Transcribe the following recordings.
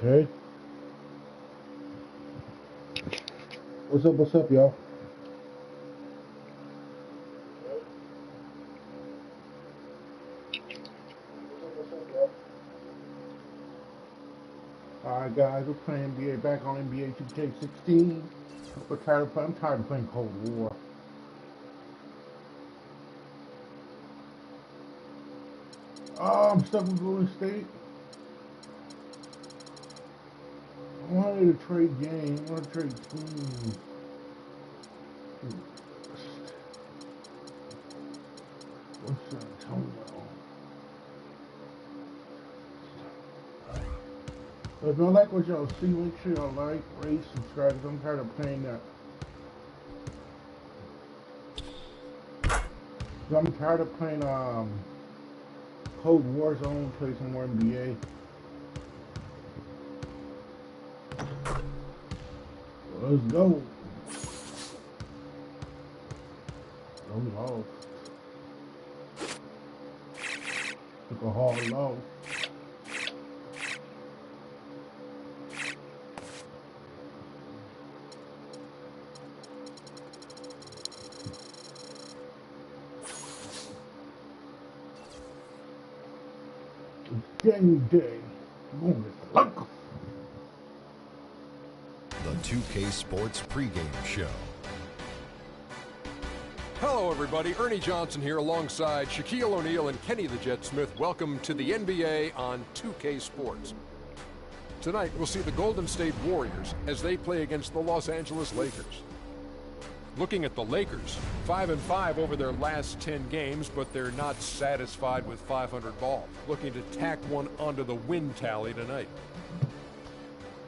Okay. What's up, y'all? Alright guys, we're playing NBA back on Nba2k16. I'm tired of playing Cold War. Oh, I'm stuck with Golden State. I wanted to trade game. I want to trade teams. What's San Antonio? If y'all like what y'all see, make sure y'all like, rate, subscribe, because I'm tired of playing that. I'm tired of playing Cold War Zone, play some more NBA. So let's go. I'm lost. Took a hard loss. Game day. Going to luck. The 2K Sports pregame show. Hello, everybody. Ernie Johnson here alongside Shaquille O'Neal and Kenny the Jet Smith. Welcome to the NBA on 2K Sports. Tonight, we'll see the Golden State Warriors as they play against the Los Angeles Lakers. Looking at the Lakers, 5-5 over their last 10 games, but they're not satisfied with 500 ball. Looking to tack one onto the win tally tonight.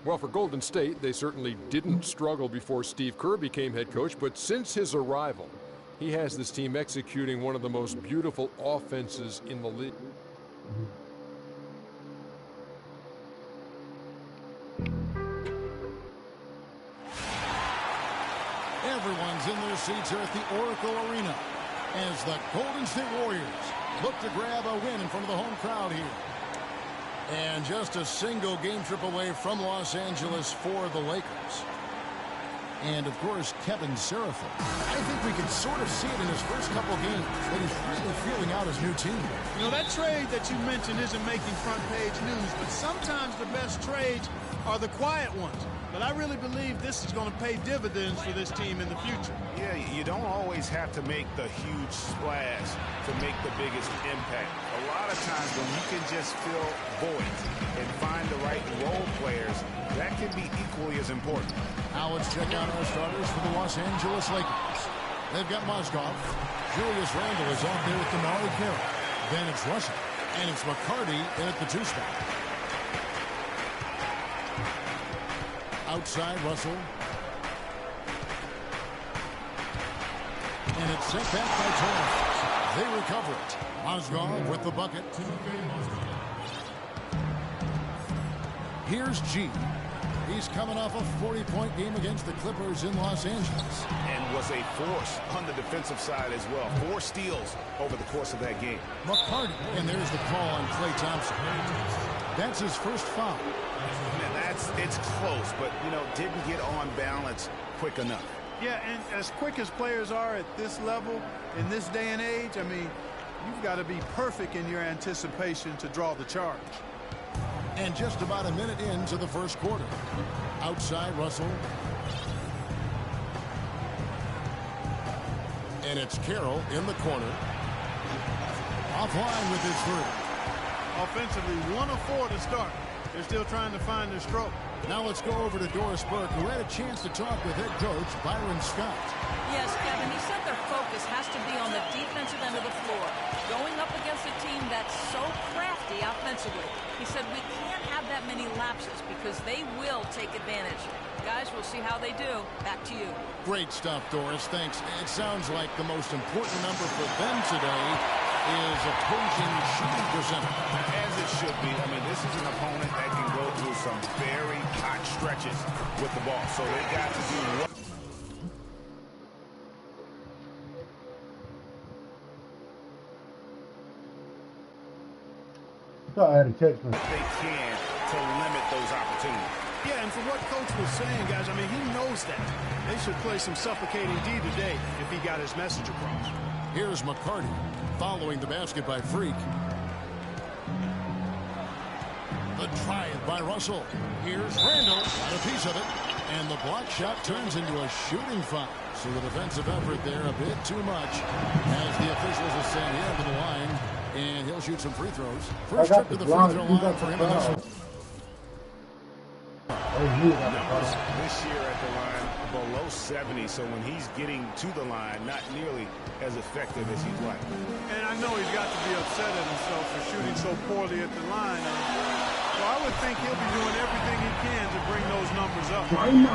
Well, for Golden State, they certainly didn't struggle before Steve Kerr became head coach, but since his arrival, he has this team executing one of the most beautiful offenses in the league. Everyone's in their seats here at the Oracle Arena as the Golden State Warriors look to grab a win in front of the home crowd here. And just a single game trip away from Los Angeles for the Lakers. And, of course, Kevin Seraphin. I think we can sort of see it in his first couple games that he's really feeling out his new team. You know, that trade that you mentioned isn't making front-page news, but sometimes the best trades are the quiet ones. But I really believe this is going to pay dividends for this team in the future. Yeah, you don't always have to make the huge splash to make the biggest impact. A lot of times when you can just fill voids and find the right role players, that can be equally as important. Now let's check out our starters for the Los Angeles Lakers. They've got Mozgov. Julius Randle is off there with Damari Carroll. Then it's Russell. And it's McCarty in at the 2 spot. Outside, Russell. And it's sent back by Torres. They recover it. Mozgov with the bucket. Here's G. He's coming off a 40-point game against the Clippers in Los Angeles. And was a force on the defensive side as well. 4 steals over the course of that game. McCarty. And there's the call on Klay Thompson. That's his first foul. And it's close, but, you know, didn't get on balance quick enough. Yeah, and as quick as players are at this level, in this day and age, I mean, you've got to be perfect in your anticipation to draw the charge. And just about a minute into the first quarter. Outside, Russell. And it's Carroll in the corner. Offline with his 3. Offensively, 1 of 4 to start. They're still trying to find their stroke. Now let's go over to Doris Burke, who had a chance to talk with head coach Byron Scott. Yes, Kevin, he said their focus has to be on the defensive end of the floor, going up against a team that's so crafty offensively. He said we can't have that many lapses because they will take advantage. Guys, we'll see how they do. Back to you. Great stuff, Doris. Thanks. It sounds like the most important number for them today is opposing shooting percentage. As it should be. I mean, this is an opponent that can go through some very hot stretches with the ball. So they got to do what. I thought I had a text message. They can to limit those opportunities. Yeah, and from what Coach was saying, guys, I mean, he knows that. They should play some suffocating D today if he got his message across. Here's McCarty following the basket by Freak. The drive by Russell. Here's Randall. Got a piece of it. And the block shot turns into a shooting foul. So the defensive effort there a bit too much as the officials will send him to the line. And he'll shoot some free throws. First trip to the free throw line for him in this one. Numbers this year at the line below 70, so when he's getting to the line, not nearly as effective as he'd like. And I know he's got to be upset at himself for shooting so poorly at the line. So I would think he'll be doing everything he can to bring those numbers up. How in the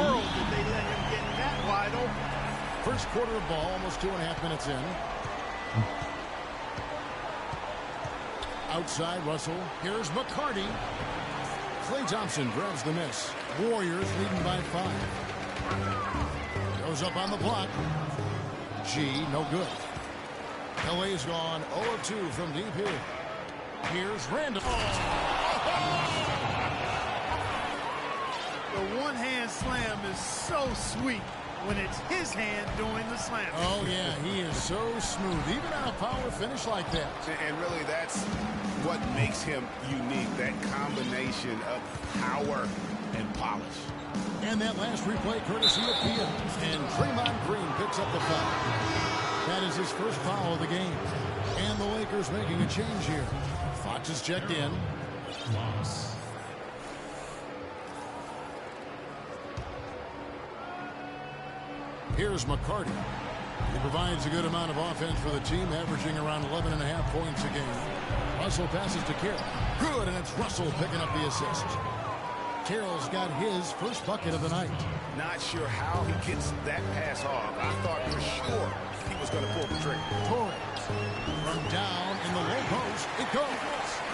world did they let him get that wide open? First quarter of ball, almost 2.5 minutes in. Outside Russell. Here's McCarty. Klay Thompson grabs the miss. Warriors leading by 5. Goes up on the block. G, no good. LA's gone 0 of 2 from deep here. Here's Randall. The one-hand slam is so sweet when it's his hand doing the slam. Oh, yeah, he is so smooth, even on a power finish like that. And really, that's what makes him unique, that combination of power and polish. And that last replay courtesy of Pia. And Draymond Green picks up the foul. That is his first foul of the game. And the Lakers making a change here. Fox is checked in. Here's McCarty. He provides a good amount of offense for the team, averaging around 11.5 points a game. Russell passes to Carroll. Good, and it's Russell picking up the assist. Carroll's got his first bucket of the night. Not sure how he gets that pass off. I thought for sure he was going to pull the trigger. Torres from down in the low post. It goes.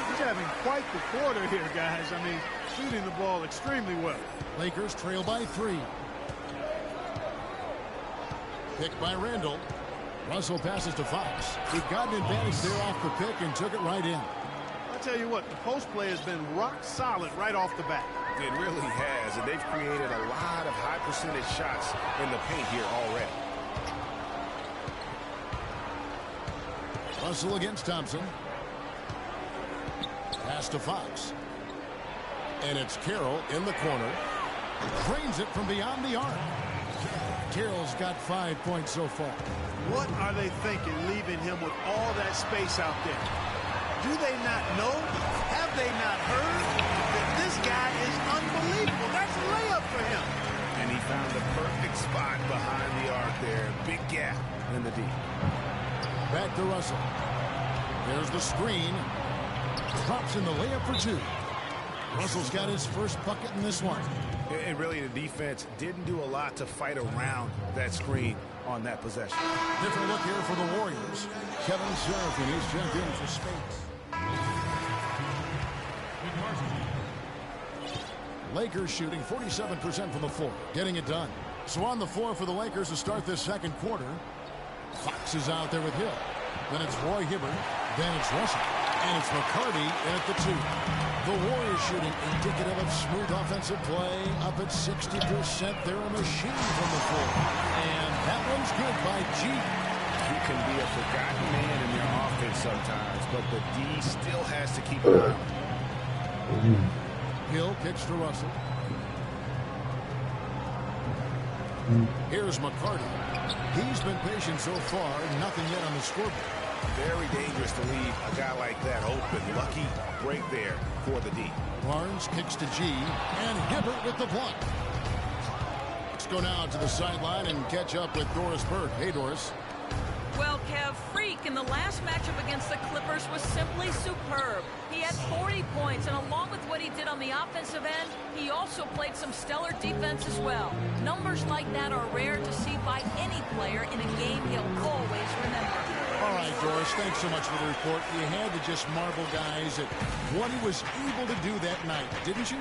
He's having quite the quarter here, guys. I mean, shooting the ball extremely well. Lakers trail by 3. Picked by Randall. Russell passes to Fox. He got an advantage there off the pick and took it right in. I'll tell you what, the post play has been rock solid right off the bat. It really has, and they've created a lot of high percentage shots in the paint here already. Russell against Thompson. Pass to Fox. And it's Carroll in the corner. Drains it from beyond the arc. Carroll's got 5 points so far. What are they thinking leaving him with all that space out there? Do they not know? Have they not heard that this guy is unbelievable? That's a layup for him. And he found the perfect spot behind the arc there. Big gap in the D. Back to Russell. There's the screen. Drops in the layup for 2. Russell's got his first bucket in this one. And really, the defense didn't do a lot to fight around that screen on that possession. Different look here for the Warriors. Kevin Serafin is checked in for space. Lakers shooting 47% from the floor, getting it done. So on the floor for the Lakers to start this second quarter. Fox is out there with Hill. Then it's Roy Hibbert. Then it's Russell. And it's McCarty in at the 2. The Warriors shooting indicative of smooth offensive play. Up at 60%. They're a machine from the floor. And that one's good by G. You can be a forgotten man in your offense sometimes, but the D still has to keep it up. Hill kicks to Russell. Here's McCarty. He's been patient so far. Nothing yet on the scoreboard. Very dangerous to leave a guy like that open. Lucky break there for the D. Barnes kicks to G. And Hibbert with the block. Let's go now to the sideline and catch up with Doris Burke. Hey, Doris. Well, Kev, Freak in the last matchup against the Clippers was simply superb. He had 40 points, and along with what he did on the offensive end, he also played some stellar defense as well. Numbers like that are rare to see by any player in a game he'll always remember. All right, Doris, thanks so much for the report. You had to just marvel, guys, at what he was able to do that night, didn't you?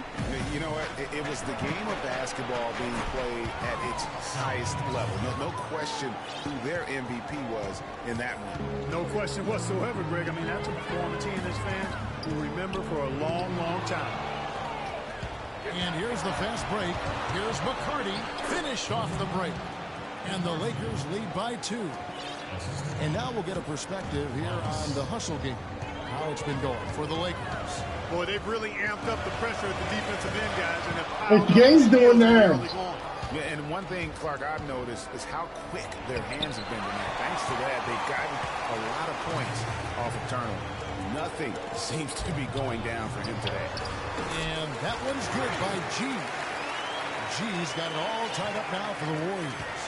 You know what? It was the game of basketball being played at its highest level. No question who their MVP was in that one. No question whatsoever, Greg. I mean, that's a performance he and his fans will remember for a long, long time. And here's the fast break. Here's McCarty. Finish off the break. And the Lakers lead by 2. And now we'll get a perspective here on the hustle game. How it's been going for the Lakers. Boy, they've really amped up the pressure at the defensive end, guys. And have the game's doing that. Yeah, and one thing, Clark, I've noticed is how quick their hands have been tonight. Thanks to that, they've gotten a lot of points off of turnover. Nothing seems to be going down for him today. And that one's good by G. G's got it all tied up now for the Warriors.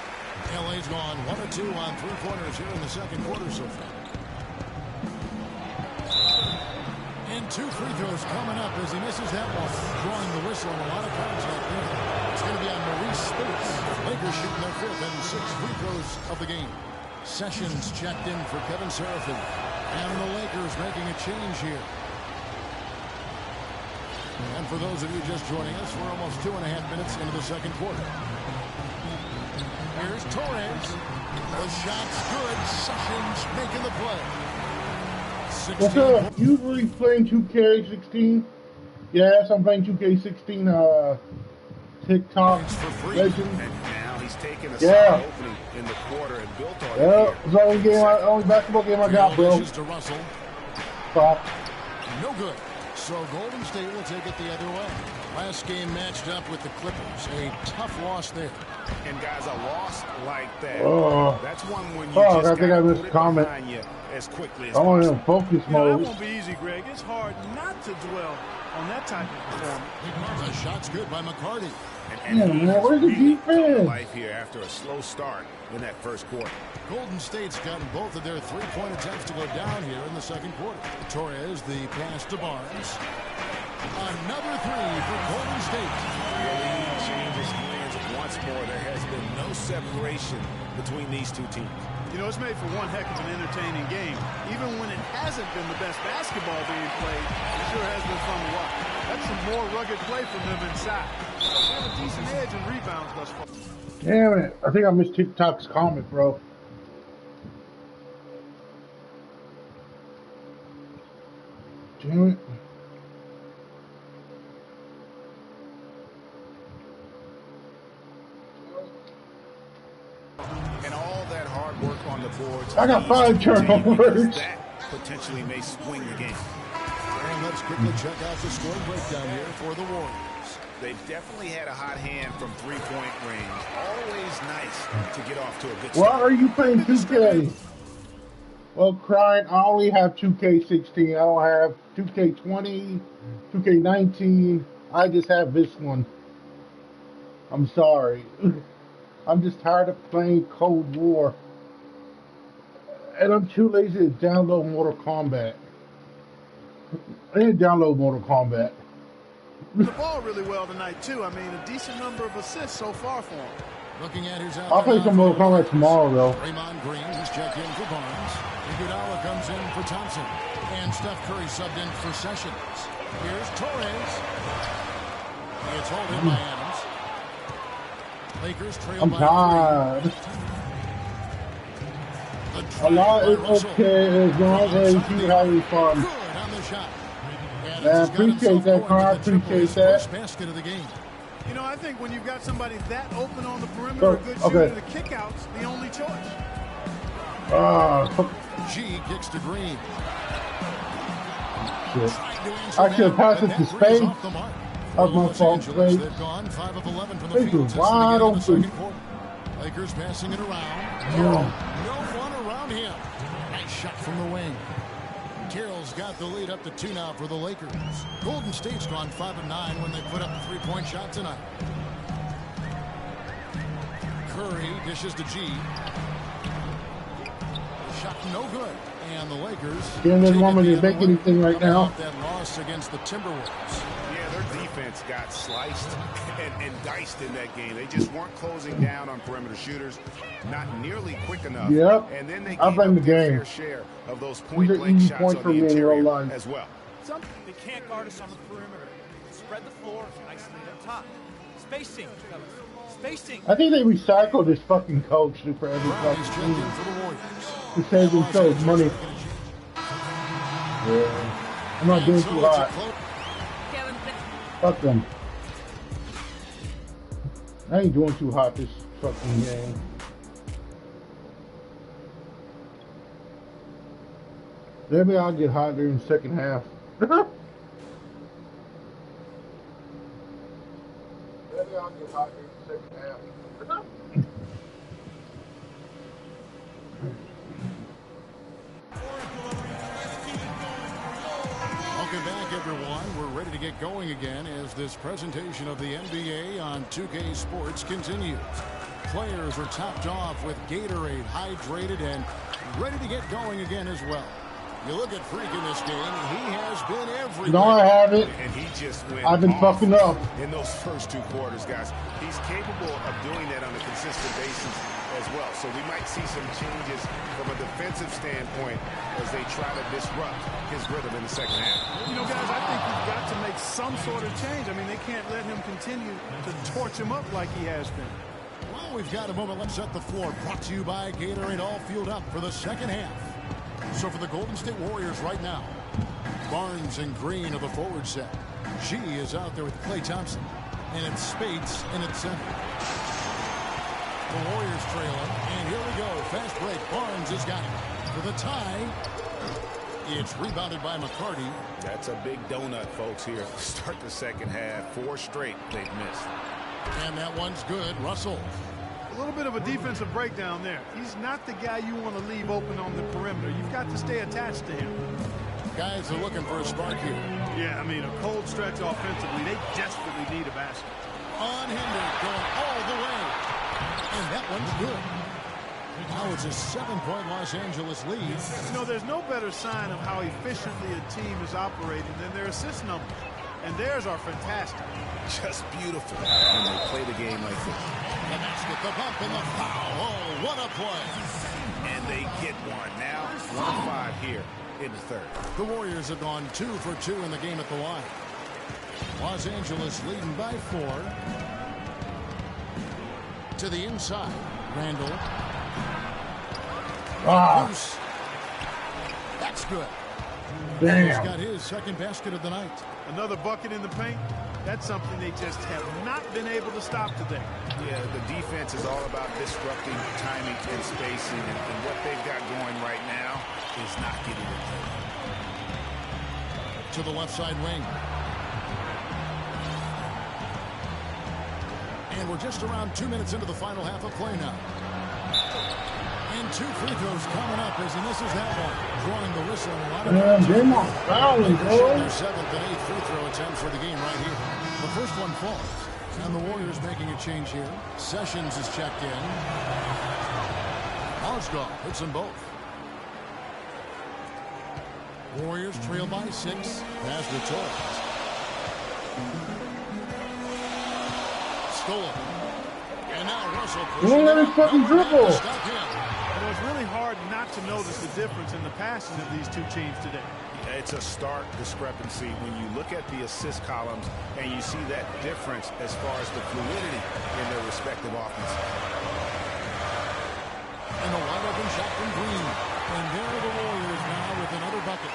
LA's gone 1 of 2 on 3-pointers here in the second quarter so far. And 2 free throws coming up as he misses that one. Drawing the whistle on a lot of contact there. It's going to be on Maurice Spates. Lakers shooting their 5th and 6 free throws of the game. Sessions checked in for Kevin Seraphin. And the Lakers making a change here. And for those of you just joining us, we're almost 2.5 minutes into the second quarter. Here's Torres. The shot's good. Sessions making the play. What's up? You really playing 2K16? Yes, I'm playing 2K16. TikTok legend. And now he's taking a side opening in the quarter and built on it. It's the only basketball game I got, bro. To Russell. Stop. No good. So Golden State will take it the other way. Last game matched up with the Clippers. A tough loss there. And guys, a loss like that, that's one when you just I think I missed a comment. You as quickly as I'm possible. in focus That mode. won't be easy, Greg. It's hard not to dwell on that type of performance. The shot's good by McCarty. And man, where's the defense? Life here after a slow start in that first quarter. Golden State's gotten both of their 3-point attempts to go down here in the second quarter. Torres, the pass to Barnes. Another 3 for Golden State. The lead changes hands once more. There has been no separation between these two teams. You know, it's made for one heck of an entertaining game. Even when it hasn't been the best basketball being played, it sure has been fun to watch. That's some more rugged play from them inside. They have a decent edge in rebounds thus far. Damn it. I think I missed TikTok's comment, bro. Damn it. And all that hard work on the boards. I got 5 turnovers. That potentially may swing the game. And let's quickly check out the scoring breakdown here for the Warriors. They've definitely had a hot hand from 3-point range. Always nice to get off to a good Why start. are you playing 2K? Well, crying, I only have 2K16. I don't have 2K20, 2K19. I just have this one. I'm sorry. I'm just tired of playing Cold War. And I'm too lazy to download Mortal Kombat. I didn't download Mortal Kombat. The ball really well tonight, too. I mean, a decent number of assists so far for him. Looking at his I'll play some Mortal Kombat tomorrow, though. Draymond Green has checked in for Barnes. Iguodala comes in for Thompson. And Steph Curry subbed in for Sessions. Here's Torres. It's holding by Adams. Lakers trail I'm by tired. A lot is okay as long as you have fun. Good on the shot. I appreciate that, Carl. I appreciate that. First basket of the game. You know, I think when you've got somebody that open on the perimeter, a good shooter, the kick-out's the only choice. G kicks to Green. Shit. I should have passed it to Space. That was my fault, Space. They've gone 5 of 11 from the Space field was since the wide beginning of the open. second quarter. Lakers passing it around. Yeah. No one around him. Nice shot from the wing. Carroll's got the lead up to 2 now for the Lakers. Golden State's gone 5 of 9 when they put up a 3-point shot tonight. Curry dishes to G. Shot no good. And the Lakers. Damn, this woman didn't make anything right now. That loss against the Timberwolves. Yeah, their defense got sliced and diced in that game. They just weren't closing down on perimeter shooters, not nearly quick enough. Yep. And then they I gave blame up the their game. fair share of those These are point-blank easy shots points on for the me in real interior life. as well. They can't guard us on the perimeter. Spread the floor nicely up top. Spacing, fellas. Spacing. I think they recycled this fucking coach for every Brownie's fucking checked in team for the Warriors. to save themselves money. Yeah. I'm not doing too hot. Kevin, Fuck them. I ain't doing too hot this fucking game. Maybe I'll get hot during the second half. Maybe I'll get hot during the second half. Welcome back, everyone. We're ready to get going again as this presentation of the NBA on 2K Sports continues. Players are topped off with Gatorade, hydrated, and ready to get going again as well. You look at Freak in this game, he has been everywhere. No, I haven't. And he just went I've been fucking up in those first 2 quarters, guys. He's capable of doing that on a consistent basis as well. So we might see some changes from a defensive standpoint as they try to disrupt his rhythm in the second half. You know, guys, I think you've got to make some sort of change. I mean, they can't let him continue to torch him up like he has been. Well, we've got a moment. Let's set the floor. Brought to you by Gatorade, all fueled up for the second half. So for the Golden State Warriors right now, Barnes and Green are the forward set. G is out there with Klay Thompson. And it's Spates in its center. The Warriors trailing. And here we go. Fast break. Barnes has got it. For the tie. It's rebounded by McCarty. That's a big donut, folks, here. Start the second half. 4 straight they've missed. And that one's good. Russell. A little bit of a defensive breakdown there. He's not the guy you want to leave open on the perimeter. You've got to stay attached to him. Guys are looking for a spark here. Yeah, I mean, a cold stretch offensively. They desperately need a basket. Unhindered, going all the way. And that one's good. Now it's a 7-point Los Angeles lead. You know, there's no better sign of how efficiently a team is operating than their assist numbers. And theirs are fantastic. Just beautiful when they play the game like this. The basket, the bump, and the foul. Oh, what a play. And they get one. Now 1-5 here in the third. The Warriors have gone 2 for 2 in the game at the line. Los Angeles leading by 4. To the inside. Randall. Loose. That's good. Damn. He's got his second basket of the night. Another bucket in the paint. That's something they just have not been able to stop today. Yeah, the defense is all about disrupting timing and spacing, and what they've got going right now is not getting it done. To the left side wing. And we're just around 2 minutes into the final half of play now. And 2 free throws coming up as he misses that one. Drawing the whistle. A lot of they're not fouling, bro. their 7th and 8th free throw attempts for the game right here. The first one falls. And the Warriors making a change here. Sessions is checked in. Osgood hits them both. Warriors trail by 6. Pass to Torres. Stolen. And now Russell pushing let him fucking dribble. Stop him. You know, it's really hard not to notice the difference in the passing of these 2 teams today. It's a stark discrepancy when you look at the assist columns and you see that difference as far as the fluidity in their respective offenses. And the wide open shot from Green. And there are the Warriors now with another bucket.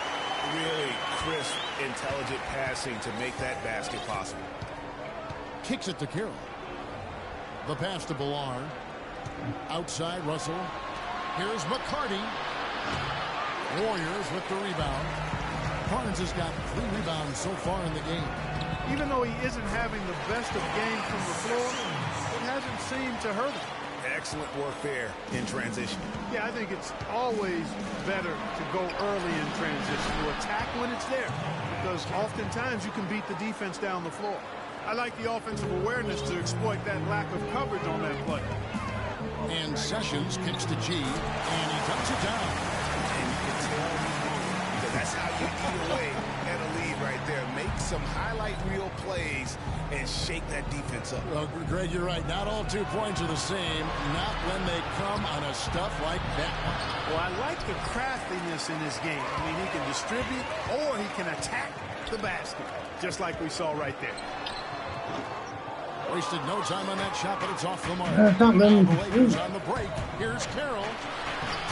Really crisp, intelligent passing to make that basket possible. Kicks it to Carroll. The pass to Ballard. Outside Russell. Here's McCarty. Warriors with the rebound. Barnes has got 3 rebounds so far in the game. Even though he isn't having the best of games from the floor, it hasn't seemed to hurt him. Excellent work there in transition. Yeah, I think it's always better to go early in transition, to attack when it's there, because oftentimes you can beat the defense down the floor. I like the offensive awareness to exploit that lack of coverage on that play. And Sessions kicks to G, and he cuts it down. And you can tell because that's how you eat away at a lead right there. Make some highlight reel plays and shake that defense up. Well, Greg, you're right. Not all 2 points are the same. Not when they come on a stuff like that one. Well, I like the craftiness in this game. I mean, he can distribute or he can attack the basket, just like we saw right there. Wasted no time on that shot, but it's off the mark. That's not letting Now the him Lakers shoot. on the break. Here's Carroll.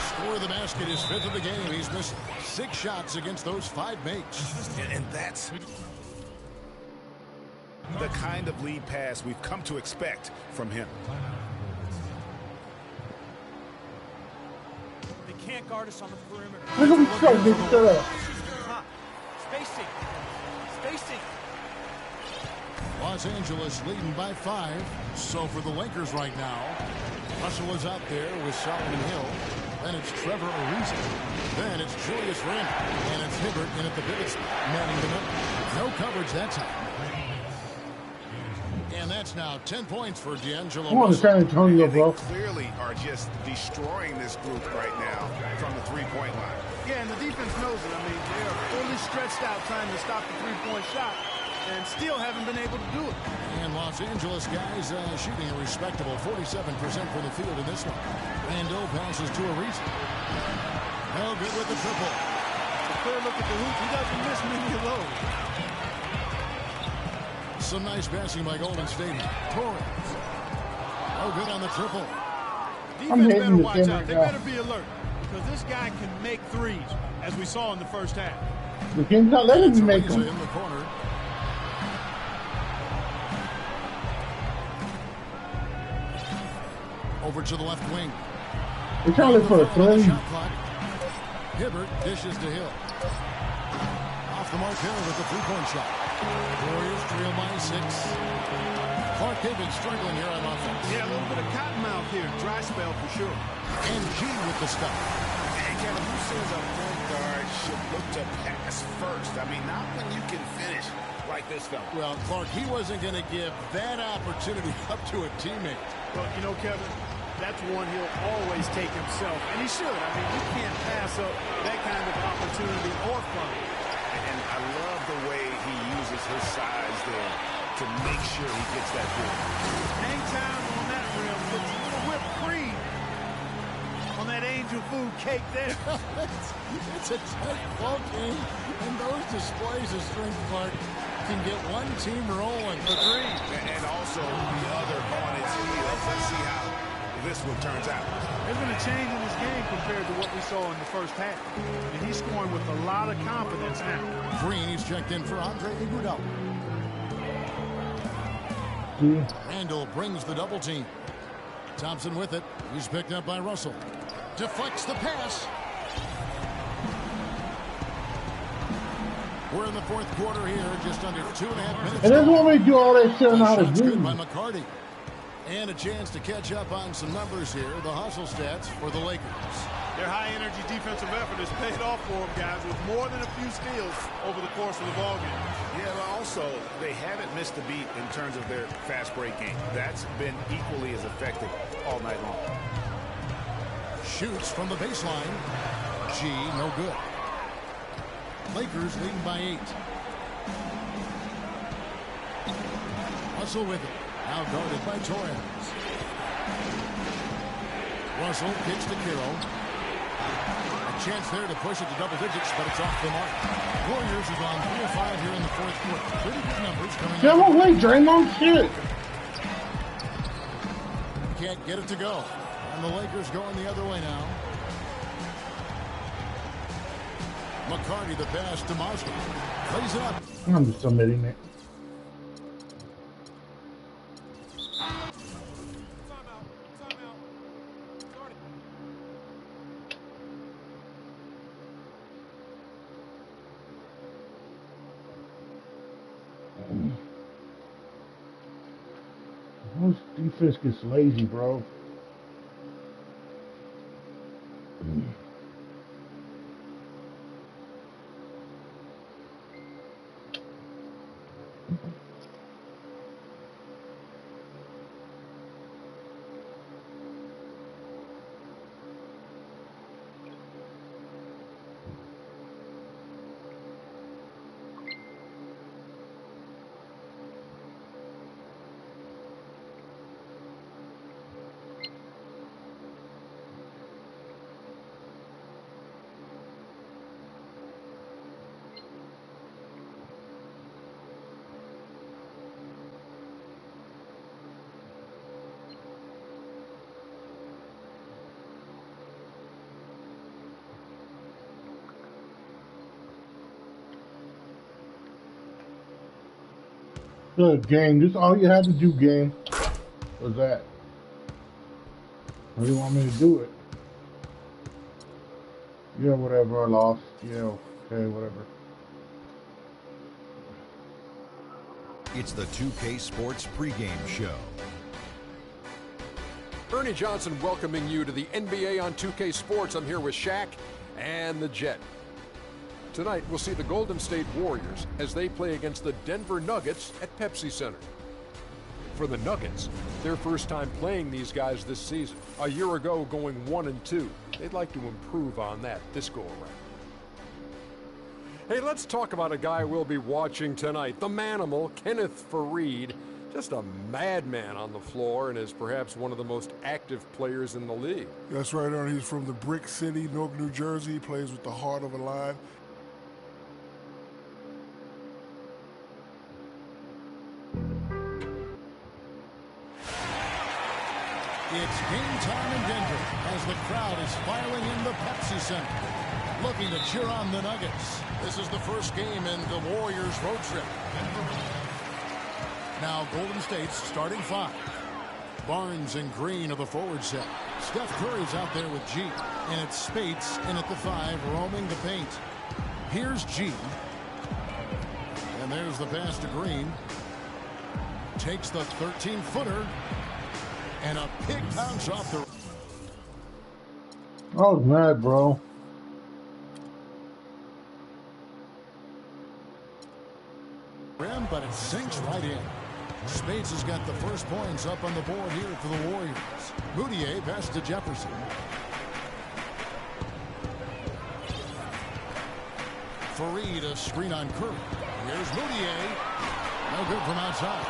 Score of the basket, his 5th of the game. He's missed 6 shots against those 5 mates. And that's the kind of lead pass we've come to expect from him. They can't guard us on the perimeter. I'm so big up. Spacing. Spacing. Los Angeles leading by 5. So for the Lakers right now, Russell is out there with Solomon Hill. Then it's Trevor Ariza. Then it's Julius Randle. And it's Hibbert in at the pivot spot, manning the middle. No coverage that time. And that's now 10 points for D'Angelo I want to Russell. San Antonio, They bro. clearly are just destroying this group right now from the three-point line. Yeah, and the defense knows it. I mean, they are fully stretched out trying to stop the three-point shot and still haven't been able to do it. And Los Angeles guys shooting a respectable 47% from the field in this one. Randle passes to Ariza. No good with the triple. A fair look at the hoop. He doesn't miss many of those. Some nice passing by Golden State. Torres. No good on the triple. Defense better hitting the watch center out. They now. better be alert because this guy can make threes, as we saw in the first half. The Kings not letting me make Ariza them. in the corner. Over to the left wing. They're trying to look for a On the three. shot clock. Hibbert dishes to Hill. Off the mark Hill with the three-point shot. Warriors trail by 6. Clark Hibbert struggling here on offense. Yeah, a little bit of cottonmouth here. Dry spell for sure. And G with the stop. And Kevin, who says a point guard should look to pass first? I mean, not when you can finish like this fella. Well, Clark, he wasn't going to give that opportunity up to a teammate. Well, you know, Kevin, that's one he'll always take himself. And he should. I mean, you can't pass up that kind of opportunity or fun. And I love the way he uses his size there to make sure he gets that ball. Hang time on that rim. Puts a little whipped cream on that angel food cake there. It's a tight ball game, and those displays of strength, Clark, can get one team rolling. Agreed. And also the other on its heels. Let's see how this one turns out. There's been a change in his game compared to what we saw in the first half. And he's scoring with a lot of confidence now. Green, he's checked in for Andre Iguodala. Randle brings the double team. Thompson with it. He's picked up by Russell. Deflects the pass. We're in the fourth quarter here, just under 2.5 minutes. And that's when we do all that shit on how to Shot's do. good by McCarty. And a chance to catch up on some numbers here. The hustle stats for the Lakers. Their high-energy defensive effort has paid off for them, guys, with more than a few steals over the course of the ballgame. Yeah, but also, they haven't missed a beat in terms of their fast break game. That's been equally as effective all night long. Shoots from the baseline. G, no good. Lakers leading by 8. Russell with it. Now guarded by Torres. Russell kicks to Carroll. A chance there to push it to double digits, but it's off the mark. Warriors are on 3 of 5 here in the fourth quarter. Pretty good numbers coming Get out. away, Draymond. Shit. Can't get it to go. And the Lakers going the other way now. McCarty the pass to Moscow. Plays it up. I'm just submitting it. This defense gets lazy, bro. Good game. This is all you had to do, game. Was that? How do you want me to do it? Yeah, whatever. I lost. Yeah, okay, whatever. It's the 2K Sports pregame show. Ernie Johnson welcoming you to the NBA on 2K Sports. I'm here with Shaq and the Jet. Tonight, we'll see the Golden State Warriors as they play against the Denver Nuggets at Pepsi Center. For the Nuggets, their first time playing these guys this season. A year ago, going 1-2. They'd like to improve on that this go-around. Hey, let's talk about a guy we'll be watching tonight. The Manimal, Kenneth Faried. Just a madman on the floor and is perhaps one of the most active players in the league. That's right, Ernie. He's from the Brick City, Newark, New Jersey. He plays with the heart of a lion. It's game time in Denver as the crowd is filing in the Pepsi Center, looking to cheer on the Nuggets. This is the first game in the Warriors road trip. Now Golden State's starting five. Barnes and Green are the forward set. Steph Curry's out there with G. And it's Spates in at the 5, roaming the paint. Here's G. And there's the pass to Green. Takes the 13-footer. And a pick bounce off the... I was mad, bro. rim, but it sinks right in. Spates has got the first points up on the board here for the Warriors. Moutier pass to Jefferson. Faried a screen on Curry. Here's Moutier. No good from outside.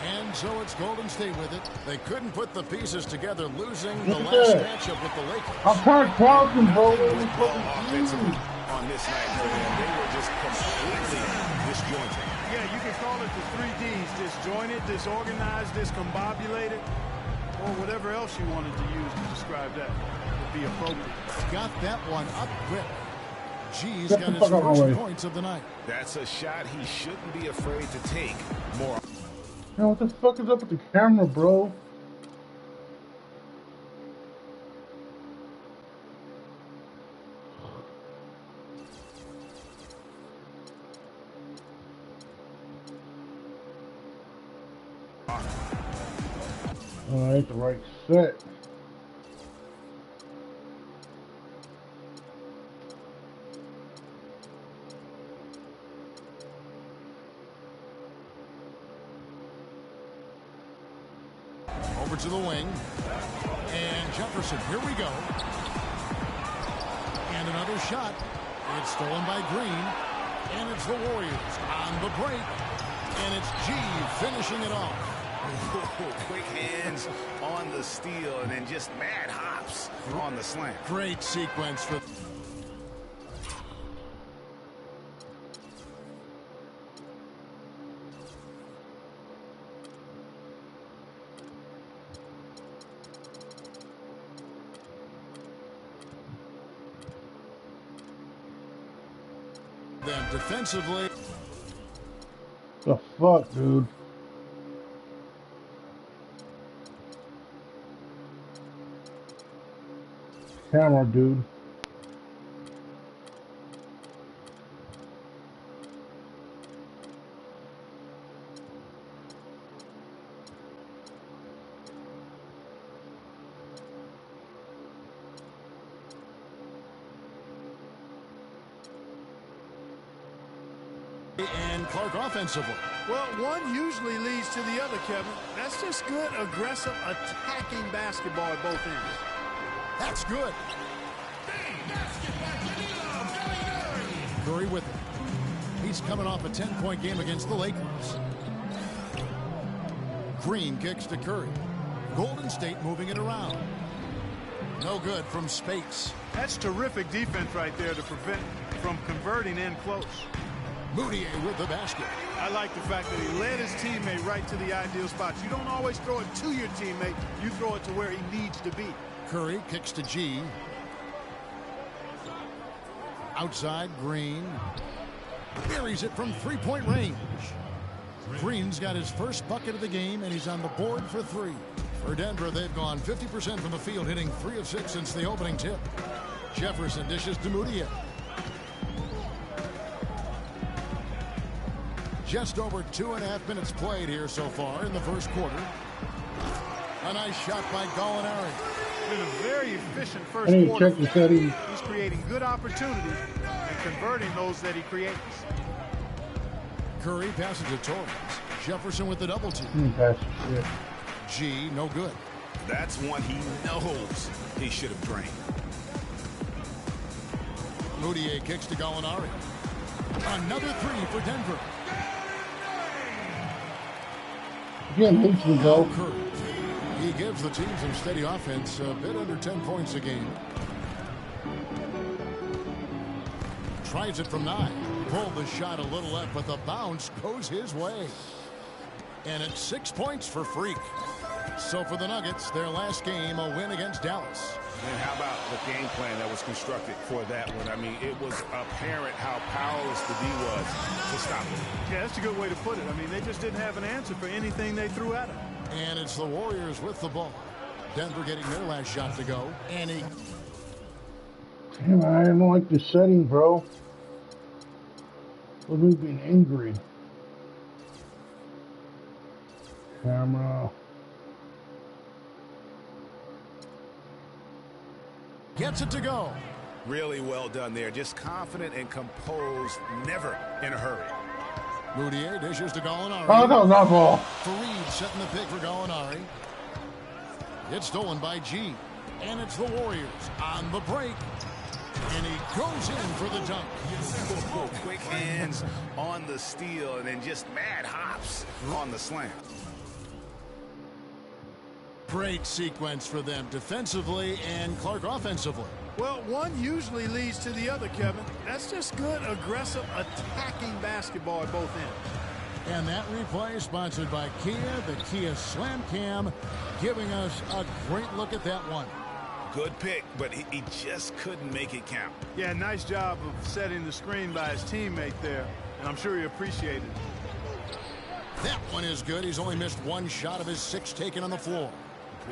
And so it's Golden State with it. They couldn't put the pieces together, losing the last matchup with the Lakers. I'm kind of talking, bro. On this night for them, they were just completely disjointed. Yeah, you can call it the 3 Ds: disjointed, disorganized, discombobulated, or whatever else you wanted to use to describe that would be appropriate. Got that one up quick. G's got his first points of the night. That's a shot he shouldn't be afraid to take. More. Yo, what the fuck is up with the camera, bro? Alright, the right set. Over to the wing. And Jefferson, here we go. And another shot. It's stolen by Green. And it's the Warriors on the break. And it's G finishing it off. Quick hands on the steal and then just mad hops on the slam. Great sequence for... them defensively. The fuck, dude? Camera, dude. And Clark offensively. Well, one usually leads to the other, Kevin. That's just good, aggressive, attacking basketball at both ends. That's good. Curry with it. He's coming off a 10-point game against the Lakers. Green kicks to Curry. Golden State moving it around. No good from Spates. That's terrific defense right there to prevent from converting in close. Moutier with the basket. I like the fact that he led his teammate right to the ideal spots. You don't always throw it to your teammate. You throw it to where he needs to be. Curry kicks to G. Outside, Green. Buries it from 3-point range. Green's got his first bucket of the game, and he's on the board for 3. For Denver, they've gone 50% from the field, hitting 3 of 6 since the opening tip. Jefferson dishes to Moutier. Just over 2.5 minutes played here so far in the first quarter. A nice shot by Gallinari. Been a very efficient first I need to quarter. check the settings. He's creating good opportunities and converting those that he creates. Curry passes to Torres. Jefferson with the double team. G, no good. That's one he knows he should have drained. Moutier kicks to Gallinari. Another 3 for Denver. Again, makes me go. Curry. He gives the team some steady offense, a bit under 10 points a game. Tries it from 9. Pulled the shot a little left, but the bounce goes his way. And it's 6 points for Freak. So for the Nuggets, their last game, a win against Dallas. And how about the game plan that was constructed for that one? I mean, it was apparent how powerless the D was to stop it. Yeah, that's a good way to put it. I mean, they just didn't have an answer for anything they threw at him. And it's the Warriors with the ball. Denver getting their last shot to go. And he... Damn, I don't like the setting, bro. Look at me being angry. Camera. Gets it to go. Really well done there. Just confident and composed, never in a hurry. Moutier dishes to Gallinari. Oh, that was not ball. Fareed setting the pick for Gallinari. It's stolen by G. And it's the Warriors on the break. And he goes in for the dunk. Quick hands on the steal and then just mad hops on the slam. Great sequence for them defensively and Clark offensively. Well, one usually leads to the other, Kevin. That's just good, aggressive, attacking basketball at both ends. And that replay sponsored by Kia, the Kia Slam Cam, giving us a great look at that one. Good pick, but he just couldn't make it count. Yeah, nice job of setting the screen by his teammate there, and I'm sure he appreciated it. That one is good. He's only missed 1 shot of his 6 taken on the floor.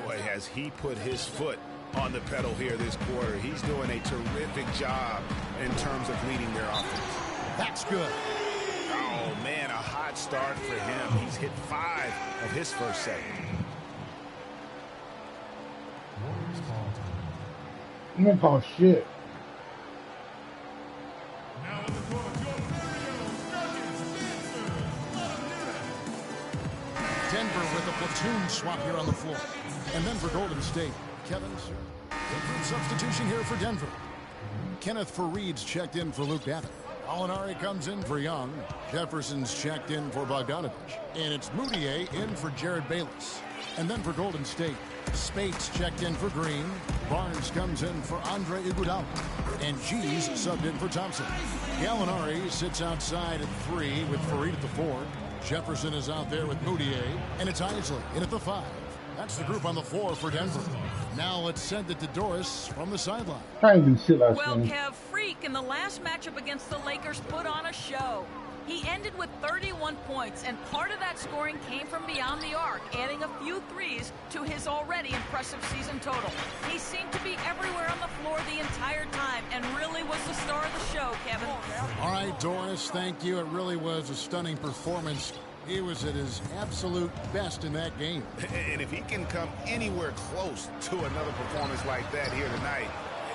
Boy, has he put his foot on the pedal here this quarter. He's doing a terrific job in terms of leading their offense. That's good. Oh, man, a hot start for him. He's hit 5 of his first 7. I'm gonna call shit. Denver with a platoon swap here on the floor. And then for Golden State, Kevin, different substitution here for Denver. Kenneth Fareed's checked in for Luke Babbitt. Gallinari comes in for Young. Jefferson's checked in for Bogdanovich. And it's Moutier in for Jared Bayless. And then for Golden State, Spates checked in for Green. Barnes comes in for Andre Iguodala. And G's subbed in for Thompson. Gallinari sits outside at 3 with Fareed at the 4. Jefferson is out there with Moutier. And it's Isley in at the 5. That's the group on the floor for Denver. Now let's send it to Doris from the sideline. I didn't see last Well, game. Kev, Freak in the last matchup against the Lakers put on a show. He ended with 31 points, and part of that scoring came from beyond the arc, adding a few threes to his already impressive season total. He seemed to be everywhere on the floor the entire time and really was the star of the show, Kevin. All right, Doris, thank you. It really was a stunning performance. He was at his absolute best in that game. And if he can come anywhere close to another performance like that here tonight,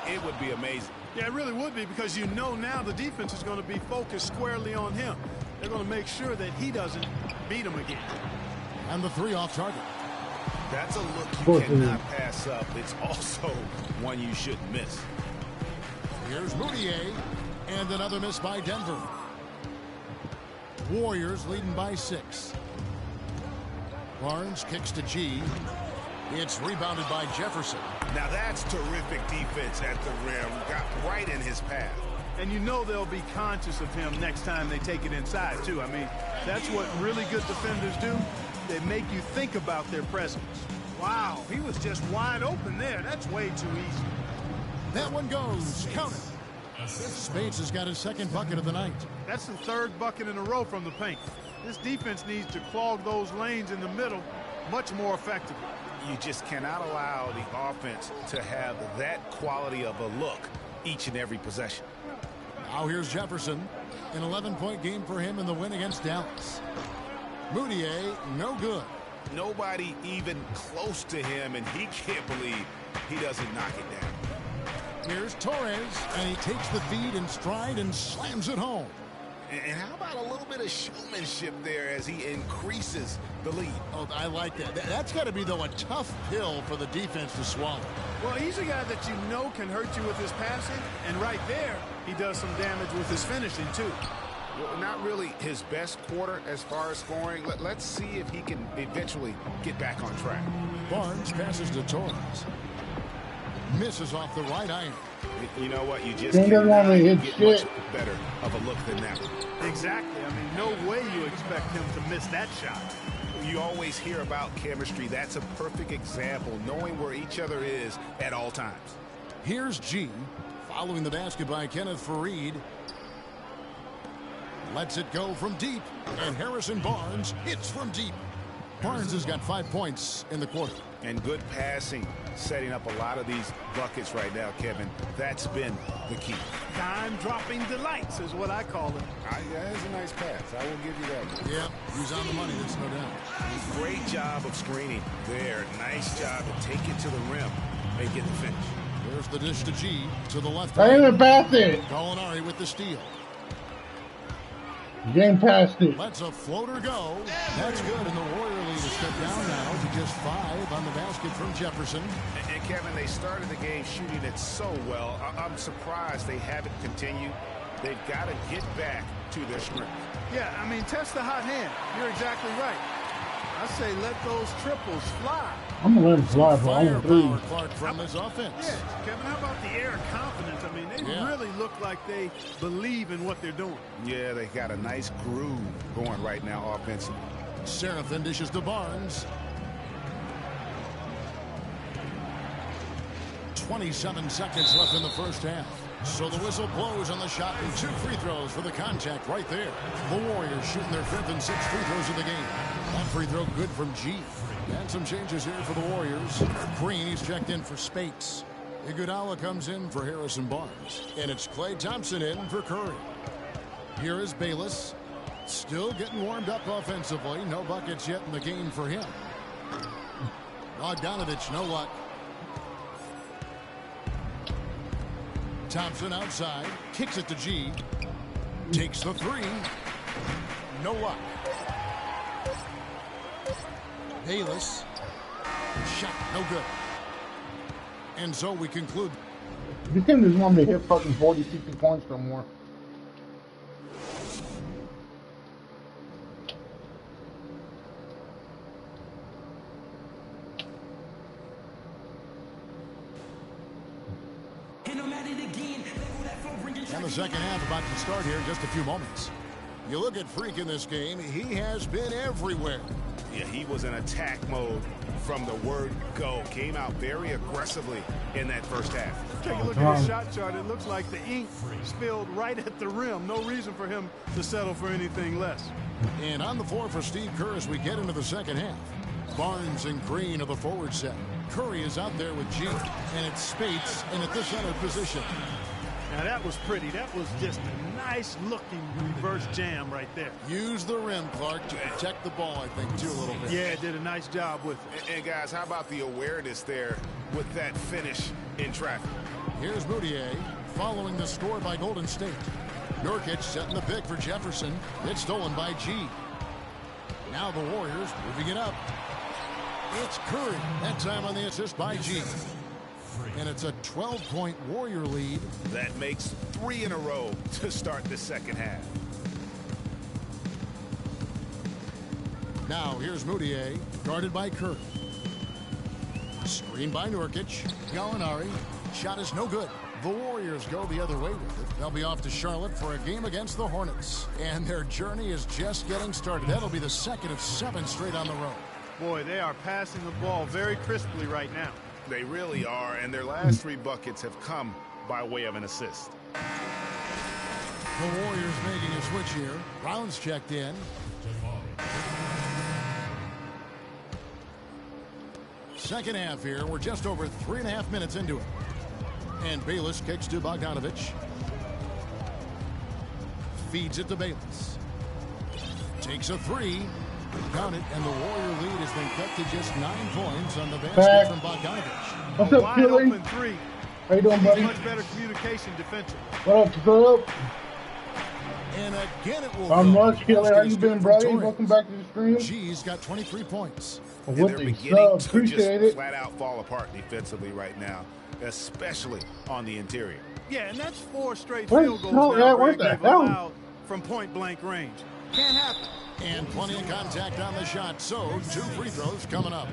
it would be amazing. Yeah, it really would be, because you know now the defense is going to be focused squarely on him. They're going to make sure that he doesn't beat him again. And the 3 off target. That's a look you cannot pass up. It's also one you shouldn't miss. Here's Moutier, and another miss by Denver. Warriors leading by 6. Barnes kicks to G. It's rebounded by Jefferson. Now that's terrific defense at the rim. Got right in his path. And you know they'll be conscious of him next time they take it inside, too. I mean, that's what really good defenders do. They make you think about their presence. Wow, he was just wide open there. That's way too easy. That one goes. Count it. Spates has got his 2nd bucket of the night. That's the 3rd bucket in a row from the paint. This defense needs to clog those lanes in the middle much more effectively. You just cannot allow the offense to have that quality of a look each and every possession. Now here's Jefferson. An 11-point game for him in the win against Dallas. Moutier, no good. Nobody even close to him, and he can't believe he doesn't knock it down. Here's Torres, and he takes the feed in stride and slams it home. And how about a little bit of showmanship there as he increases the lead? Oh, I like that. That's got to be, though, a tough pill for the defense to swallow. Well, he's a guy that you know can hurt you with his passing, and right there, he does some damage with his finishing, too. Well, not really his best quarter as far as scoring. Let's see if he can eventually get back on track. Barnes passes to Torres. Misses off the right iron. You know what? You just cannot get much better of a look than that. Exactly. I mean, no way you expect him to miss that shot. You always hear about chemistry. That's a perfect example, knowing where each other is at all times. Here's G, following the basket by Kenneth Faried. Lets it go from deep, and Harrison Barnes hits from deep. Barnes has got 5 points in the quarter. And good passing, setting up a lot of these buckets right now, Kevin. That's been the key. Time-dropping delights is what I call it. That is a nice pass. I will give you that one. Yeah, he's on the money, there's no doubt. Great job of screening there. Nice job to take it to the rim and get the finish. There's the dish to G, to the left. I didn't pass it. Gallinari with the steal. Game past it. Lets a floater go. That's good, and the Warrior lead is cut down now to just 5 on the basket from Jefferson. And Kevin, they started the game shooting it so well. I'm surprised they haven't continued. They've got to get back to their strength. Yeah, I mean, test the hot hand. You're exactly right. I say let those triples fly. I'm going to let him fly for only 3. Clark from his offense. Yeah, Kevin, how about the air of confidence? I mean, they really look like they believe in what they're doing. Yeah, they got a nice groove going right now offensively. Seraphin dishes to Barnes. 27 seconds left in the first half. So the whistle blows on the shot, and 2 free throws for the contact right there. The Warriors shooting their 5th and 6th free throws of the game. That free throw good from G. And some changes here for the Warriors. Green, he's checked in for Spates. Iguodala comes in for Harrison Barnes. And it's Klay Thompson in for Curry. Here is Bayless. Still getting warmed up offensively. No buckets yet in the game for him. Bogdanovich, no luck. Thompson outside. Kicks it to G. Takes the 3. No luck. Bayless. Shot, no good. And so we conclude. This team doesn't want me to hit fucking 40, 60 points no more. And the second half about to start here in just a few moments. You look at Freak in this game, he has been everywhere. Yeah, he was in attack mode from the word go. Came out very aggressively in that first half. Take a look at his shot chart. It looks like the ink spilled right at the rim. No reason for him to settle for anything less. And on the floor for Steve Kerr as we get into the second half. Barnes and Green are the forward set. Curry is out there with G, and it's Spates in at the center position. Now that was pretty. That was just a nice-looking reverse jam right there. Use the rim, Clark, to protect the ball, I think, too, a little bit. Yeah, did a nice job with it. And guys, how about the awareness there with that finish in traffic? Here's Moutier following the score by Golden State. Nurkic setting the pick for Jefferson. It's stolen by G. Now the Warriors moving it up. It's Curry. That time on the assist by G. And it's a 12-point Warrior lead. That makes 3 in a row to start the second half. Now here's Moutier, guarded by Curry. Screen by Nurkic. Gallinari. Shot is no good. The Warriors go the other way with it. They'll be off to Charlotte for a game against the Hornets. And their journey is just getting started. That'll be the second of 7 straight on the road. Boy, they are passing the ball very crisply right now. They really are, and their last 3 buckets have come by way of an assist. The Warriors making a switch here. Brown's checked in. Second half here. We're just over 3.5 minutes into it. And Bayless kicks to Bogdanovich. Feeds it to Bayless. Takes a three. Count it, and the Warrior lead has been cut to just 9 points on the basket from Bogdanovich. What's up, Killy? Open three. How you doing, buddy? Much better communication defensively. What up? And again, it will How much, Killy? How you been, buddy? Welcome back to the stream. G's got 23 points. And they're beginning to just flat out fall apart defensively right now, especially on the interior. Yeah, and that's 4 straight field goals now, Greg, they've allowed from point-blank range. Can't happen. And plenty of contact on the shot, so 2 free throws coming up.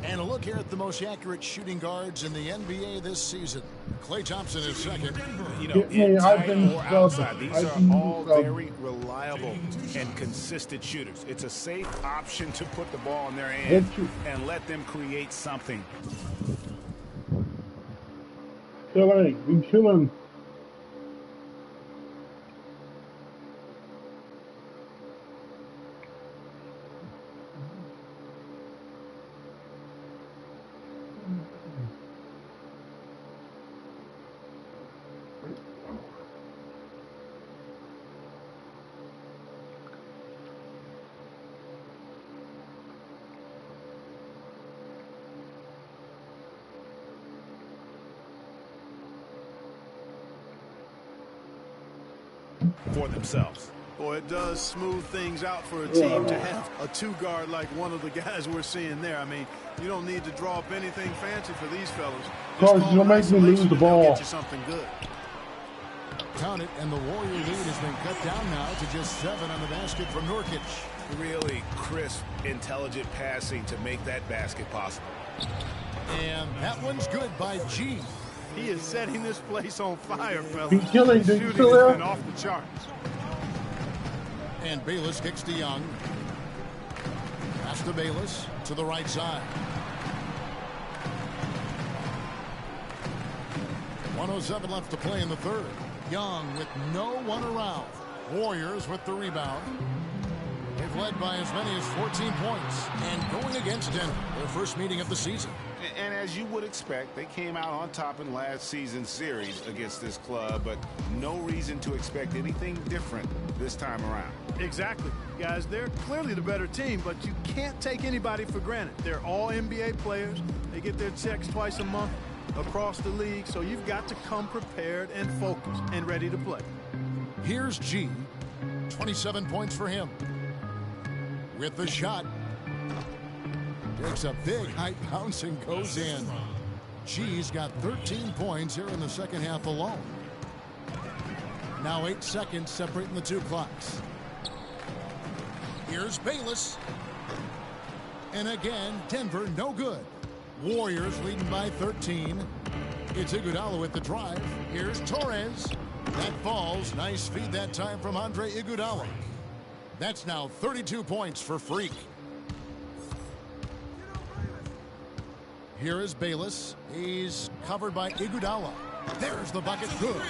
And a look here at the most accurate shooting guards in the NBA this season. Klay Thompson is second. You know, inside or outside, these are all very reliable and consistent shooters. It's a safe option to put the ball in their hands and let them create something. Killing, killing. For themselves. Boy, it does smooth things out for a team to have a 2-guard like one of the guys we're seeing there. I mean, you don't need to draw up anything fancy for these fellas. Coach, you'll make me lose the ball. Get you something good. Count it, and the Warrior lead has been cut down now to just 7 on the basket from Nurkic. Really crisp, intelligent passing to make that basket possible. And that one's good by G. He is setting this place on fire, fellas. He's killing, dude. Shooting has been off the charts. And Bayless kicks to Young. Pass to Bayless to the right side. 1:07 left to play in the third. Young with no one around. Warriors with the rebound. They've led by as many as 14 points and going against Denver, their first meeting of the season. And as you would expect, they came out on top in last season's series against this club, but no reason to expect anything different this time around. Exactly. Guys, they're clearly the better team, but you can't take anybody for granted. They're all NBA players. They get their checks twice a month across the league, so you've got to come prepared and focused and ready to play. Here's G. 27 points for him. With the shot. Takes a big height bounce and goes in. G's got 13 points here in the second half alone. Now 8 seconds separating the 2 clocks. Here's Bayless. And again, Denver no good. Warriors leading by 13. It's Iguodala with the drive. Here's Torres. That falls. Nice feed that time from Andre Iguodala. That's now 32 points for Freak. Here is Bayless. He's covered by Iguodala. There's the bucket. Good.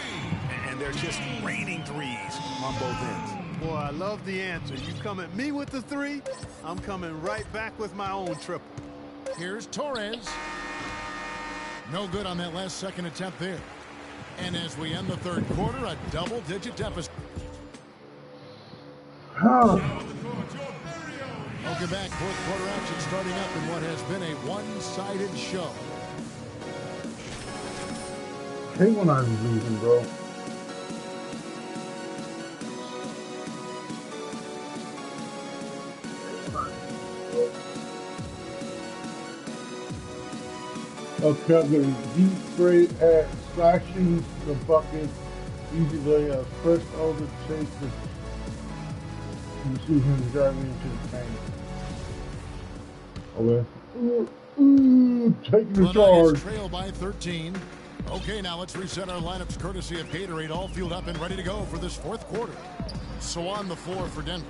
And they're just raining threes on both ends. Boy, I love the answer. You come at me with the 3, I'm coming right back with my own triple. Here's Torres. No good on that last second attempt there. And as we end the third quarter, a double-digit deficit. Welcome back. Fourth quarter action starting up in what has been a one-sided show. Hey, when I was losing, bro. Okay, deep straight at slashing the bucket, easily a first overtake you see him driving into the paint. Okay. Taking the charge. Trail by 13. Okay, now let's reset our lineups courtesy of Gatorade, all fueled up and ready to go for this fourth quarter. So on the floor for Denver.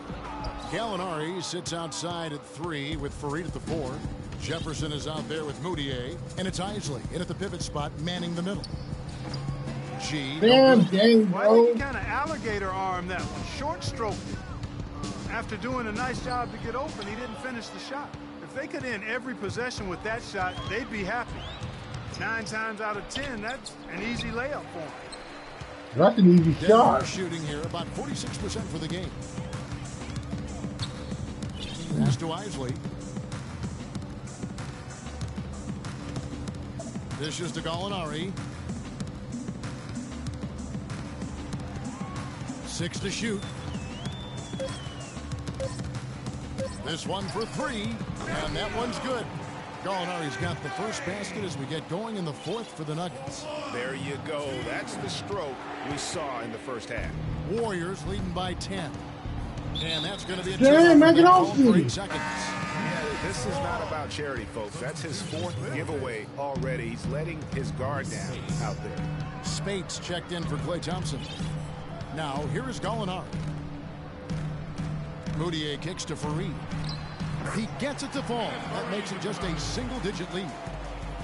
Gallinari sits outside at 3 with Farid at the 4. Jefferson is out there with Moutier. And it's Isley in at the pivot spot, manning the middle. G. Damn, dang, Why bro. did he kind of alligator arm that one? Short stroke. after doing a nice job to get open, he didn't finish the shot. If they could end every possession with that shot, they'd be happy. 9 times out of 10, that's an easy layup for him. That's an easy shot. Shooting here about 46% for the game. Pass to Isley. Dishes to Gallinari. 6 to shoot. This one for 3, and that one's good. Gallinari's got the first basket as we get going in the fourth for the Nuggets. There you go. That's the stroke we saw in the first half. Warriors leading by 10. And that's going to be a damn, make it off for 8 you. seconds. Yeah, this is not about charity, folks. That's his 4th giveaway already. He's letting his guard down out there. Spates checked in for Klay Thompson. Now, here is Gallinari. Moutier kicks to Fareed. He gets it to fall. That makes it just a single-digit lead.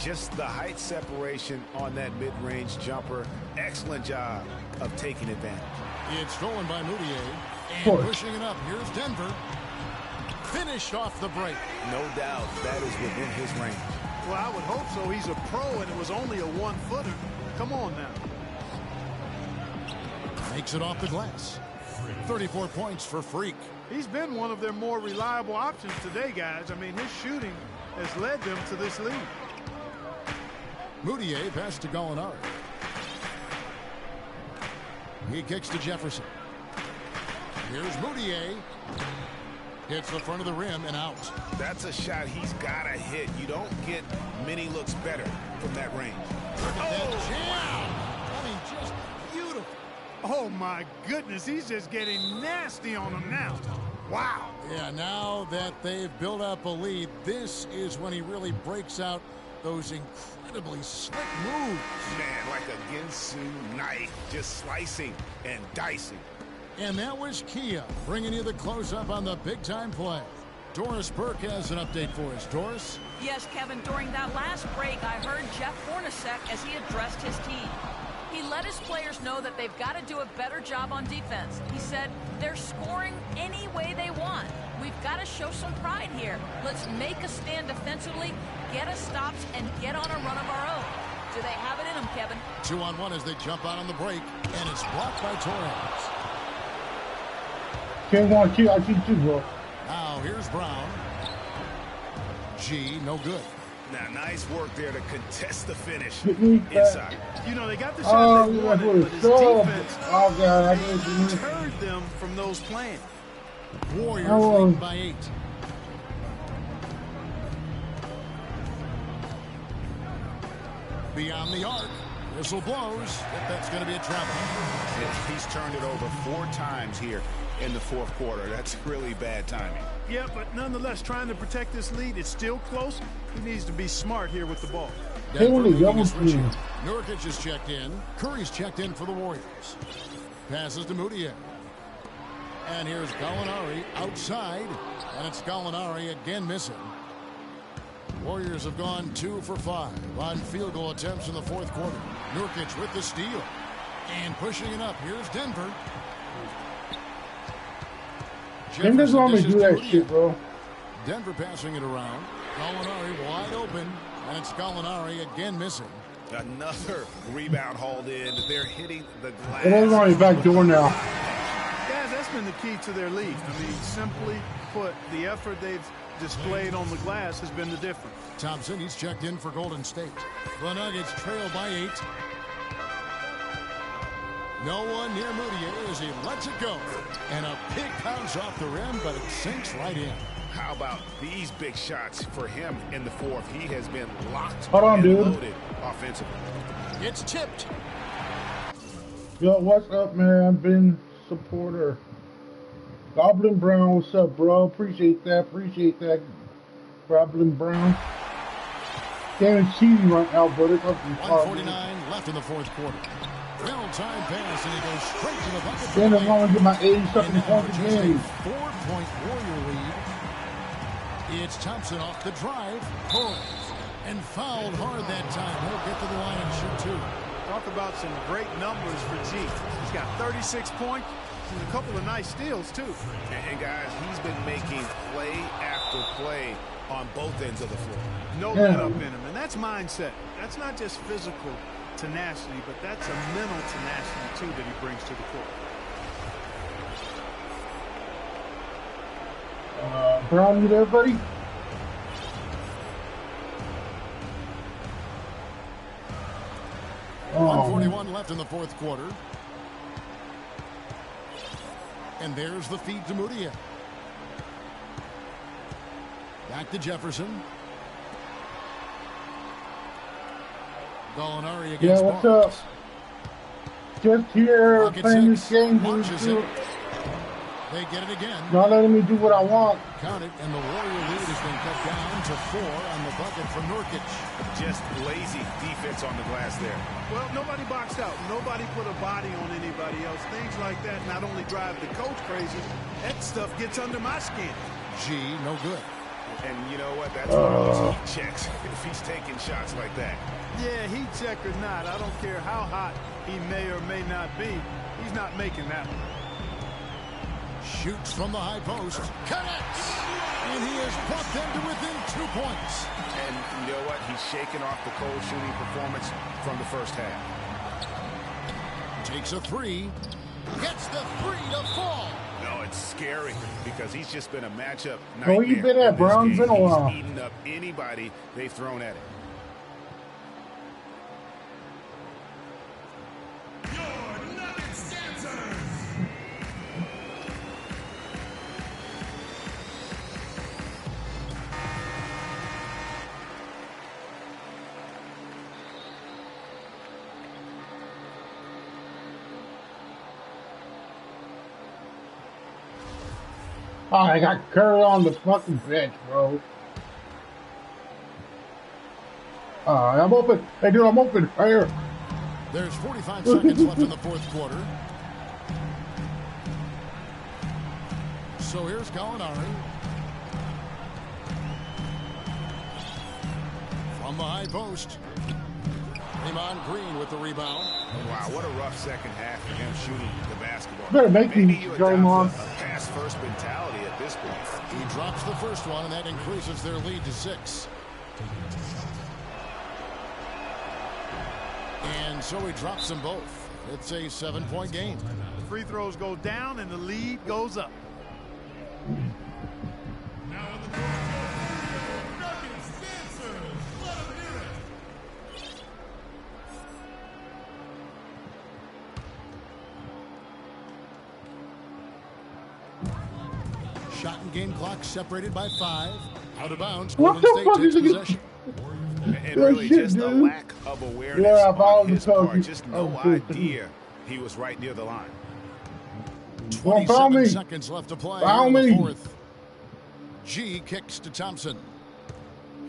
Just the height separation on that mid-range jumper. Excellent job of taking advantage. It's stolen by Moutier. And pushing it up. Here's Denver. Finished off the break. No doubt that is within his range. Well, I would hope so. He's a pro, and it was only a 1-footer. Come on now. Makes it off the glass. 34 points for Freak. He's been one of their more reliable options today, guys. I mean, his shooting has led them to this lead. Moutier pass to Gallinari. He kicks to Jefferson. Here's Moutier. Hits the front of the rim and out. That's a shot he's got to hit. You don't get many looks better from that range. Look at that jam. I mean, just beautiful. Oh, my goodness. He's just getting nasty on them now. Wow. Yeah, now that they've built up a lead, this is when he really breaks out those incredibly slick moves. Man, like a Ginsu knife, just slicing and dicing. And that was Kia bringing you the close-up on the big-time play. Doris Burke has an update for us. Doris? Yes, Kevin, during that last break, I heard Jeff Hornacek as he addressed his team. He let his players know that they've got to do a better job on defense. He said, they're scoring any way they want. We've got to show some pride here. Let's make a stand defensively, get us stops, and get on a run of our own. Do they have it in them, Kevin? 2-on-1 as they jump out on the break, and it's blocked by Torres. Can't want to I keep too, bro. Now here's Brown. G, no good. Now, nice work there to contest the finish inside. You know, they got the shot they wanted, but his defense deterred them from those plans. Warriors lead by 8. Beyond the arc. Whistle blows. That's going to be a travel. He's turned it over 4 times here in the fourth quarter. That's really bad timing. Yeah, but nonetheless, trying to protect this lead, it's still close. He needs to be smart here with the ball. Nurkic is checked in. Curry's checked in for the Warriors. Passes to Moutier. And here's Gallinari outside. And it's Gallinari again missing. Warriors have gone 2 for 5 on field goal attempts in the fourth quarter. Nurkic with the steal. And pushing it up. Here's Denver. Denver's only do that shit, bro. Denver passing it around. Gallinari wide open. And it's Gallinari again missing. Another rebound hauled in. They're hitting the glass. They're on his back door now. Guys, that's been the key to their lead. I mean, simply put, the effort they've displayed on the glass has been the difference. Thompson, he's checked in for Golden State. The Nuggets trail by 8. No one near Moutier as he lets it go. And a big bounce off the rim, but it sinks right in. How about these big shots for him in the fourth? He has been locked and loaded offensively. It's tipped. Yo, what's up, man? Ben supporter. Goblin Brown, what's up, bro? Appreciate that. Goblin Brown. Damn, it's cheesy right now, but it's up to 1:49 left in the fourth quarter. Well, time pass, and he goes straight to the bucket. Then I'm going to get my 80-something points again. 4-point Warrior lead. It's Thompson off the drive. Pulls. And fouled hard that time. He'll get to the line and shoot 2. Talk about some great numbers for G. He's got 36 points, and a couple of nice steals, too. And guys, he's been making play after play on both ends of the floor. No let up in him, and that's mindset. That's not just physical tenacity, but that's a mental tenacity, too, that he brings to the court. Brown, you there, buddy? Oh. 1:41 left in the fourth quarter. And there's the feed to Mudia. Back to Jefferson. Gallinari against what's Barnes. up? Just here Pocket playing six. this game. Launches it. They get it again. Not letting me do what I want. Count it, and the Warrior lead has been cut down to 4 on the bucket from Nurkic. Just lazy defense on the glass there. Well, nobody boxed out. Nobody put a body on anybody else. Things like that not only drive the coach crazy, that stuff gets under my skin. G, no good. And you know what? That's one of those heat checks if he's taking shots like that. Yeah, heat check or not, I don't care how hot he may or may not be. He's not making that one. Shoots from the high post. Connects! And he has brought them to within 2 points. And you know what? He's shaking off the cold shooting performance from the first half. Takes a 3. Gets the 3 to fall. No, it's scary because he's just been a matchup nightmare. Where you been at, Brown? Been a while. He's eating up anybody they've thrown at him. Oh, I got Curry on the fucking bench, bro. I'm open. Hey, dude, I'm open. Right here. There's 45 seconds left in the fourth quarter. So here's Gallinari. From the high post. Draymond Green with the rebound. Wow, what a rough second half for him shooting the basketball. Better make Maybe these, you Draymond. adopt a pass-first mentality at this point. He drops the first one, and that increases their lead to 6. And so he drops them both. It's a 7-point game. The free throws go down and the lead goes up. Shot and game clock separated by 5. Out of bounds. What Golden the fuck State is takes it? possession. And really shit, just a dude. lack of awareness Yeah, I on his followed the part. coach. Just no Oh, idea he was right near the line. Well, foul 27 me. seconds left to play Foul in the me. fourth. G kicks to Thompson.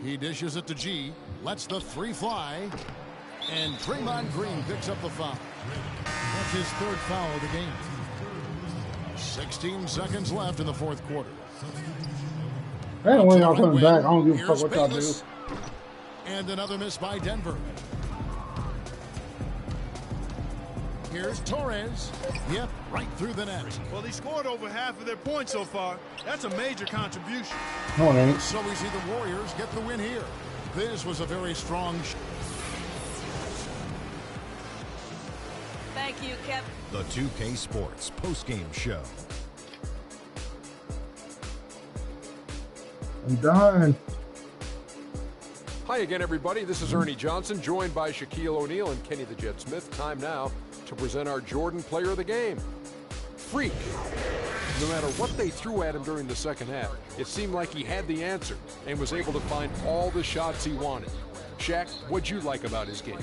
He dishes it to G. Lets the 3 fly. And Draymond Green picks up the foul. That's his 3rd foul of the game. 16 seconds left in the fourth quarter. Anyway, To y'all the coming right back. I wing. don't give a Here's fuck what y'all do. Bayless. And another miss by Denver. Here's Torres. Yep, right through the net. Well, he scored over half of their points so far. That's a major contribution. No, it ain't. So we see the Warriors get the win here. This was a very strong Thank you, Kep. The 2K Sports postgame show. I'm done. Hi again, everybody. This is Ernie Johnson, joined by Shaquille O'Neal and Kenny the Jet Smith. Time now to present our Jordan Player of the Game. Freak. No matter what they threw at him during the second half, it seemed like he had the answer and was able to find all the shots he wanted. Shaq, what'd you like about his game?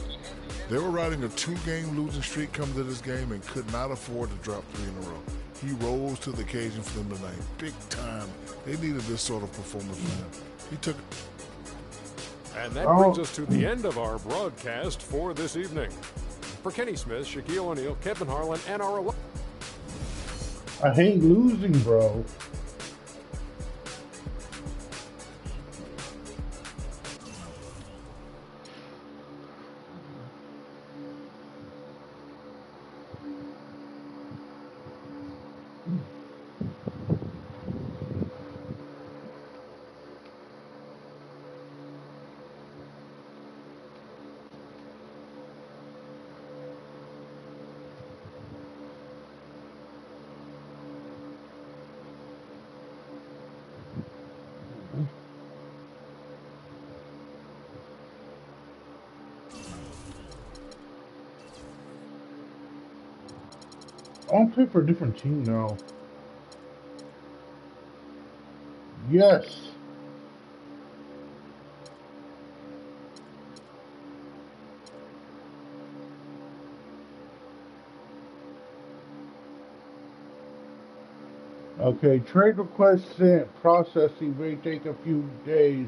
They were riding a 2-game losing streak coming to this game and could not afford to drop 3 in a row. He rose to the occasion for them tonight, big time. They needed this sort of performance from him. He took. And that brings us to the end of our broadcast for this evening. For Kenny Smith, Shaquille O'Neal, Kevin Harlan, and our... I hate losing, bro. I'll play for a different team now. Yes. Okay, trade request sent. Processing may take a few days,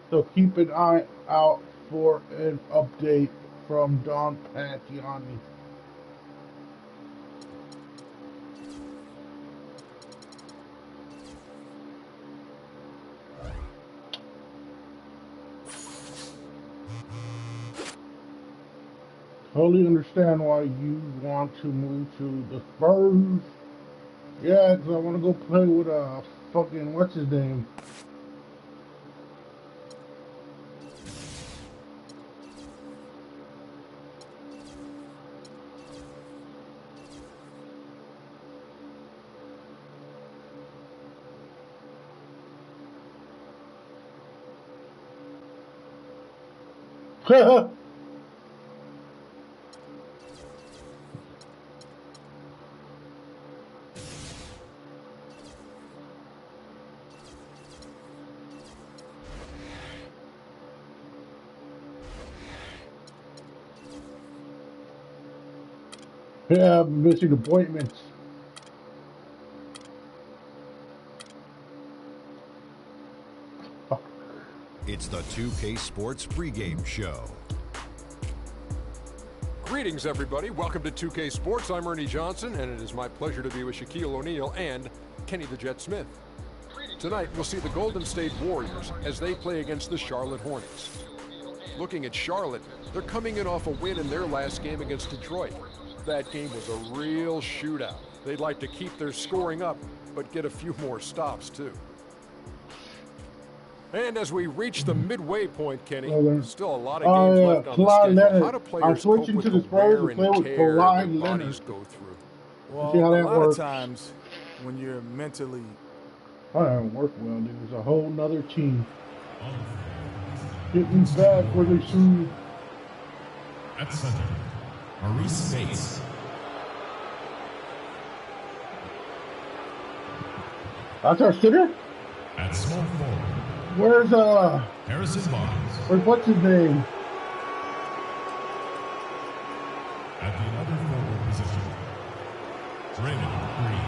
so keep an eye out for an update from Don Pantiani. Totally understand why you want to move to the Spurs. Yeah, because I want to go play with fucking what's his name. Yeah, I've been missing appointments. It's the 2K Sports pregame show. Greetings, everybody. Welcome to 2K Sports. I'm Ernie Johnson, and it is my pleasure to be with Shaquille O'Neal and Kenny the Jet Smith. Tonight, we'll see the Golden State Warriors as they play against the Charlotte Hornets. Looking at Charlotte, they're coming in off a win in their last game against Detroit. That game was a real shootout. They'd like to keep their scoring up, but get a few more stops, too. And as we reach the midway point, Kenny, still a lot of games left on the schedule. How do players cope with the wear and tear their bodies go through? Well, a lot of times when you're mentally... I don't work well, dude. It's a whole nother team. Getting back where they should. At center, Maurice Spates. That's our sitter? At small forward. Where's Harrison Barnes. Where's what's his name? At the other forward position, Draymond Green.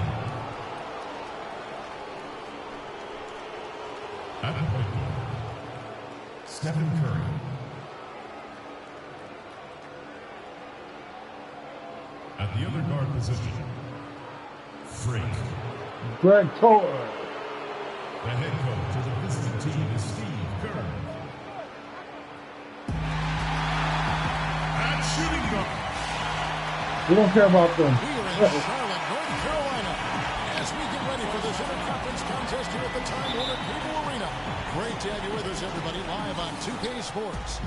At the point guard, Stephen Curry. At the other guard position, Frank. Greg Toller. The head coach of the visiting team is Steve Kerr. At shooting guard. We don't care about them. Here in Charlotte, North Carolina, as we get ready for this interconference contest here at the Time Warner Cable Arena. Great to have you with us, everybody, live on 2K Sports.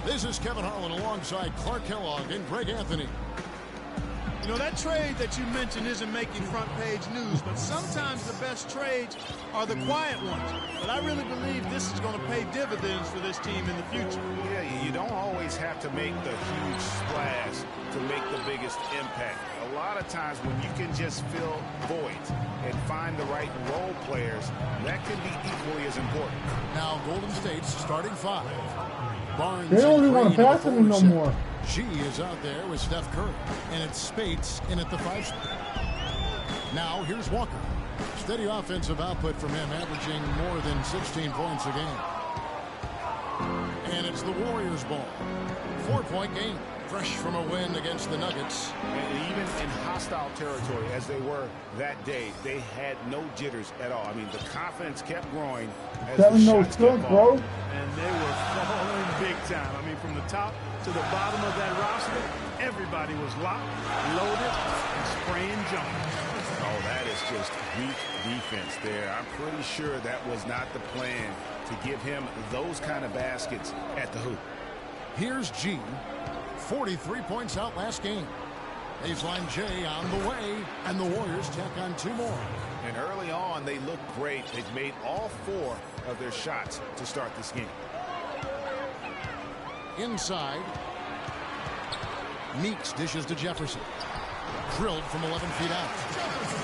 This is Kevin Harlan alongside Clark Kellogg and Greg Anthony. You know, that trade that you mentioned isn't making front page news, but sometimes the best trades are the quiet ones. But I really believe this is going to pay dividends for this team in the future. Yeah, you don't always have to make the huge splash to make the biggest impact. A lot of times when you can just fill voids and find the right role players, that can be equally as important. Now Golden State's starting five. Barnes. They don't even want to pass him no more. She is out there with Steph Curry, and it's Spates in at the 5 spot. Now here's Walker. Steady offensive output from him, averaging more than 16 points a game. And it's the Warriors' ball. 4-point game. Fresh from a win against the Nuggets. And even in hostile territory, as they were that day, they had no jitters at all. I mean, the confidence kept growing as the shots kept falling. And they were falling big time. I mean, from the top to the bottom of that roster, everybody was locked, loaded, and spraying jumpers. Oh, that is just weak defense there. I'm pretty sure that was not the plan to give him those kind of baskets at the hoop. Here's G. 43 points out last game. Baseline J on the way, and the Warriors tack on 2 more. And early on, they look great. They've made all 4 of their shots to start this game. Inside. Meeks dishes to Jefferson. Drilled from 11 feet out.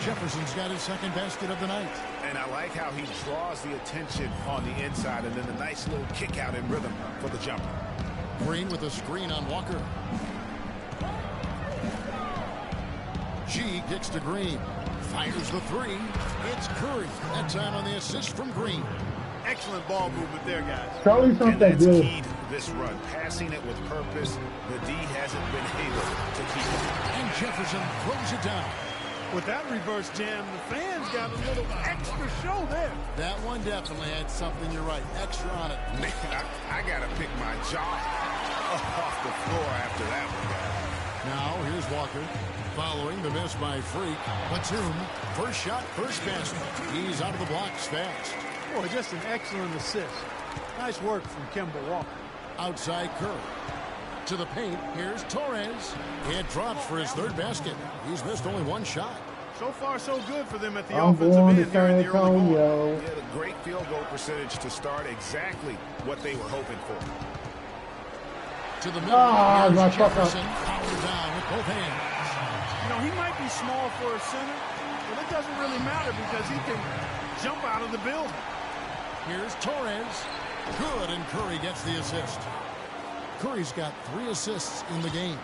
Jefferson's got his second basket of the night. And I like how he draws the attention on the inside, and then a nice little kick out in rhythm for the jumper. Green with a screen on Walker. G kicks to Green. Fires the 3. It's Curry. That time on the assist from Green. Excellent ball movement there, guys. Charlie's And not that that's good. key to this run. Passing it with purpose. The D hasn't been able to keep it. And Jefferson throws it down. With that reverse jam, the fans got a little extra show there. That one definitely had something, you're right, extra on it. Man, I got to pick my jaw off the floor after that one, guys. Now, here's Walker. Following the miss by Freak. Batum, first shot, first basket. He's out of the blocks fast. Boy, just an excellent assist. Nice work from Kemba Walker. Outside Curry. To the paint, here's Torres. It drops for his 3rd basket. He's missed only 1 shot. So far, so good for them at the I'm offensive going end to here in San the early going. Antonio. He had a great field goal percentage to start, exactly what they were hoping for. To the middle, my here's fuck up. Jefferson. Power down with both hands. You know, he might be small for a center, but it doesn't really matter because he can jump out of the building. Here's Torres. Good, and Curry gets the assist. Curry's got 3 assists in the game.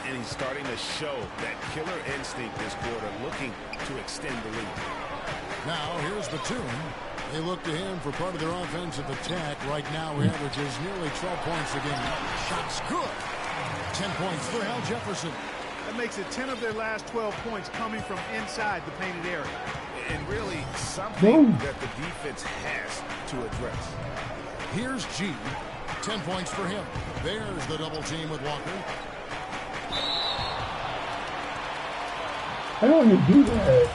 And he's starting to show that killer instinct this quarter, looking to extend the lead. Now, here's Batum. They look to him for part of their offensive attack. Right now, he averages nearly 12 points a game. Shot's good. 10 points for Al Jefferson. That makes it 10 of their last 12 points coming from inside the painted area. And really something that the defense has to address. Here's G. 10 points for him. There's the double team with Walker. I don't even do that.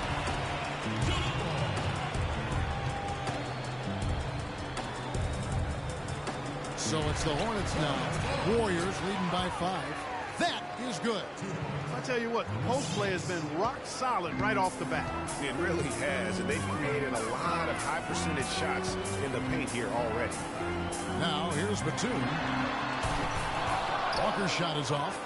So it's the Hornets now. Warriors leading by 5. That is good. I tell you what, the post play has been rock solid right off the bat. It really has, and they've created a lot of high percentage shots in the paint here already. Now here's Batum. Walker's shot is off.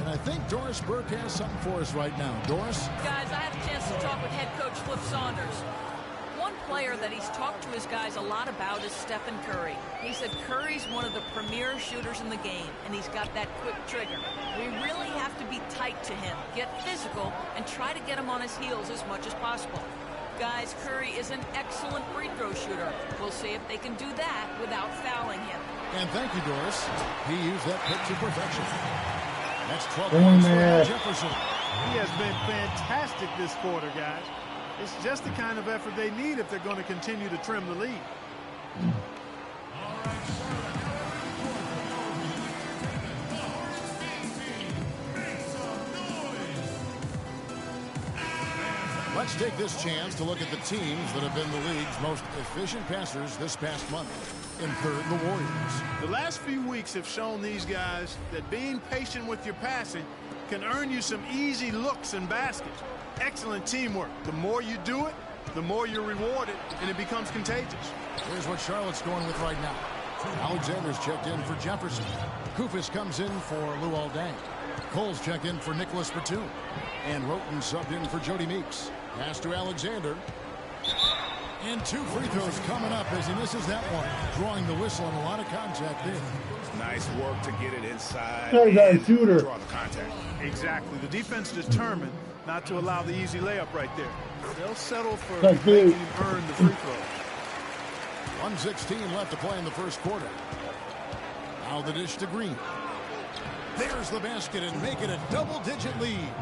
And I think Doris Burke has something for us right now. Doris? Guys, I had a chance to talk with head coach Flip Saunders. One player that he's talked to his guys a lot about is Stephen Curry. He said Curry's one of the premier shooters in the game, and he's got that quick trigger. We really have to be tight to him, get physical, and try to get him on his heels as much as possible. Guys, Curry is an excellent free throw shooter. We'll see if they can do that without fouling him. And thank you, Doris. He used that pitch to perfection. That's 12 Damn points for it. Al Jefferson. He has been fantastic this quarter, guys. It's just the kind of effort they need if they're going to continue to trim the lead. Let's take this chance to look at the teams that have been the league's most efficient passers this past month. In third, the Warriors. The last few weeks have shown these guys that being patient with your passing can earn you some easy looks and baskets. Excellent teamwork. The more you do it, the more you're rewarded, and it becomes contagious. Here's what Charlotte's going with right now. Alexander's checked in for Jefferson. Kufis comes in for Luol Deng. Cole's checked in for Nicholas Batum. And Roten subbed in for Jody Meeks. Pass to Alexander. And 2 free throws coming up as he misses that one. Drawing the whistle and a lot of contact there. Nice work to get it inside. Hey, that and shooter. draw the contact. Exactly. The defense determined not to allow the easy layup right there. They'll settle for That's making big. him earn the free throw. 1:16 left to play in the first quarter. Now the dish to Green. There's the basket and make it a double-digit lead.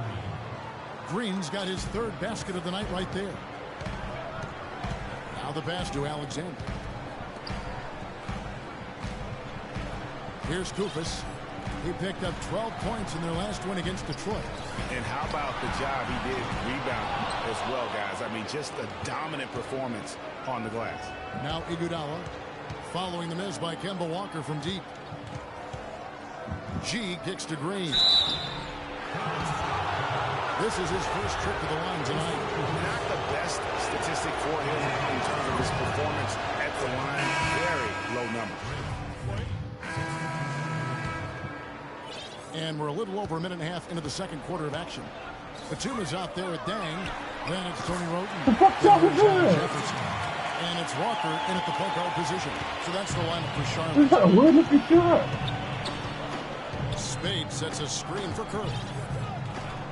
Green's got his 3rd basket of the night right there. Now the pass to Alexander. Here's Kufis. He picked up 12 points in their last win against Detroit. And how about the job he did rebounding as well, guys? I mean, just a dominant performance on the glass. Now Iguodala following the miss by Kemba Walker from deep. G kicks to Green. This is his first trip to the line tonight. Not the best statistic for him in terms of his performance at the line. Very low number. And we're a little over a minute and a half into the second quarter of action. Batum is out there at Dang. Then it's Tony Roten. Jefferson. And it's Walker in at the point guard position. So that's the lineup for Charlotte. Where did he shot? Spade sets a screen for Curry.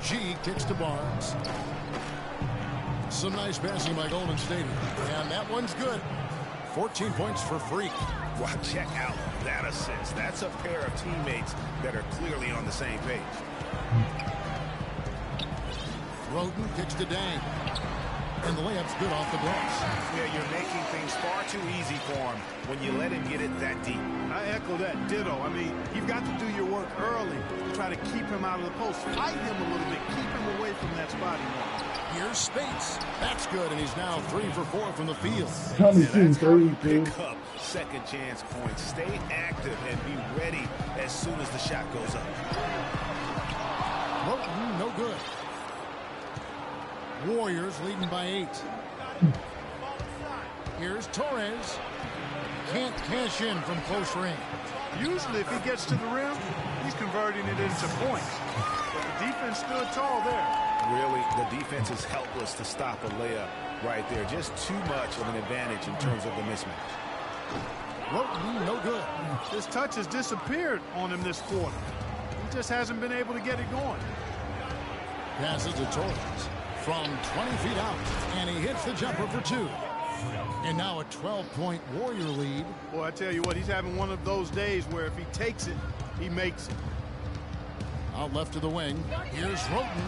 G kicks to Barnes. Some nice passing by Golden State. And that one's good. 14 points for Freak. Wow, check out that assist. That's a pair of teammates that are clearly on the same page. Roten kicks to Dang. And the layup's good off the glass. Yeah, you're making things far too easy for him when you let him get it that deep. I echo that ditto. I mean, you've got to do your work early to try to keep him out of the post. Fight him a little bit. Keep him away from that spot. Here's Spates. That's good, and he's now 3 for 4 from the field. That's how you pick up second chance points. Stay active and be ready as soon as the shot goes up. Roten, no good. Warriors leading by 8. Here's Torres. Can't cash in from close range. Usually if he gets to the rim, he's converting it into points. But the defense stood tall there. Really, the defense is helpless to stop a layup right there. Just too much of an advantage in terms of the mismatch. Roten, no good. His touch has disappeared on him this quarter. He just hasn't been able to get it going. Passes to Torres from 20 feet out, and he hits the jumper for 2. And now a 12-point Warrior lead. Boy, I tell you what, he's having one of those days where if he takes it, he makes it. Out left to the wing. Here's Roten.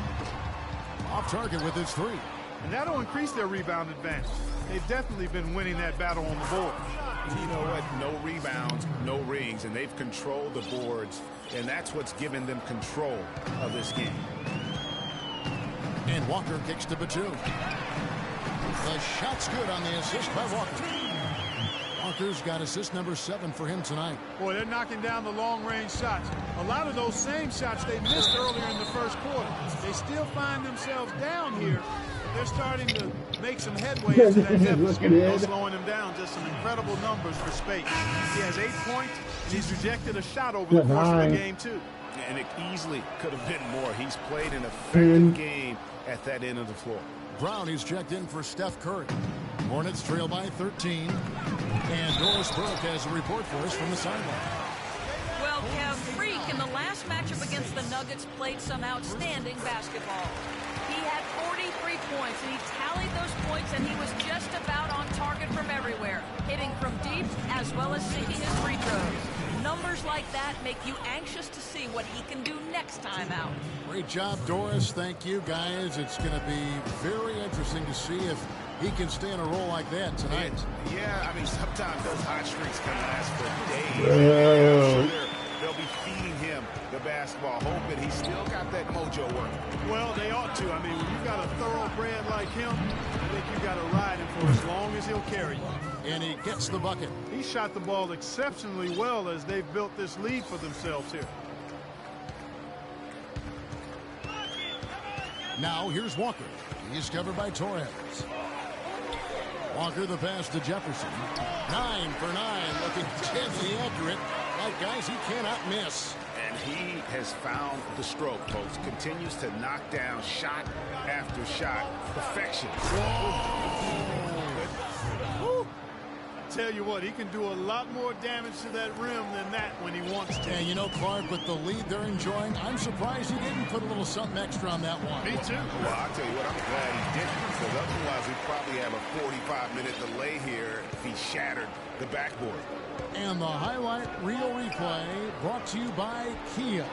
Off target with his 3. And that'll increase their rebound advantage. They've definitely been winning that battle on the board. You know what? No rebounds, no rings, and they've controlled the boards, and that's what's given them control of this game. And Walker kicks to Batum. The shot's good on the assist by Walker. Walker's got assist number 7 for him tonight. Boy, they're knocking down the long-range shots. A lot of those same shots they missed earlier in the first quarter. They still find themselves down here. They're starting to make some headway into that deficit. No slowing them down. Just some incredible numbers for Spade. He has 8 points, and he's rejected a shot over the course of the game, too. And it easily could have been more. He's played an effective game at that end of the floor. Brown is checked in for Steph Curry. Hornets trail by 13. And Doris Burke has a report for us from the sideline. Well, Kev, Freak in the last matchup against the Nuggets played some outstanding basketball. He had 43 points, and he tallied those points, and he was just about on target from everywhere, hitting from deep as well as sinking his free throws. Numbers like that make you anxious to see what he can do next time out. Great job, Doris. Thank you, guys. It's going to be very interesting to see if he can stay in a role like that tonight. Yeah, I mean, sometimes those hot streaks can last for days. They'll be feeding him the basketball, hoping he's still got that mojo working. Well, they ought to. I mean, when you've got a thoroughbred like him, I think you got to ride him for as long as he'll carry you. And he gets the bucket. He shot the ball exceptionally well as they've built this lead for themselves here. Now here's Walker. He's covered by Torres. Walker the pass to Jefferson. 9 for 9, looking deadly accurate. Like, guys, he cannot miss. And he has found the stroke, folks. Continues to knock down shot after shot. Perfection. Tell you what, he can do a lot more damage to that rim than that when he wants to. And you know, Clark, with the lead they're enjoying, I'm surprised he didn't put a little something extra on that one. Me too. Well, I'll tell you what, I'm glad he didn't, because otherwise he'd probably have a 45-minute delay here if he shattered the backboard. And the highlight reel replay brought to you by Kia.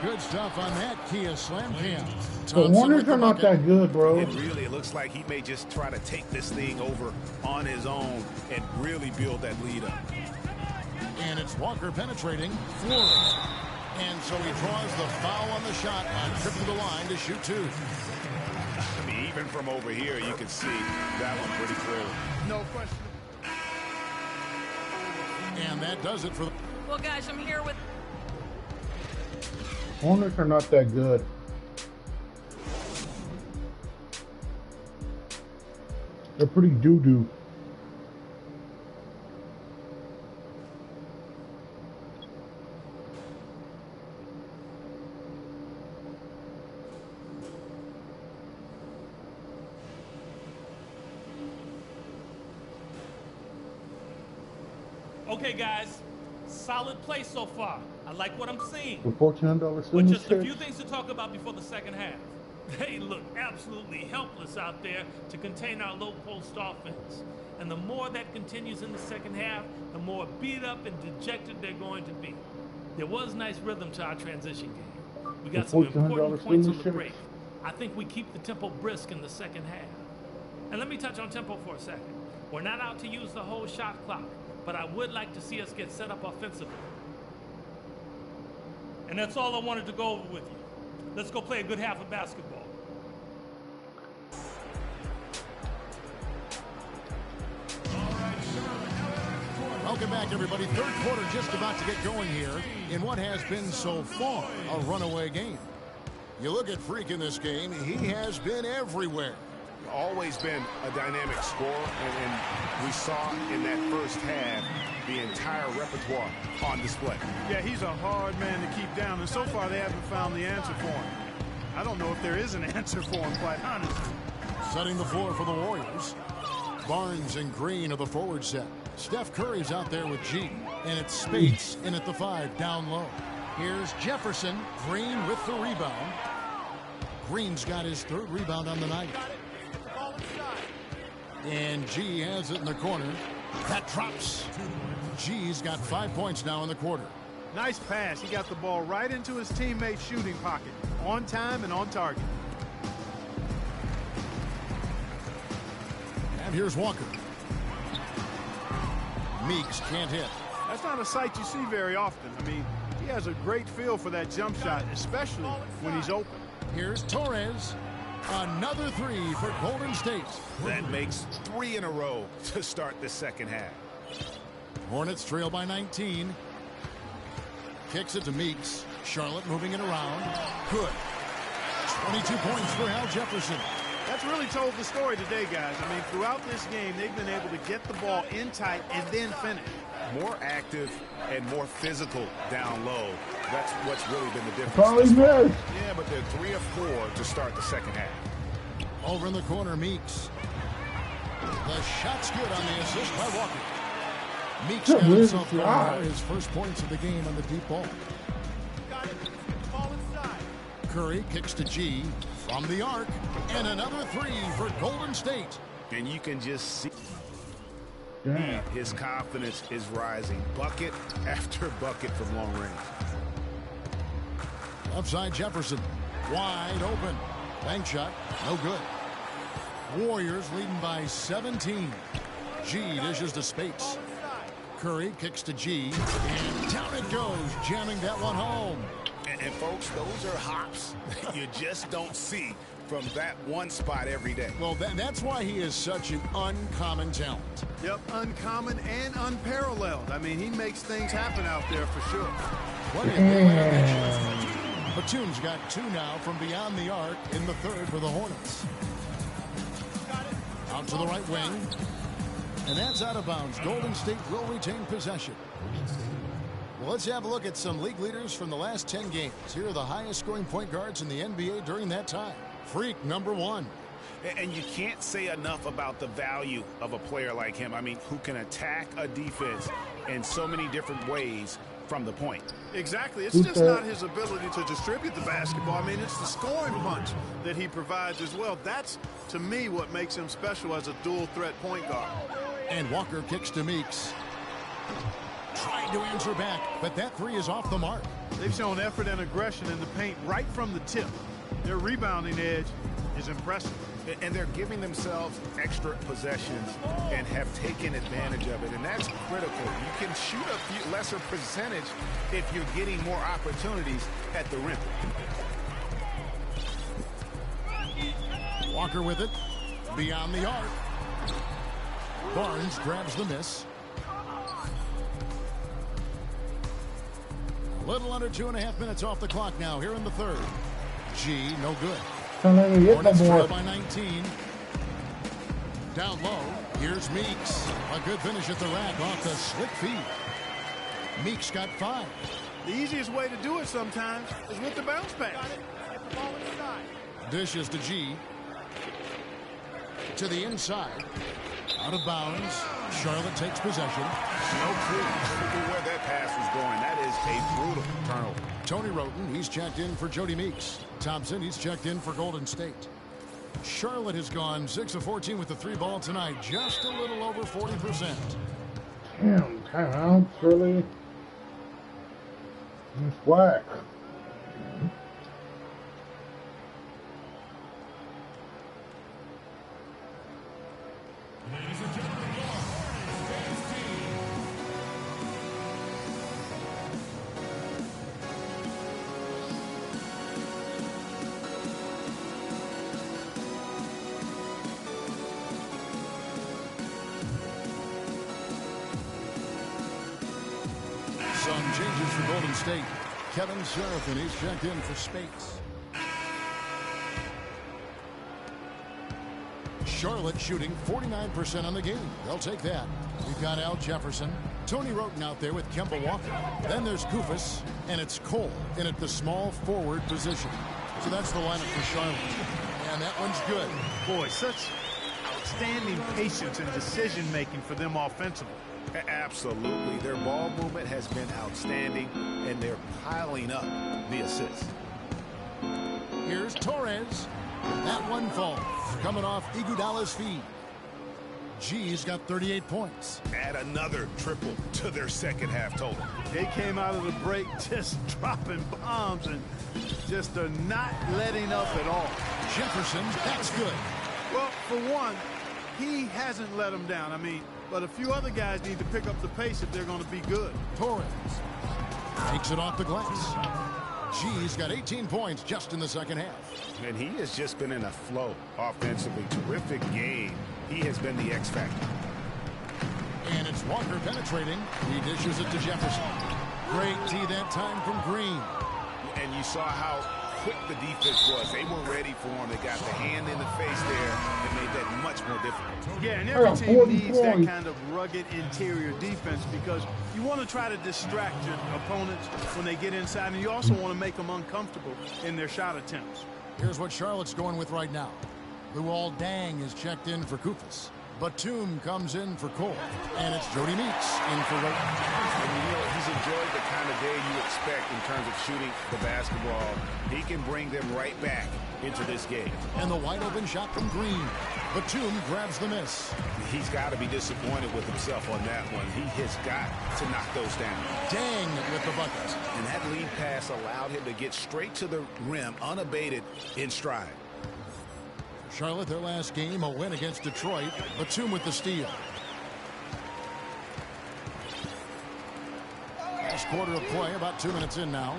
Good stuff on that Kia Slam Cam. The Warriors are not that good, bro. And really, it looks like he may just try to take this thing over on his own and really build that lead up. And it's Walker penetrating. Flores. And so he draws the foul on the shot on trip to the line to shoot two. I mean, even from over here, you can see that one pretty clearly. No question. And that does it for the... Well, guys, I'm here with... Hornets are not that good. They're pretty doo-doo. Okay, guys, solid play so far. I like what I'm seeing. With $1,400 But stimulus just a few checks. things to talk about before the second half. They look absolutely helpless out there to contain our low-post offense. And the more that continues in the second half, the more beat up and dejected they're going to be. There was nice rhythm to our transition game. We got some important points on the break. I think we keep the tempo brisk in the second half. And let me touch on tempo for a second. We're not out to use the whole shot clock, but I would like to see us get set up offensively. And that's all I wanted to go over with you. Let's go play a good half of basketball. Welcome back, everybody. Third quarter just about to get going here in what has been so far a runaway game. You look at Freak in this game, he has been everywhere. Always been a dynamic scorer, and we saw in that first half the entire repertoire on display. Yeah, he's a hard man to keep down, and so far they haven't found the answer for him. I don't know if there is an answer for him, quite honestly. Setting the floor for the Warriors. Barnes and Green are the forward set. Steph Curry's out there with G, and it's Spates in at the 5 down low. Here's Jefferson. Green with the rebound. Green's got his third rebound on the night. And G has it in the corner. That drops. G's got 5 points now in the quarter. Nice pass. He got the ball right into his teammate's shooting pocket. On time and on target. And here's Walker. Meeks can't hit. That's not a sight you see very often. I mean, he has a great feel for that jump shot, especially when he's open. Here's Torres. Another three for Golden State. That makes 3 in a row to start the second half. Hornets trail by 19. Kicks it to Meeks. Charlotte moving it around. Good. 22 points for Al Jefferson. That's really told the story today, guys. I mean, throughout this game, they've been able to get the ball in tight and then finish. More active and more physical down low. That's what's really been the difference. Probably missed. Yeah, but they're 3 of 4 to start the second half. Over in the corner, Meeks. The shot's good on the assist by Walker. Meeks got himself his first points of the game on the deep ball. Got it. Ball inside. Curry kicks to G from the arc, and another three for Golden State. And you can just see Damn. his confidence is rising. Bucket after bucket from long range. Upside Jefferson. Wide open. Bank shot. No good. Warriors leading by 17. G dishes to Spates. Curry kicks to G. And down it goes. Jamming that one home. And folks, those are hops you just don't see from that one spot every day. Well, that's why he is such an uncommon talent. Yep, uncommon and unparalleled. I mean, he makes things happen out there for sure. Batum's got 2 now from beyond the arc in the third for the Hornets. Out to the right wing. And that's out of bounds. Golden State will retain possession. Well, let's have a look at some league leaders from the last 10 games. Here are the highest scoring point guards in the NBA during that time. Freak, number 1. And you can't say enough about the value of a player like him. I mean, who can attack a defense in so many different ways from the point. Exactly. It's just not his ability to distribute the basketball. I mean, it's the scoring punch that he provides as well. That's, to me, what makes him special as a dual-threat point guard. And Walker kicks to Meeks. Trying to answer back, but that three is off the mark. They've shown effort and aggression in the paint right from the tip. Their rebounding edge is impressive. And they're giving themselves extra possessions and have taken advantage of it. And that's critical. You can shoot a few lesser percentage if you're getting more opportunities at the rim. Walker with it. Beyond the arc. Barnes grabs the miss. A little under 2.5 minutes off the clock now here in the third. G, no good. Hornets trail by 19. Down low, here's Meeks. A good finish at the rack off the slick feed. Meeks got 5. The easiest way to do it sometimes is with the bounce pass. Get the ball inside. Dishes to G. To the inside. Out of bounds. Charlotte takes possession. No clue where that pass was going. That is a brutal turnover. Tony Roten, he's checked in for Jody Meeks. Thompson, he's checked in for Golden State. Charlotte has gone 6 of 14 with the 3-ball tonight. Just a little over 40%. Damn, timeout, really? It's whack. Ladies and gentlemen, your Hornets dance team. Some changes for Golden State. Kevin Seraphin, he's checked in for Spates. Charlotte shooting 49% on the game. They'll take that. We've got Al Jefferson. Tony Roten out there with Kemba Walker. Then there's Kufus, and it's Cole in at the small forward position. So that's the lineup for Charlotte. And that one's good. Boy, such outstanding patience and decision-making for them offensively. Absolutely. Their ball movement has been outstanding, and they're piling up the assists. Here's Torres. That one falls. Coming off Iguodala's feed. G's got 38 points. Add another triple to their second half total. They came out of the break just dropping bombs and just are not letting up at all. Jefferson, that's good. Well, for one, he hasn't let them down. I mean, but a few other guys need to pick up the pace if they're going to be good. Torres takes it off the glass. G's got 18 points just in the second half. And he has just been in a flow offensively. Terrific game. He has been the X factor. And it's Walker penetrating. He dishes it to Jefferson. Great tee that time from Green. And you saw how quick the defense was. They were ready for him. They got the hand in the face there and made that much more difficult. Yeah, and every team needs that kind of rugged interior defense because you want to try to distract your opponents when they get inside, and you also want to make them uncomfortable in their shot attempts. Here's what Charlotte's going with right now. Luol Deng is checked in for Kufus. Batum comes in for Cole. And it's Jody Meeks in for Roten. And you know, he's enjoyed the kind of day you expect in terms of shooting the basketball. He can bring them right back into this game. And the wide open shot from Green. Batum grabs the miss. He's got to be disappointed with himself on that one. He has got to knock those down. Deng with the bucket. And that lead pass allowed him to get straight to the rim unabated in stride. Charlotte, their last game, a win against Detroit. Batum with the steal. Last quarter of play, about 2 minutes in now.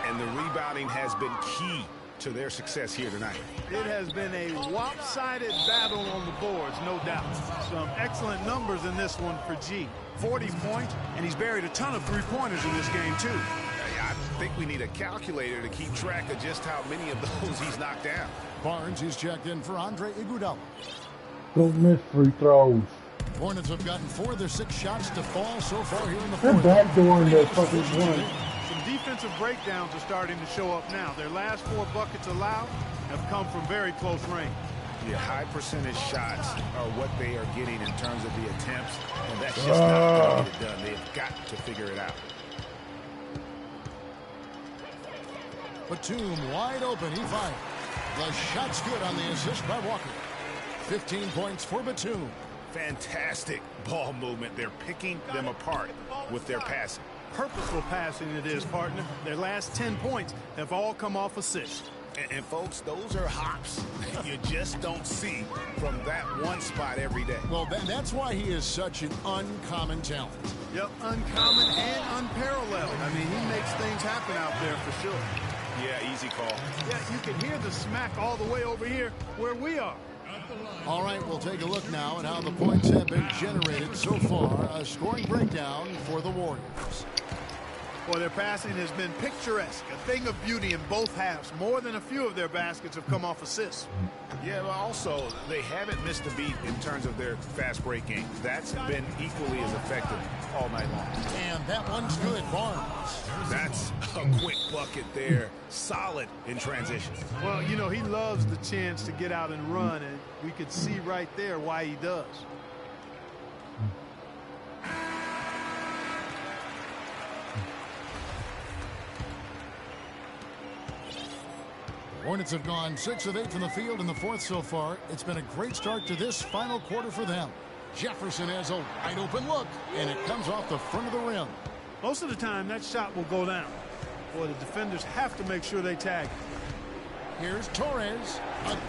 And the rebounding has been key to their success here tonight. It has been a lopsided battle on the boards, no doubt. Some excellent numbers in this one for G. 40 points, and he's buried a ton of three-pointers in this game, too. I think we need a calculator to keep track of just how many of those he's knocked down. Barnes, he's checked in for Andre Iguodala. Don't miss free throws. Hornets have gotten 4 of their 6 shots to fall so far here in the They're fourth. backdooring the fucking one. Some defensive breakdowns are starting to show up now. Their last 4 buckets allowed have come from very close range. Yeah, high percentage shots are what they are getting in terms of the attempts, and that's just not going to get it done. They've got to figure it out. Batum wide open, he fired. The shot's good on the assist by Walker. 15 points for Batum. Fantastic ball movement. They're picking them apart with their passing. Purposeful passing it is, partner. Their last 10 points have all come off assists. And folks, those are hops you just don't see from that one spot every day. Well, that's why he is such an uncommon talent. Yep, uncommon and unparalleled. I mean, he makes things happen out there for sure. Yeah, easy call. Yeah, you can hear the smack all the way over here where we are. All right, we'll take a look now at how the points have been generated so far. A scoring breakdown for the Warriors. Well, their passing has been picturesque, a thing of beauty in both halves. More than a few of their baskets have come off assists. Yeah, but also, they haven't missed a beat in terms of their fast break game. That's been equally as effective all night long. And that one's good, Barnes. That's a quick bucket there. Solid in transition. Well, you know, he loves the chance to get out and run, and we could see right there why he does. Hornets have gone 6 of 8 from the field in the fourth so far. It's been a great start to this final quarter for them. Jefferson has a wide open look, and it comes off the front of the rim. Most of the time, that shot will go down. Boy, the defenders have to make sure they tag it. Here's Torres.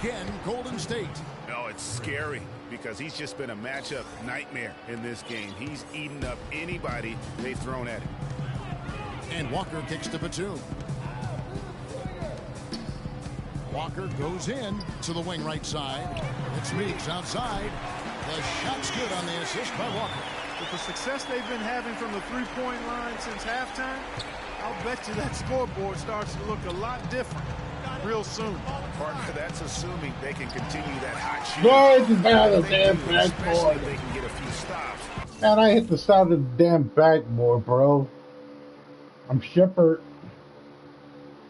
Again, Golden State. No, it's scary because he's just been a matchup nightmare in this game. He's eaten up anybody they've thrown at him. And Walker kicks to Batum. Walker goes in to the wing right side. It's Meeks outside. The shot's good on the assist by Walker. With the success they've been having from the three-point line since halftime, I'll bet you that scoreboard starts to look a lot different real soon. Partner, that's assuming they can continue that hot shooting. Boy, it's about the damn backboard. They can get a few stops. Man, I hit the side of the damn backboard, bro. I'm Shepard.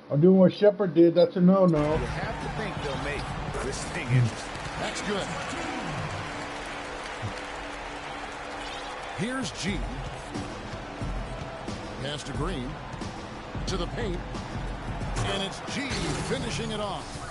I'm doing what Shepard did. That's a no-no. You have to think they'll make this thing interesting. That's good. Here's G. Pass to Green. To the paint. And it's G finishing it off.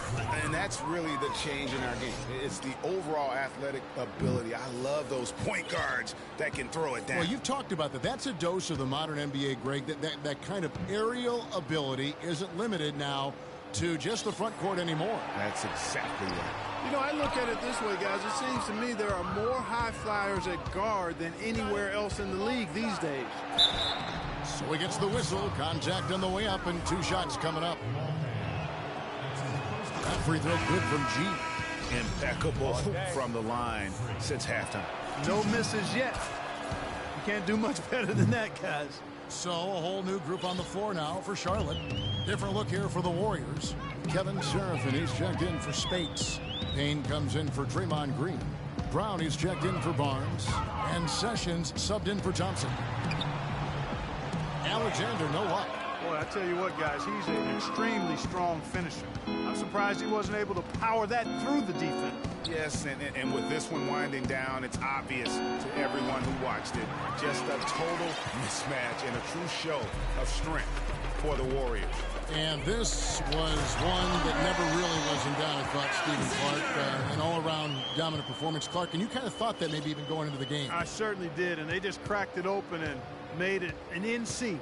And that's really the change in our game. It's the overall athletic ability. I love those point guards that can throw it down. Well, you've talked about that. That's a dose of the modern NBA, Greg. That kind of aerial ability isn't limited now to just the front court anymore. That's exactly right. You know, I look at it this way, guys. It seems to me there are more high flyers at guard than anywhere else in the league these days. So he gets the whistle. Contact on the way up, and 2 shots coming up. That free throw good from G. Impeccable from the line since halftime. No misses yet. You can't do much better than that, guys. So a whole new group on the floor now for Charlotte. Different look here for the Warriors. Kevin Seraphin, he's checked in for Spates. Payne comes in for Draymond Green. Brown, he's checked in for Barnes. And Sessions subbed in for Thompson. Alexander, no luck. Boy, I tell you what, guys, he's an extremely strong finisher. I'm surprised he wasn't able to power that through the defense. Yes, and with this one winding down, it's obvious to everyone who watched it. Just a total mismatch and a true show of strength for the Warriors. And this was one that never really was in doubt, I thought, Stephen Clark. An all-around dominant performance. Clark, and you kind of thought that maybe even going into the game. I certainly did, and they just cracked it open and made it an NC.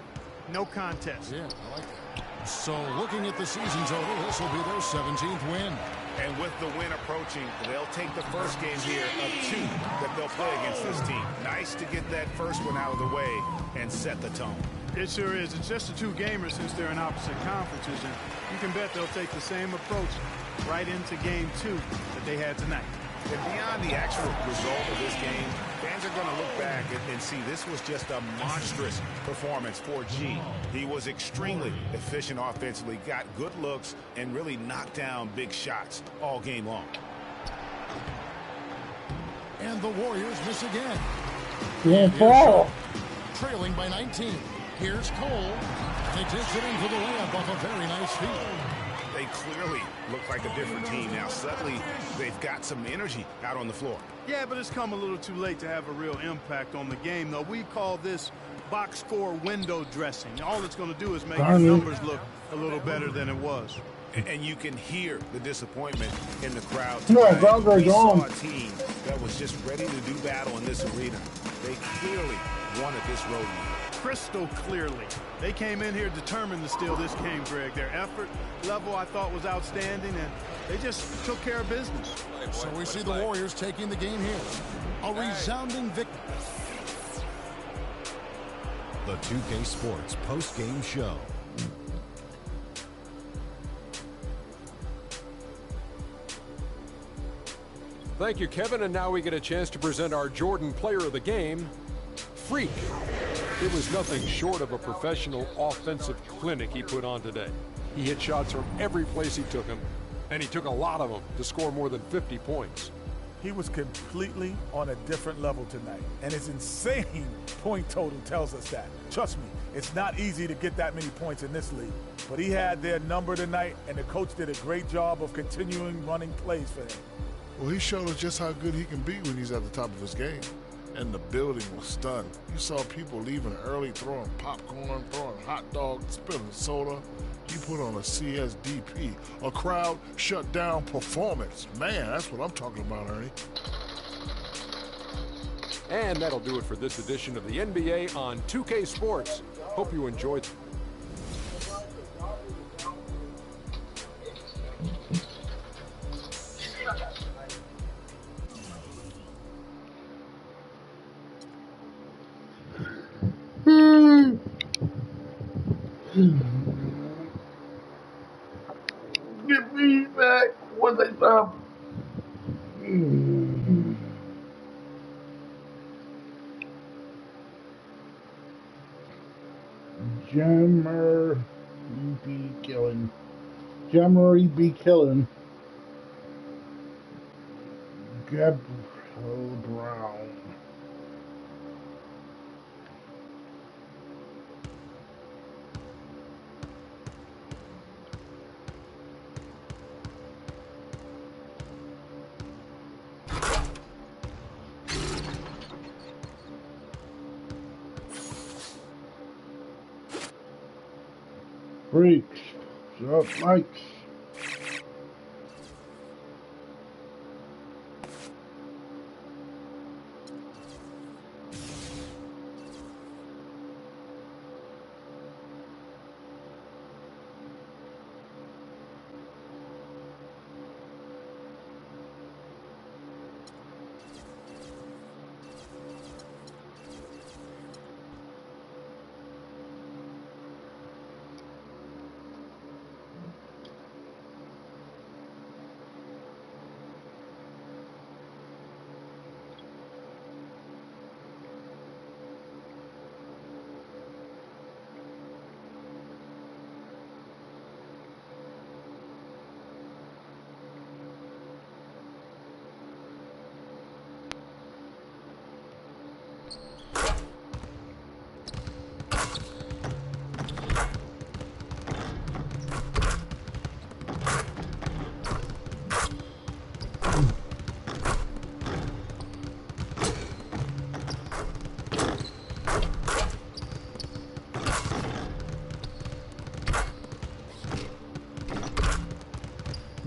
No contest. Yeah, I like that. So looking at the season total, this will be their 17th win. And with the win approaching, they'll take the first game here of 2 that they'll play against this team. Nice to get that first one out of the way and set the tone. It sure is. It's just a 2-gamer since they're in opposite conferences, and you can bet they'll take the same approach right into game 2 that they had tonight. And beyond the actual result of this game, fans are going to look back and see this was just a monstrous performance for G. He was extremely efficient offensively, got good looks, and really knocked down big shots all game long. And the Warriors miss again. Yeah, ball. Trailing by 19. Here's Cole. And he takes it in for the layup off a very nice feed. They clearly look like a different team now. Suddenly, they've got some energy out on the floor. Yeah, but it's come a little too late to have a real impact on the game, though. We call this box score window dressing. All it's going to do is make the numbers look a little better than it was. And you can hear the disappointment in the crowd. Yeah, we saw a team that was just ready to do battle in this arena. They clearly wanted this road win. crystal clearly. They came in here determined to steal this game, Greg. Their effort level, I thought, was outstanding, and they just took care of business. So we see the Warriors taking the game here. A resounding victory. The 2K Sports post-game show. Thank you, Kevin. And now we get a chance to present our Jordan Player of the Game, Freak. It was nothing short of a professional offensive clinic he put on today. He hit shots from every place he took them, and he took a lot of them to score more than 50 points. He was completely on a different level tonight, and his insane point total tells us that. Trust me, it's not easy to get that many points in this league, but he had their number tonight, and the coach did a great job of continuing running plays for him. Well, he showed us just how good he can be when he's at the top of his game. And the building was stunned. You saw people leaving early, throwing popcorn, throwing hot dogs, spilling soda. He put on a CSDP, a crowd shut down performance. Man, that's what I'm talking about, Ernie. And that'll do it for this edition of the NBA on 2K Sports. Hope you enjoyed. Get me back. What's that sound? Jammer be killing. Jammery be killing. Gabriel Brown. Freaks, up likes.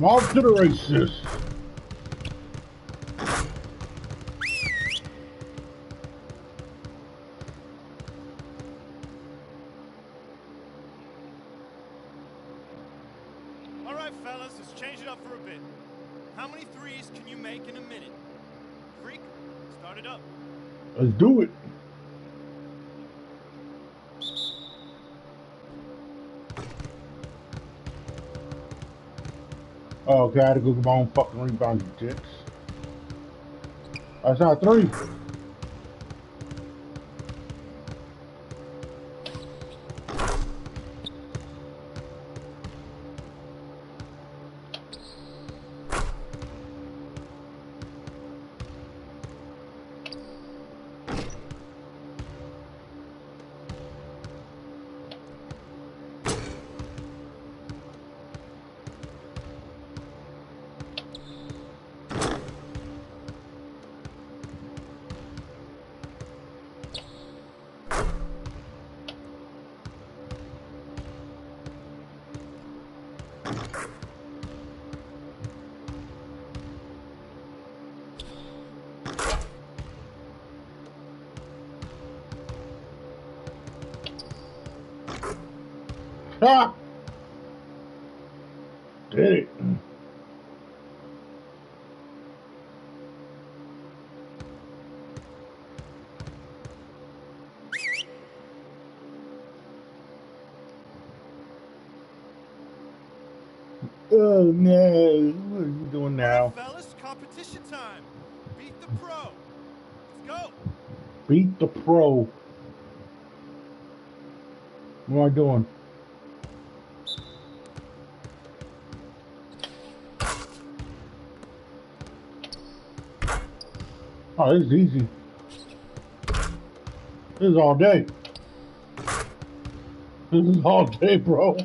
Off to the races. All right, fellas, let's change it up for a bit. How many threes can you make in a minute? Freak, start it up. Let's do it. Oh, okay, I had to go get my own fucking rebound, you dicks. That's not three. Did it. Oh no, what are you doing now? Hey, fellas, competition time. Beat the pro. Let's go. Beat the pro. What am I doing? Oh, this is easy. This is all day. This is all day, bro.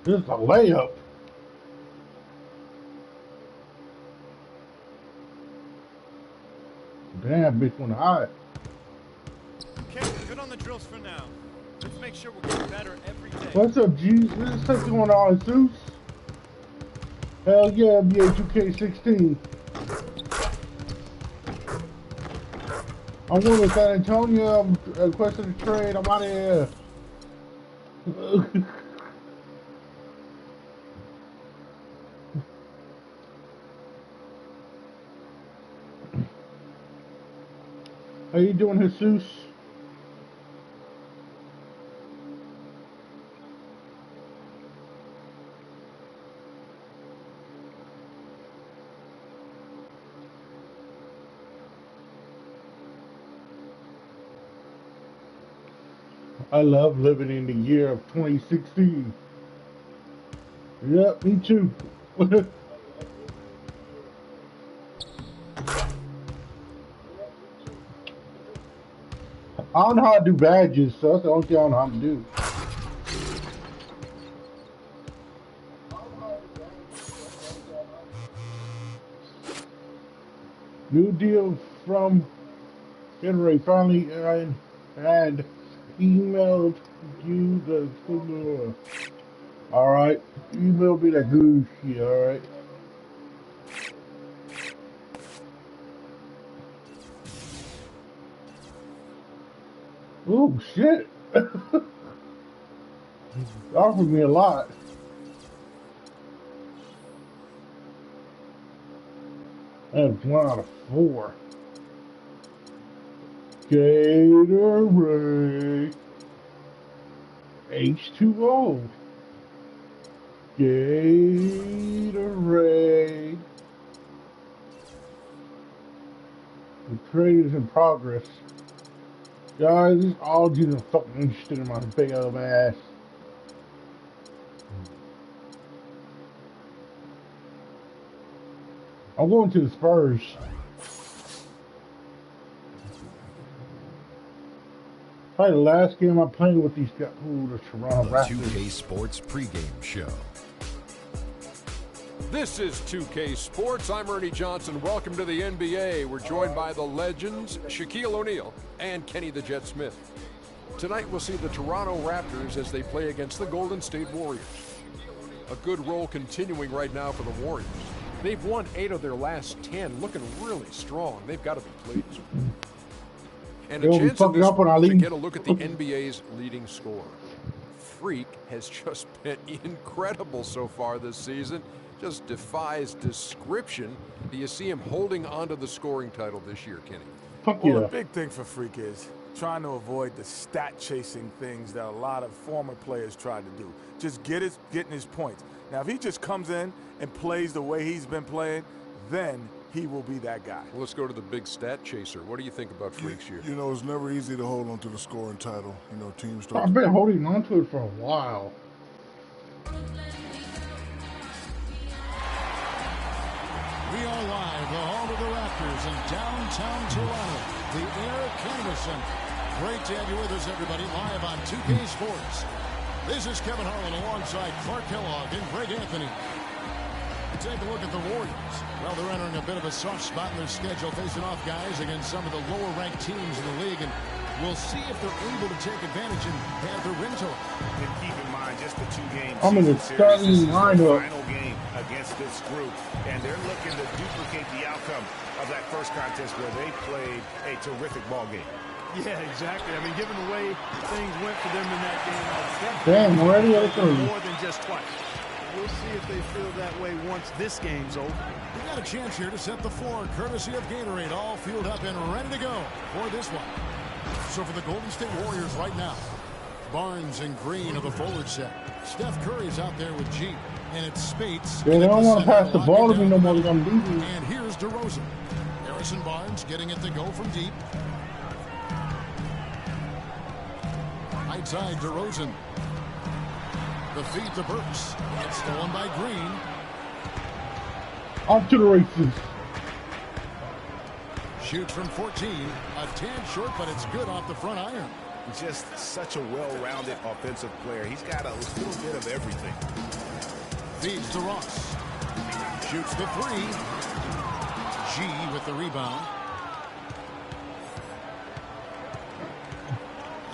This is a layup. Damn, bitch went high. Okay, good on the drills for now. Let's make sure we're getting better every day. What's up, Jesus? What's going on, Zeus? Hell yeah, Nba2k16. I'm going to San Antonio. I'm requesting a trade. I'm out of here. How you doing, Jesus? I love living in the year of 2016. Yep, me too. I don't know how to do badges, so that's the only thing I don't know how to do. New deal from Henry. Finally, I had emailed you the. Alright, email me that good shit, alright? Oh, shit. Offered me a lot. That's 1 out of 4. Gatorade. H2O. Gatorade. The trade is in progress. Guys, this all just fucking interested in my big old ass. I'm going to the Spurs. Probably the last game I played with these guys. Ooh, the Toronto Raptors. 2K Sports pregame show. This is 2K Sports. I'm Ernie Johnson. Welcome to the NBA. We're joined by the legends, Shaquille O'Neal and Kenny the Jet Smith. Tonight we'll see the Toronto Raptors as they play against the Golden State Warriors. A good roll continuing right now for the Warriors. They've won 8 of their last 10, looking really strong. They've got to be pleased. And a chance at this to get a look at the NBA's leading scorer. Freak has just been incredible so far this season. Just defies description. Do you see him holding onto the scoring title this year, Kenny? Well, the big thing for Freak is trying to avoid the stat-chasing things that a lot of former players try to do. Just getting his points. Now, if he just comes in and plays the way he's been playing, then he will be that guy. Well, let's go to the big stat chaser. What do you think about Freak's year? You know, it's never easy to hold on to the scoring title. You know, teams start. I've been holding on to it for a while. We are live, the home of the Raptors in downtown Toronto. The Air Canvassing. Great to have you with us, everybody, live on 2K Sports. This is Kevin Harlan alongside Clark Kellogg and Greg Anthony. Take a look at the Warriors. Well, they're entering a bit of a soft spot in their schedule, facing off guys against some of the lower-ranked teams in the league. And We'll see if they're able to take advantage and have their win total. And keep in mind, just the 2-game I'm in the starting series. This is their lineup. final game against this group, and they're looking to duplicate the outcome of that first contest where they played a terrific ball game. Yeah, exactly. I mean, given the way things went for them in that game, Damn, already more than just twice. We'll see if they feel that way once this game's over. We got a chance here to set the floor, courtesy of Gatorade, all fueled up and ready to go for this one. So for the Golden State Warriors right now, Barnes and Green of the forward set. Steph Curry's out there with G, and it's Spates. They don't want to pass the ball to me no more. I'm leaving. And here's DeRozan. Harrison Barnes getting it to go from deep. Right side, DeRozan. The feed to Burks. It's stolen by Green. Off to the races. Shoots from 14. A tad short, but it's good off the front iron. Just such a well-rounded offensive player. He's got a little bit of everything. Feeds to Ross. Shoots the 3. G with the rebound.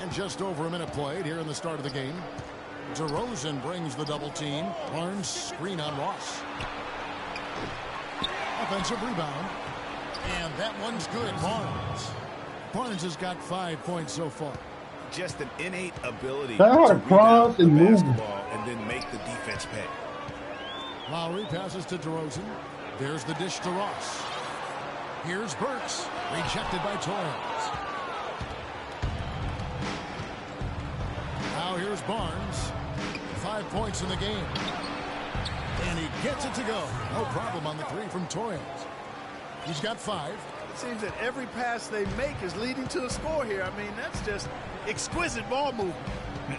And just over a minute played here in the start of the game. DeRozan brings the double team. Barnes screen on Ross. Offensive rebound. And that one's good. Barnes has got 5 points so far. Just an innate ability to cross and move and then make the defense pay. Lowry passes to DeRozan. There's the dish to Ross. Here's Burks. Rejected by Torres. Now here's Barnes. 5 points in the game. And he gets it to go. No problem on the 3 from Torres. He's got 5. It seems that every pass they make is leading to a score here. I mean, that's just exquisite ball movement.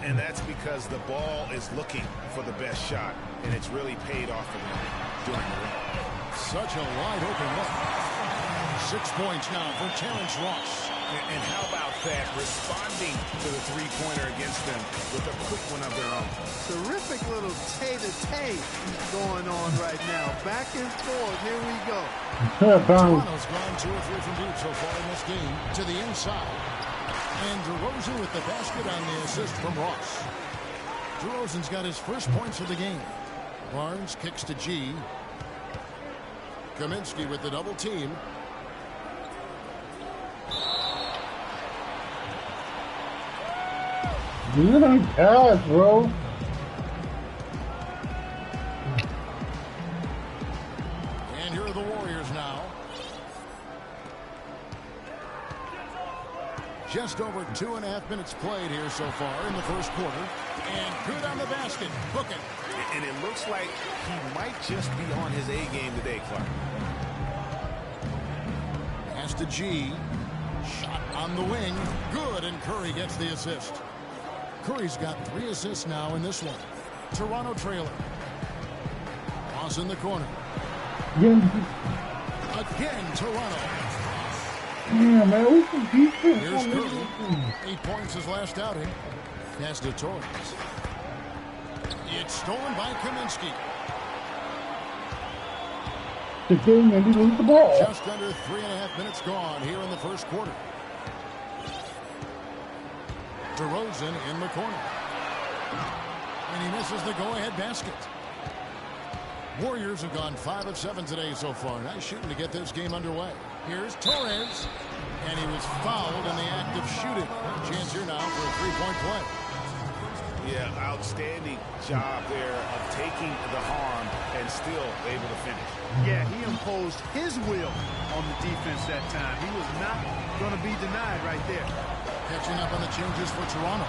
And that's because the ball is looking for the best shot, and it's really paid off for them during the run. Such a wide open look. 6 points now for Terrence Ross. And how about that, responding to the three-pointer against them with a quick one of their own. Terrific little tay-to-tay going on right now. Back and forth. Here we go. Toronto's gone 2 or 3 from deep so far in this game. To the inside. And DeRozan with the basket on the assist from Ross. DeRozan's got his first points of the game. Barnes kicks to G. Kaminsky with the double team. Good pass, bro. And here are the Warriors now. Just over 2.5 minutes played here so far in the first quarter. And good on the basket. Book it. And it looks like he might just be on his A game today, Clark. Pass to G. Shot on the wing. Good, and Curry gets the assist. Curry's got 3 assists now in this one. Toronto trailing. Ross in the corner. Again, Toronto. Yeah, man, we can defense. Here's Curry. 8 points his last outing. Pass to Torres. It's stolen by Kaminsky. The game and he lose the ball. Just under 3.5 minutes gone here in the first quarter. DeRozan in the corner. And he misses the go-ahead basket. Warriors have gone 5 of 7 today so far. Nice shooting to get this game underway. Here's Torres. And he was fouled in the act of shooting. Chance here now for a 3-point play. Yeah, outstanding job there of taking the harm and still able to finish. Yeah, he imposed his will on the defense that time. He was not going to be denied right there. Catching up on the changes for Toronto.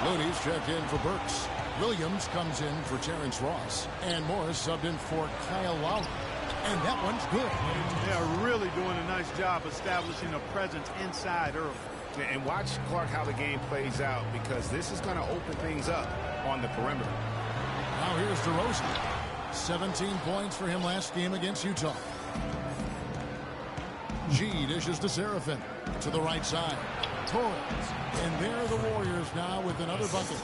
Looney's checked in for Burks. Williams comes in for Terrence Ross. And Morris subbed in for Kyle Lowry. And that one's good. They are really doing a nice job establishing a presence inside early. And watch, Clark, how the game plays out, because this is going to open things up on the perimeter. Now here's DeRozan. 17 points for him last game against Utah. G dishes to Seraphin. To the right side. Torres. And there are the Warriors now with another bucket.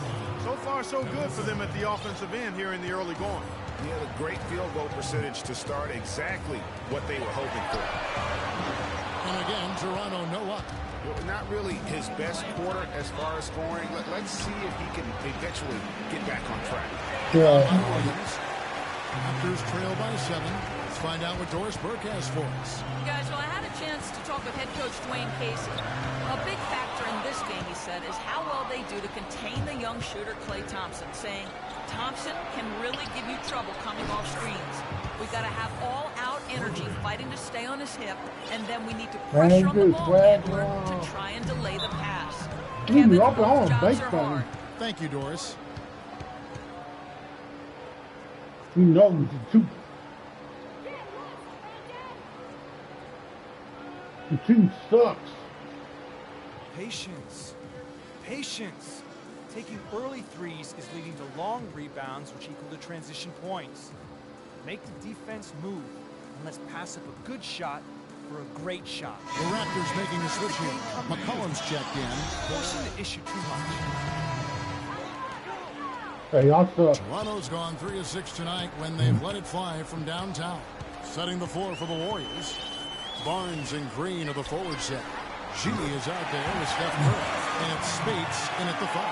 So far, so good for them at the offensive end here in the early going. He had a great field goal percentage to start, exactly what they were hoping for. And again, Toronto no up. Well, not really his best quarter as far as scoring. Let's see if he can eventually get back on track. Raptors trail by 7. Let's find out what Doris Burke has for us. Guys, well, I had a chance to talk with head coach Dwayne Casey. A big factor in this game, he said, is how well they do to contain the young shooter Klay Thompson, saying Thompson can really give you trouble coming off screens. We got to have all-out energy fighting to stay on his hip, and then we need to pressure on the ball handler to try and delay the pass. Kevin, both jobs are hard. Thank you, Doris. He knows the team sucks. Patience. Patience. Taking early threes is leading to long rebounds, which equal to transition points. Make the defense move, and let's pass up a good shot for a great shot. The Raptors making a switch here. McCollum's checked in. Forcing the issue too much. Hey, also, Toronto's gone 3 of 6 tonight when they've let it fly from downtown. Setting the floor for the Warriors. Barnes and Green of the forward set. Genie is out there with Steph Curry. And it's Spates in at the 5.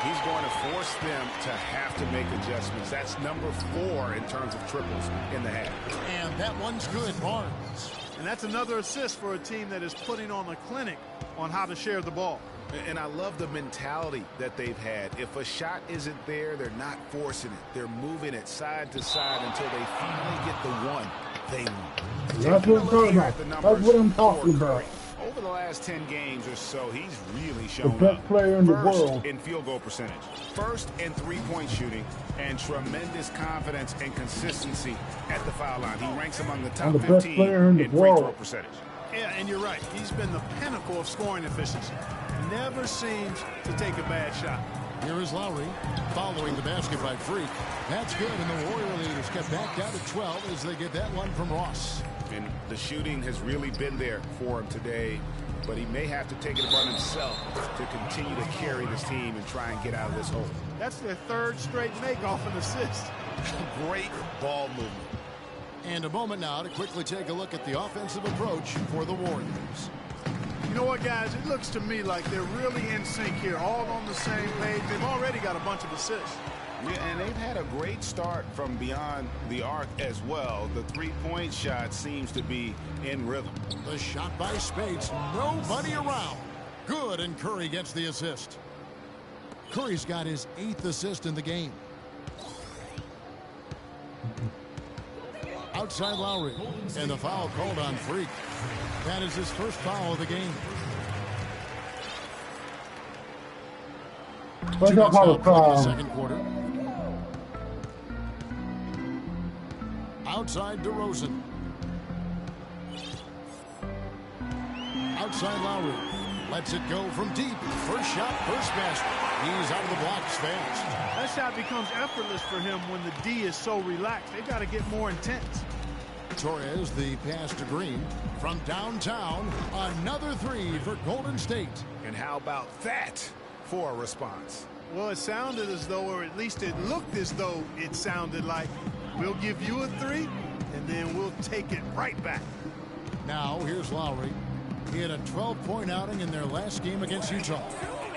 He's going to force them to have to make adjustments. That's number 4 in terms of triples in the half. And that one's good, Barnes. And that's another assist for a team that is putting on a clinic on how to share the ball. And I love the mentality that they've had. If a shot isn't there, they're not forcing it. They're moving it side to side until they finally get the one they want. that's what I'm talking about. That's what I'm talking about. Over the last 10 games or so, he's really The shown best player in the First world. in field goal percentage, first in three-point shooting, and tremendous confidence and consistency at the foul line. He ranks among the top the best 15 player in the free throw world. percentage. Yeah, and you're right. He's been the pinnacle of scoring efficiency. Never seems to take a bad shot. Here is Lowry following the basket by Freak. That's good, and the Warrior lead is kept back down to 12 as they get that one from Ross. And the shooting has really been there for him today, but he may have to take it upon himself to continue to carry this team and try and get out of this hole. That's their 3rd straight make off an assist. Great ball movement. And a moment now to quickly take a look at the offensive approach for the Warriors. You know what, guys? It looks to me like they're really in sync here, all on the same page. They've already got a bunch of assists. Yeah, and they've had a great start from beyond the arc as well. The three-point shot seems to be in rhythm. The shot by Spates, nobody around. Good, and Curry gets the assist. Curry's got his 8th assist in the game. Outside Lowry, and the foul called on Freak. That is his first foul of the game. Let's not call it foul. Second quarter. Outside DeRozan. Outside Lowry. Lets it go from deep. First shot, first basket. He's out of the blocks fast. That shot becomes effortless for him when the D is so relaxed. They've got to get more intense. Torres, the pass to Green. From downtown, another 3 for Golden State. And how about that for a response? Well, it sounded as though, or at least it looked as though it sounded like, we'll give you a 3, and then we'll take it right back. Now, here's Lowry. He had a 12-point outing in their last game against Utah.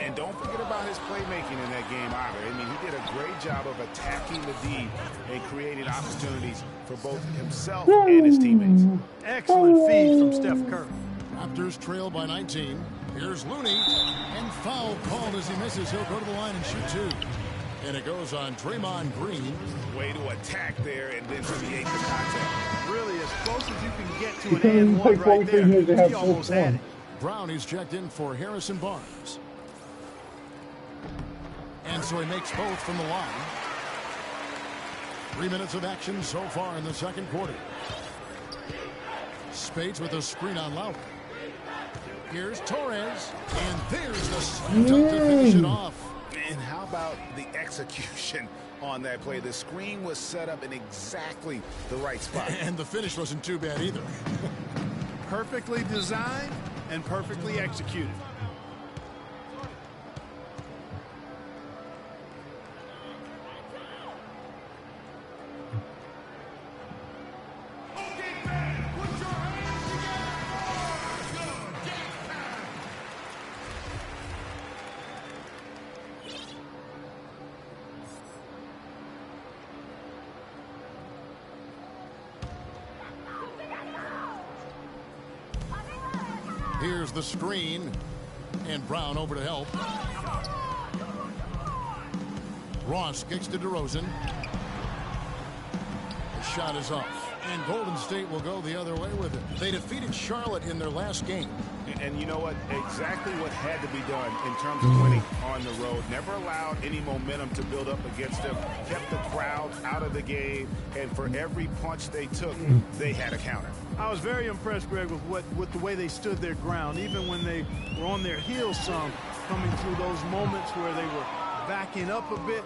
And don't forget about his playmaking in that game either. I mean, he did a great job of attacking the D and creating opportunities for both himself and his teammates. Excellent feed from Steph Curry. Raptors trail by 19. Here's Looney. And foul called as he misses. He'll go to the line and shoot 2. And it goes on Draymond Green. Way to attack there and then create the contact. Really, as close as you can get to an and one right there. He almost had it. Brown is checked in for Harrison Barnes. And so he makes both from the line. 3 minutes of action so far in the second quarter. Spates with a screen on Lowry. Here's Torres. And there's the slam dunk to finish it off. And how about the execution on that play? The screen was set up in exactly the right spot. And the finish wasn't too bad either. Perfectly designed and perfectly executed. Here's the screen. And Brown over to help. Ross kicks to DeRozan. The shot is off. And Golden State will go the other way with it. They defeated Charlotte in their last game. And you know what? Exactly what had to be done in terms of winning on the road. Never allowed any momentum to build up against them. Kept the crowd out of the game. And for every punch they took, they had a counter. I was very impressed, Greg, with the way they stood their ground, even when they were on their heels some, coming through those moments where they were backing up a bit.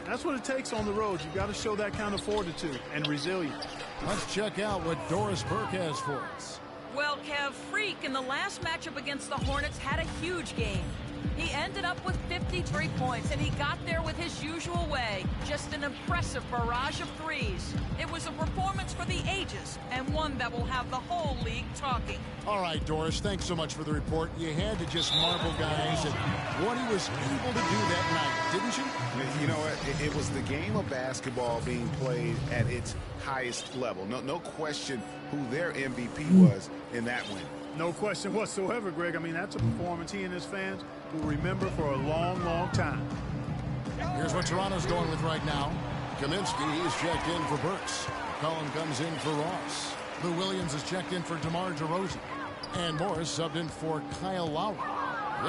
That's what it takes on the road. You've got to show that kind of fortitude and resilience. Let's check out what Doris Burke has for us. Well, Kev, Freak in the last matchup against the Hornets had a huge game. He ended up with 53 points, and he got there with his usual way. Just an impressive barrage of threes. It was a performance for the ages, and one that will have the whole league talking. All right, Doris, thanks so much for the report. You had to just marvel, guys, at what he was able to do that night, didn't you? You know what? It was the game of basketball being played at its highest level. No question who their MVP was in that win. No question whatsoever, Greg. I mean, that's a performance he and his fans will remember for a long, long time. Here's what Toronto's going with right now. Kaminsky is checked in for Burks. Cullen comes in for Ross. Lou Williams is checked in for DeMar DeRozan. And Morris subbed in for Kyle Lowry.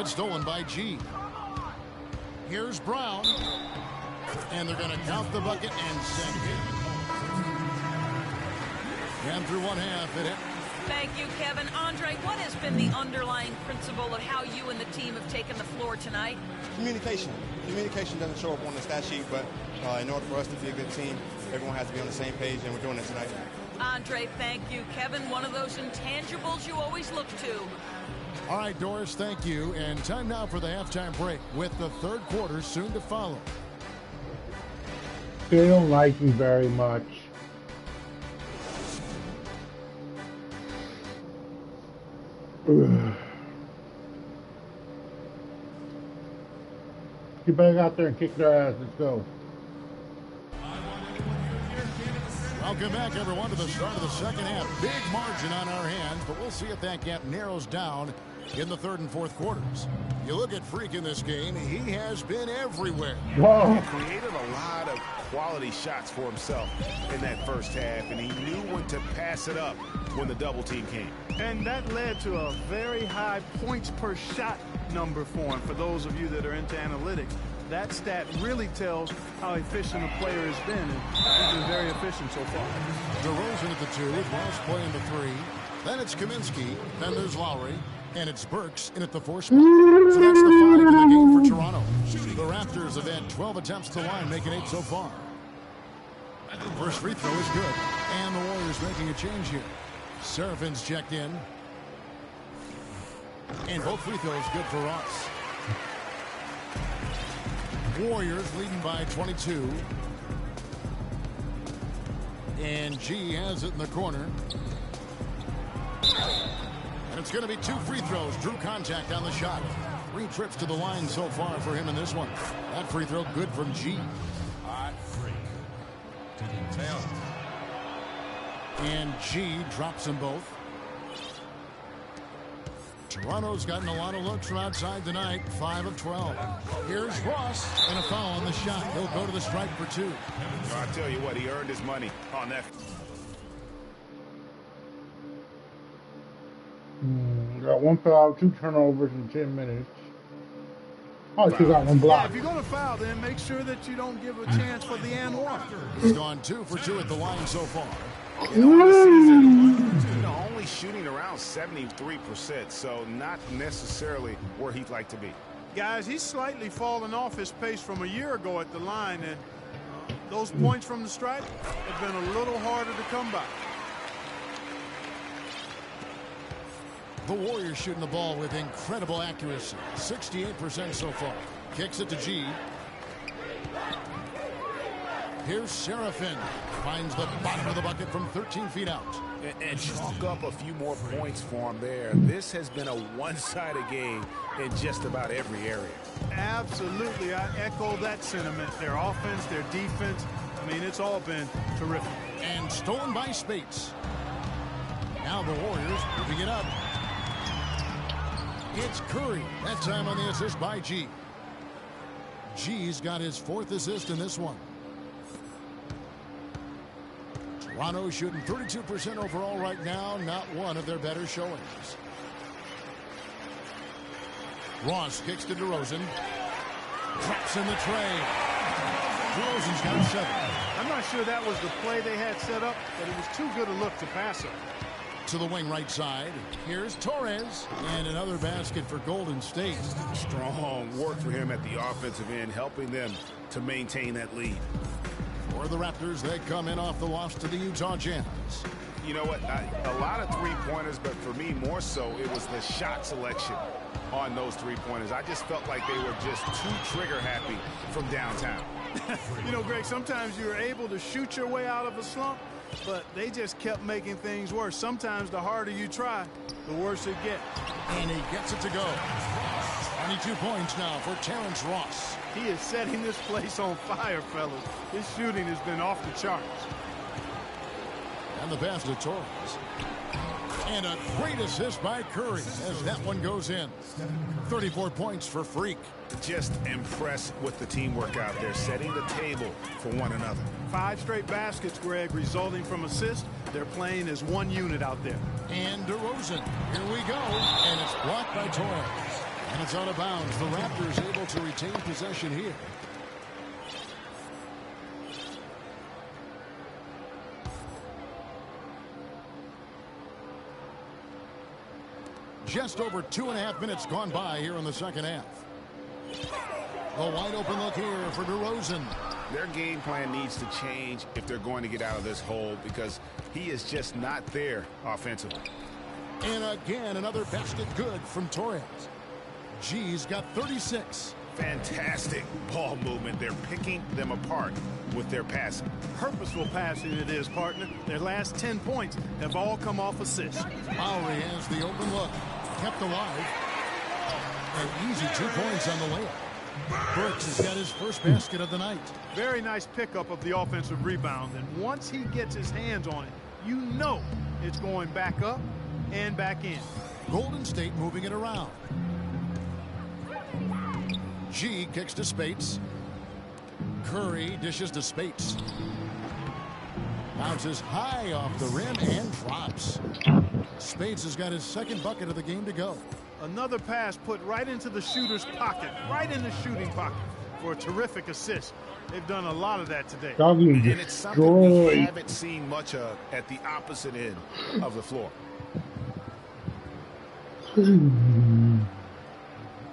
It's stolen by G. Here's Brown. And they're going to count the bucket and send it. And through one half, it. Thank you, Kevin. Andre, what has been the underlying principle of how you and the team have taken the floor tonight? Communication. Communication doesn't show up on the stat sheet, but in order for us to be a good team, everyone has to be on the same page, and we're doing it tonight. Andre, thank you. Kevin, one of those intangibles you always look to. All right, Doris, thank you. And time now for the halftime break with the third quarter soon to follow. They don't like me very much. Get back out there and kick their ass. Let's go. Welcome back, everyone, to the start of the second half. Big margin on our hands, but we'll see if that gap narrows down in the third and fourth quarters. You look at Freak in this game, he has been everywhere. Whoa. He created a lot of quality shots for himself in that first half, and he knew when to pass it up when the double team came. And that led to a very high points per shot number for him. For those of you that are into analytics, that stat really tells how efficient a player has been, and he's been very efficient so far. DeRozan at the 2, with Ross playing the 3. Then it's Kaminsky, then there's Lowry, and it's Burks in at the 4 spot. So that's the 5 in the game for Toronto. The Raptors have had 12 attempts to the line, making 8 so far. First free throw is good, and the Warriors making a change here. Serafin's checked in. And both free throws good for Ross. Warriors leading by 22. And G has it in the corner. And it's going to be 2 free throws. Drew contact on the shot. 3 trips to the line so far for him in this one. That free throw good from G. And G drops them both. Toronto's gotten a lot of looks from outside tonight, 5 of 12. Here's Ross, and a foul on the shot. He'll go to the stripe for 2. I tell you what, he earned his money on that. Got 1 foul, 2 turnovers in 10 minutes. Oh, she got 1 block. Yeah, if you're going to foul, then make sure that you don't give a chance for the and 1. He's gone 2 for 2 at the line so far. Only shooting around 73%, so not necessarily where he'd like to be. Guys, he's slightly fallen off his pace from a year ago at the line, and those points from the stripe have been a little harder to come by. The Warriors shooting the ball with incredible accuracy. 68% so far. Kicks it to G. Here's Serafin. Finds the bottom of the bucket from 13 feet out. And chalk up a few more points for him there. This has been a one-sided game in just about every area. Absolutely. I echo that sentiment. Their offense, their defense, I mean, it's all been terrific. And stolen by Spates. Now the Warriors moving it up. It's Curry. That time on the assist by G. G's got his 4th assist in this one. Toronto shooting 32% overall right now. Not one of their better showings. Ross kicks to DeRozan. Drops in the tray. DeRozan's got 7. I'm not sure that was the play they had set up, but it was too good a look to pass it. To the wing right side. Here's Torres. And another basket for Golden State. Strong work for him at the offensive end, helping them to maintain that lead. For the Raptors, they come in off the loss to the Utah Jazz. You know what? A lot of three-pointers, but for me, more so, it was the shot selection on those three-pointers. I just felt like they were just too trigger-happy from downtown. You know, Greg, sometimes you're able to shoot your way out of a slump, but they just kept making things worse. Sometimes the harder you try, the worse it gets. And he gets it to go. 22 points now for Terrence Ross. He is setting this place on fire, fellas. His shooting has been off the charts. And the pass to Torres. And a great assist by Curry as that one goes in. 34 points for Freak. Just impressed with the teamwork out there, setting the table for one another. 5 straight baskets, Greg, resulting from assists. They're playing as one unit out there. And DeRozan. Here we go. And it's blocked by Torres. And it's out of bounds. The Raptors able to retain possession here. Just over 2.5 minutes gone by here in the second half. A wide open look here for DeRozan. Their game plan needs to change if they're going to get out of this hole because he is just not there offensively. And again, another basket good from Torres. G's got 36. Fantastic ball movement. They're picking them apart with their passing. Purposeful passing it is, partner. Their last 10 points have all come off assists. Lowry has the open look. Kept alive. An easy 2 points on the layup. Brooks has got his first basket of the night. Very nice pickup of the offensive rebound. And once he gets his hands on it, you know it's going back up and back in. Golden State moving it around. G kicks to Spates. Curry dishes to Spates. Bounces high off the rim and drops. Spates has got his second bucket of the game to go. Another pass put right into the shooter's pocket, right in the shooting pocket for a terrific assist. They've done a lot of that today. And it's something we haven't seen much of at the opposite end of the floor.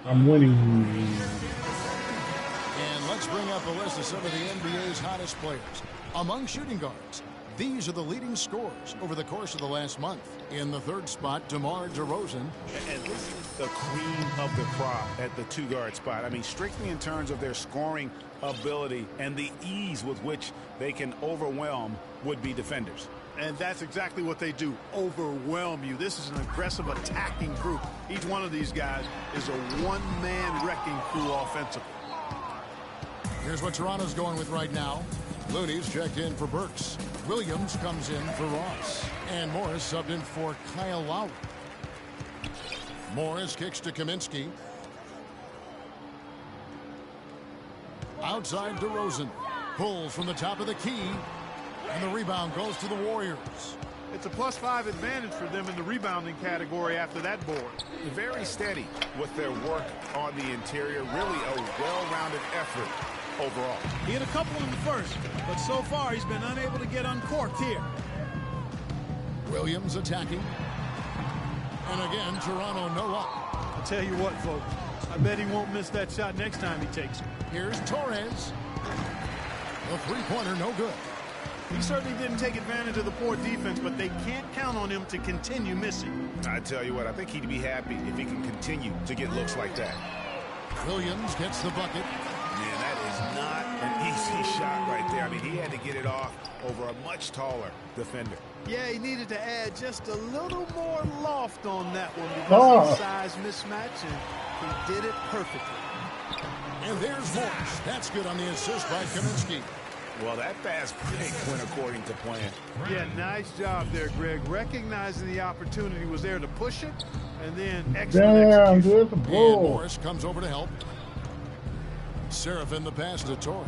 I'm winning. And let's bring up a list of some of the NBA's hottest players. Among shooting guards, these are the leading scorers over the course of the last month. In the third spot, DeMar DeRozan. And this is the cream of the crop at the two-guard spot. I mean, strictly in terms of their scoring ability and the ease with which they can overwhelm would-be defenders. And that's exactly what they do, overwhelm you. This is an aggressive attacking group. Each one of these guys is a one-man wrecking crew offensively. Here's what Toronto's going with right now. Looney's checked in for Burks. Williams comes in for Ross. And Morris subbed in for Kyle Lowry. Morris kicks to Kaminsky. Outside DeRozan. Pulls from the top of the key. And the rebound goes to the Warriors. It's a +5 advantage for them in the rebounding category after that board. Very steady with their work on the interior. Really a well-rounded effort overall. He had a couple in the first, but so far he's been unable to get uncorked here. Williams attacking. And again, Toronto no up. I'll tell you what, folks. I bet he won't miss that shot next time he takes it. Here's Torres. The three-pointer no good. He certainly didn't take advantage of the poor defense, but they can't count on him to continue missing. I tell you what, I think he'd be happy if he can continue to get looks like that. Williams gets the bucket. Man, that is not an easy shot right there. I mean, he had to get it off over a much taller defender. Yeah, he needed to add just a little more loft on that one because of the size mismatch, and he did it perfectly. And there's Morris. That's good on the assist by Kaminsky. Well, that fast break went according to plan. Yeah, nice job there, Greg. Recognizing the opportunity was there to push it and then excellent Damn, execution. dude, that's a And bull. Morris comes over to help. Seraphin the pass to Torres.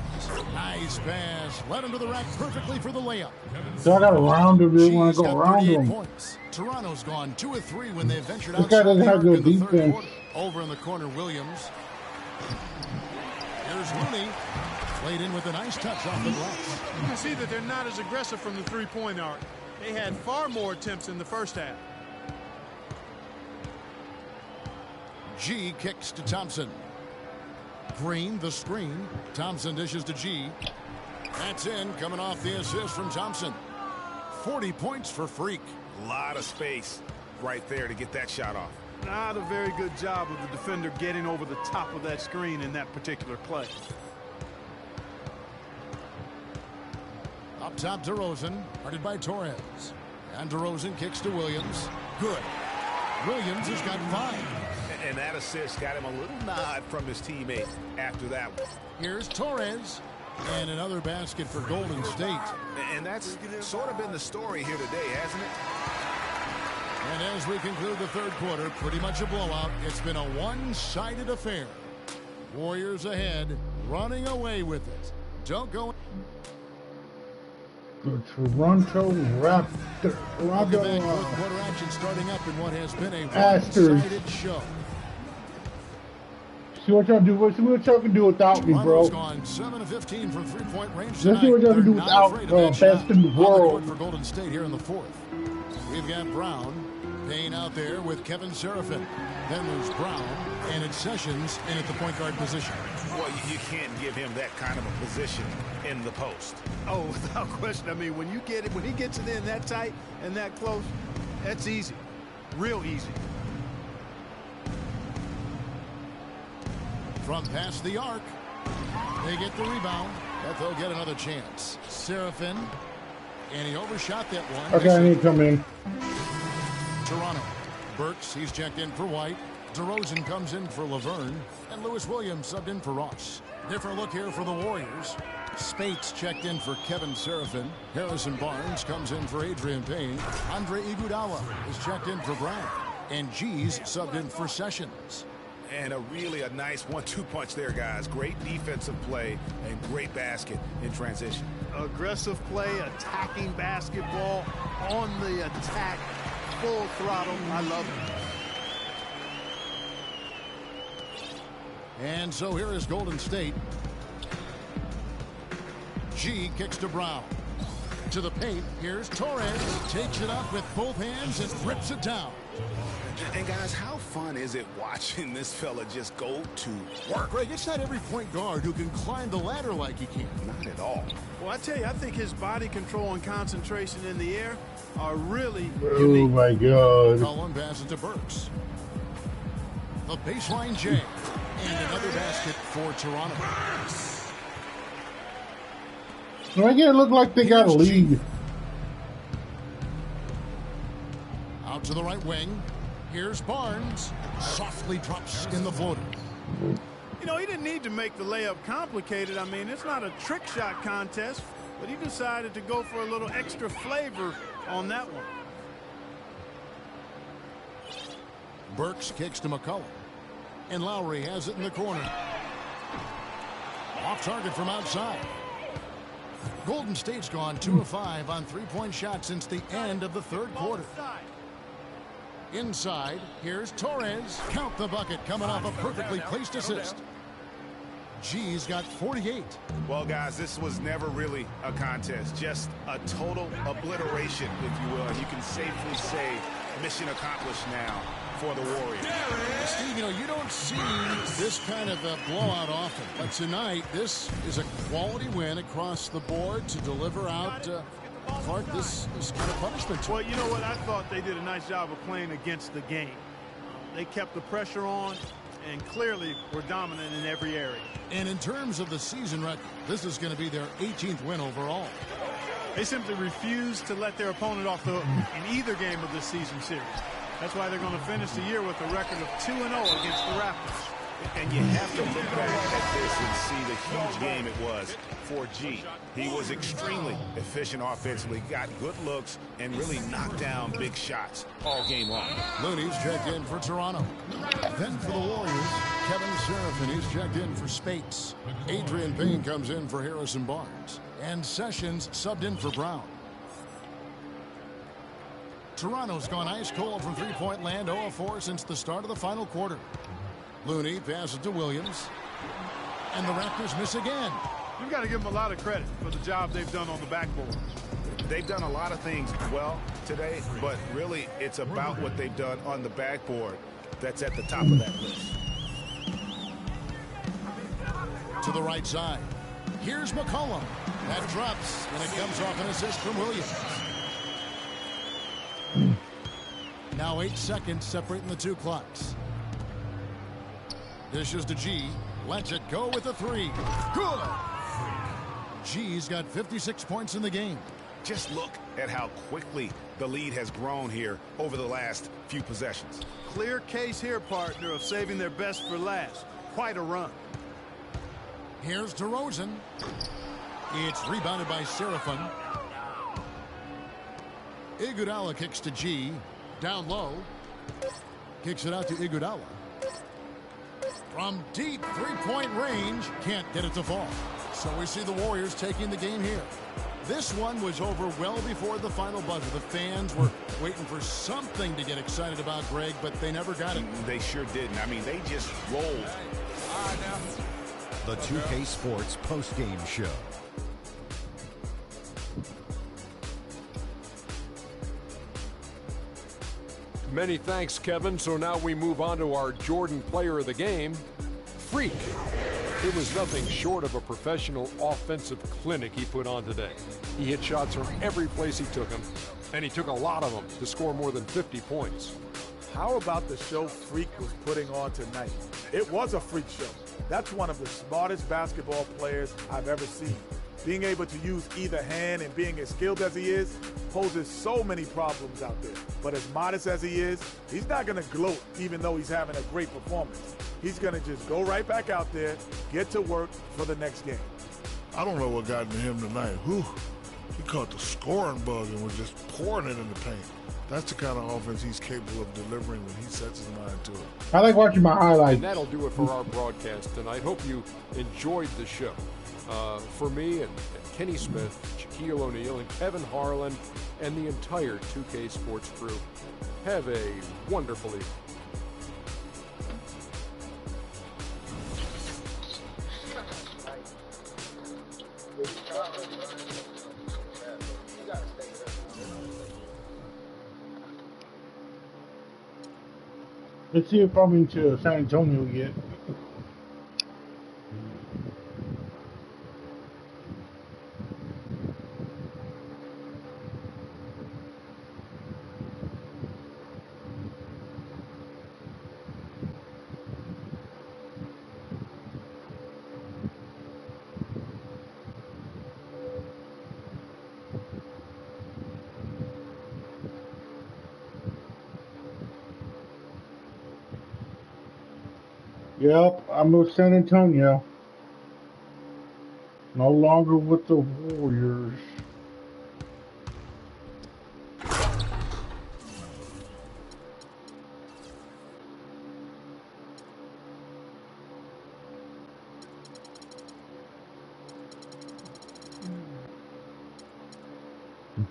Nice pass. Led him to the rack perfectly for the layup. So I got around him dude, when I G's go got around 38 him. points. Toronto's gone 2 of 3 when they ventured This guy outside doesn't the have arc good in the third defense. quarter. Over in the corner, Williams. Here's Looney. Played in with a nice touch off the glass. You can see that they're not as aggressive from the three-point arc. They had far more attempts in the first half. G kicks to Thompson. Green, the screen. Thompson dishes to G. That's in, coming off the assist from Thompson. 40 points for Freak. A lot of space right there to get that shot off. Not a very good job of the defender getting over the top of that screen in that particular play. Up top, DeRozan, guarded by Torres. And DeRozan kicks to Williams. Good. Williams has got 5. And that assist got him a little nod from his teammate after that one. Here's Torres. And another basket for Golden State. And that's sort of been the story here today, hasn't it? And as we conclude the third quarter, pretty much a blowout. It's been a one-sided affair. Warriors ahead, running away with it. Don't go. The Toronto Raptors. Welcome back. Fourth quarter action starting up in what has been a Astros. one-sided show. See what y'all do. See what y'all can do without me, bro. Gone 7 of 15 from three-point range Let's see what y'all can do without best in the world. For Golden State here in the fourth. We've got Brown paying out there with Kevin Seraphin. Then there's Brown, and it's Sessions in at the point guard position. Well, you can't give him that kind of a position in the post. Oh, without question. I mean, when he gets it in that tight and that close, that's easy. Real easy. From past the arc, they get the rebound, but they'll get another chance. Seraphin, and he overshot that one. Okay, I need to come in. Toronto. Burks, he's checked in for White. DeRozan comes in for Laverne. And Lewis Williams subbed in for Ross. Different look here for the Warriors. Spates checked in for Kevin Seraphin. Harrison Barnes comes in for Adrian Payne. Andre Iguodala is checked in for Brown. And G's subbed in for Sessions. And a nice 1-2 punch there, guys. Great defensive play and great basket in transition. Aggressive play, attacking basketball, on the attack, full throttle. I love it. And so here is Golden State. G kicks to Brown. To the paint, here's Torres. Takes it up with both hands and rips it down. And guys, how fun is it watching this fella just go to work? Greg, it's not every point guard who can climb the ladder like he can. Not at all. Well, I tell you, I think his body control and concentration in the air are really Oh unique. my God. Cullen passes to Burks. The baseline J. And another basket for Toronto. Make it look like they got a lead. Out to the right wing. Here's Barnes. Softly drops in the floater. You know, he didn't need to make the layup complicated. I mean, it's not a trick shot contest, but he decided to go for a little extra flavor on that one. Burks kicks to McCullough. And Lowry has it in the corner. Off target from outside. Golden State's gone 2 of 5 on three-point shots since the end of the third quarter. Inside, here's Torres. Count the bucket coming off a perfectly placed assist. G's got 48. Well, guys, this was never really a contest. Just a total obliteration, if you will. And you can safely say mission accomplished now for the Warriors. Steve, you know, you don't see this kind of a blowout often. But tonight, this is a quality win across the board to deliver out Clark this kind of punishment. Well, you know what? I thought they did a nice job of playing against the game. They kept the pressure on and clearly were dominant in every area. And in terms of the season record, this is going to be their 18th win overall. They simply refused to let their opponent off the hook in either game of this season series. That's why they're going to finish the year with a record of 2-0 against the Raptors. And you have to look back at this and see the huge game it was for G. He was extremely efficient offensively, got good looks, and really knocked down big shots all game long. Looney's checked in for Toronto. Then for the Warriors, Kevin Seraphin is checked in for Spates. Adrian Payne comes in for Harrison Barnes. And Sessions subbed in for Brown. Toronto's gone ice cold from three-point land, 0 of 4 since the start of the final quarter. Looney passes to Williams. And the Raptors miss again. You've got to give them a lot of credit for the job they've done on the backboard. They've done a lot of things well today, but really it's about what they've done on the backboard that's at the top of that list. To the right side. Here's McCollum. That drops, and it comes off an assist from Williams. Now 8 seconds separating the two clocks. Dishes to G. Lets it go with the three. Good. G's got 56 points in the game. Just look at how quickly the lead has grown here over the last few possessions. Clear case here, partner, of saving their best for last. Quite a run. Here's DeRozan. It's rebounded by Seraphin. Iguodala kicks to G. Down low. Kicks it out to Iguodala. From deep three-point range, can't get it to fall. So we see the Warriors taking the game here. This one was over well before the final buzzer. The fans were waiting for something to get excited about, Greg, but they never got it. They sure didn't. I mean, they just rolled. All right, now. The 2K Sports post-game show. Many thanks, Kevin. So now we move on to our Jordan player of the game, Freak. It was nothing short of a professional offensive clinic he put on today. He hit shots from every place he took them, and he took a lot of them to score more than 50 points. How about the show Freak was putting on tonight? It was a freak show. That's one of the smartest basketball players I've ever seen. Being able to use either hand and being as skilled as he is poses so many problems out there. But as modest as he is, he's not going to gloat even though he's having a great performance. He's going to just go right back out there, get to work for the next game. I don't know what got into him tonight. Whew. He caught the scoring bug and was just pouring it in the paint. That's the kind of offense he's capable of delivering when he sets his mind to it. I like watching my highlights. And that'll do it for our broadcast tonight. Hope you enjoyed the show. For me and Kenny Smith, Shaquille O'Neal, and Kevin Harlan, and the entire 2K Sports crew, have a wonderful evening. Let's see if I'm into San Antonio yet. Yep, I'm with San Antonio. No longer with the Warriors.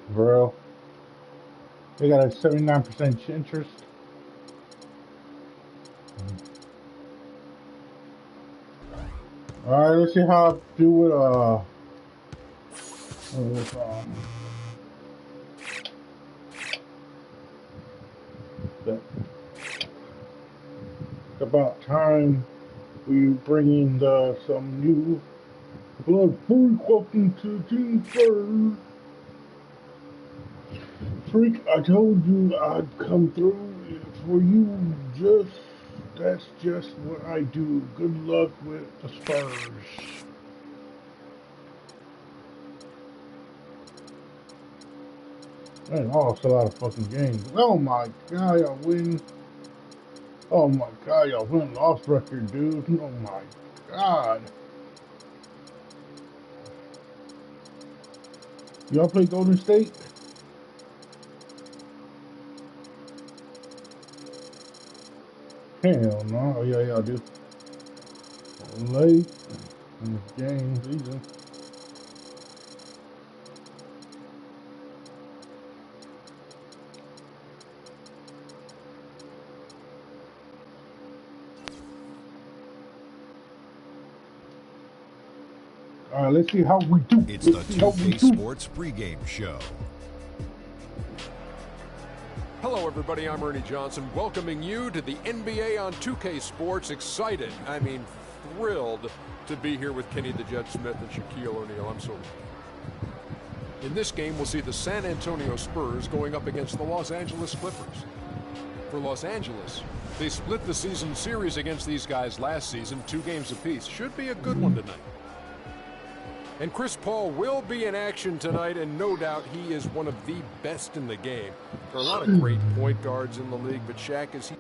Bro, they got a 79% interest. All right, let's see how I do with about time we bring in some new blood. Welcome to the team first. Freak, I told you I'd come through for you. That's just what I do. Good luck with the Spurs. I lost a lot of fucking games. Oh my god, I win. Oh my God, y'all win-loss record, dude. Oh my God. Y'all play Golden State? Hell no. Oh, yeah, y'all do. Late in this game season. All right, let's see how we do. It's the 2K Sports pregame show. Hello, everybody. I'm Ernie Johnson, welcoming you to the NBA on 2K Sports. Excited, I mean, thrilled to be here with Kenny the Jet Smith and Shaquille O'Neal. I'm so. In this game, we'll see the San Antonio Spurs going up against the Los Angeles Clippers. For Los Angeles, they split the season series against these guys last season, 2 games apiece. Should be a good one tonight. And Chris Paul will be in action tonight, and no doubt he is one of the best in the game. There are a lot of great point guards in the league, but Shaq is...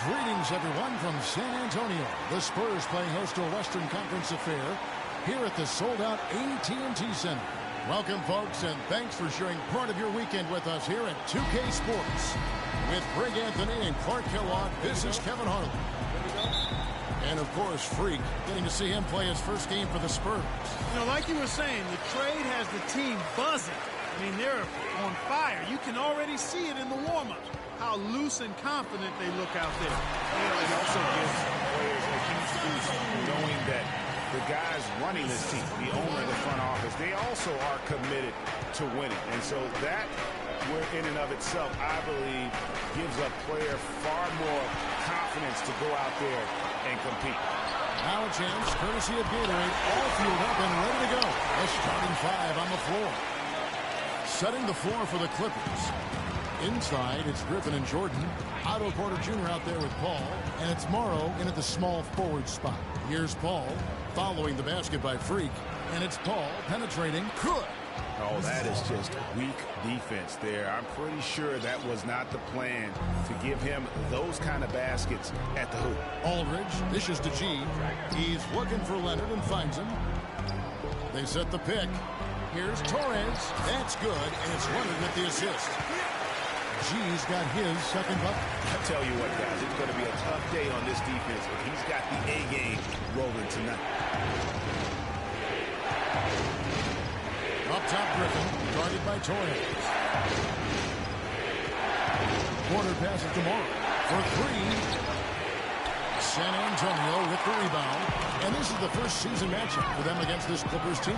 Greetings, everyone, from San Antonio. The Spurs playing host to a Western Conference affair here at the sold-out AT&T Center. Welcome, folks, and thanks for sharing part of your weekend with us here at 2K Sports. With Greg Anthony and Clark Kellogg, this is Kevin Harlan. And, of course, Freak, getting to see him play his first game for the Spurs. You know, like you were saying, the trade has the team buzzing. I mean, they're on fire. You can already see it in the warm-ups, how loose and confident they look out there. You know, it also gives players a huge boost knowing that the guys running this team, the owner of the front office, they also are committed to winning. And so that, in and of itself, I believe, gives a player far more confidence to go out there and compete. Now a chance, courtesy of Gatorade, all fueled up and ready to go. A starting 5 on the floor. Setting the floor for the Clippers. Inside, it's Griffin and Jordan. Otto Porter Jr. out there with Paul. And it's Morrow in at the small forward spot. Here's Paul, following the basket by Freak. And it's Paul penetrating. Good. Oh, that is just weak defense there. I'm pretty sure that was not the plan to give him those kind of baskets at the hoop. Aldridge dishes to G. He's looking for Leonard and finds him. They set the pick. Here's Torres. That's good, and it's Leonard with the assist. G's got his second bucket. I tell you what, guys, it's going to be a tough day on this defense, but he's got the A game rolling tonight. Up top, Griffin, guarded by Torres. Corner passes to Morrow for 3. San Antonio with the rebound. And this is the first season matchup for them against this Clippers team.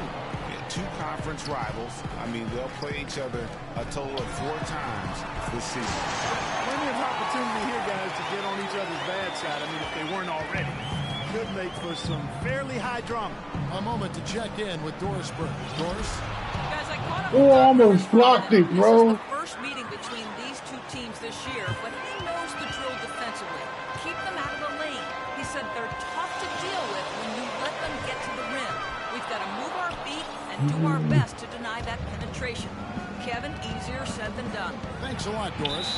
Two conference rivals. I mean, they'll play each other a total of 4 times this season. Plenty of opportunity here, guys, to get on each other's bad side. I mean, if they weren't already. Could make for some fairly high drama. A moment to check in with Doris Burke. Doris? Guys, I caught up. Oh, almost blocked it, bro. This is the first meeting between these two teams this year, but he knows the drill defensively. Keep them out of the lane. He said they're tough to deal with when you let them get to the rim. We've got to move our feet and do our best to deny that penetration. Kevin, easier said than done. Thanks a lot, Doris.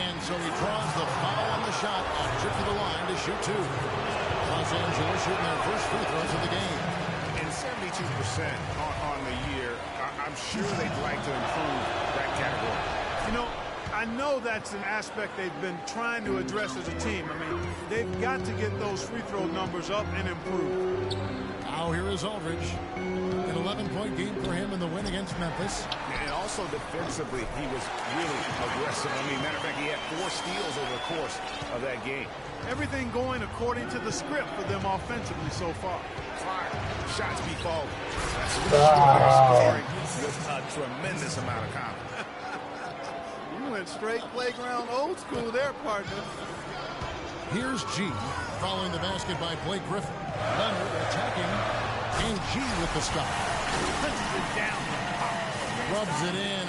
And so he draws the foul on the shot and trip to the line to shoot 2. Los Angeles shooting their first free throws of the game. And 72% on the year. I'm sure they'd like to improve that category. You know, I know that's an aspect they've been trying to address as a team. I mean, they've got to get those free throw numbers up and improve. Now here is Aldridge. An 11-point game for him in the win against Memphis. And also defensively, he was really aggressive. I mean, matter of fact, he had 4 steals over the course of that game. Everything going according to the script for them offensively so far. Fire. Shots be falling. That's scoring with a tremendous amount of confidence. You went straight playground old school there, partner. Here's G, following the basket by Blake Griffin. Leonard attacking, and G with the stop. Punches it down. Rubs it in.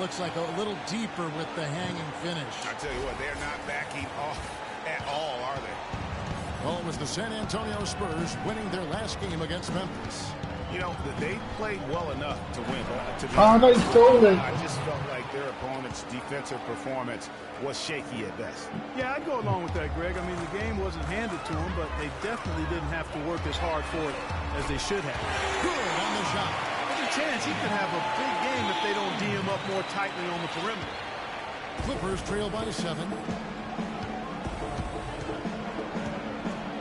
looks like a little deeper with the hanging finish. I tell you what, they're not backing off at all, are they? Well, it was the San Antonio Spurs winning their last game against Memphis. You know, they played well enough to win. To be they stole it. I just felt like their opponent's defensive performance was shaky at best. Yeah, I'd go along with that, Greg. I mean, the game wasn't handed to them, but they definitely didn't have to work as hard for it as they should have. Good on the shot. There's a chance he could have a big game if they don't D him up more tightly on the perimeter. Clippers trail by 7.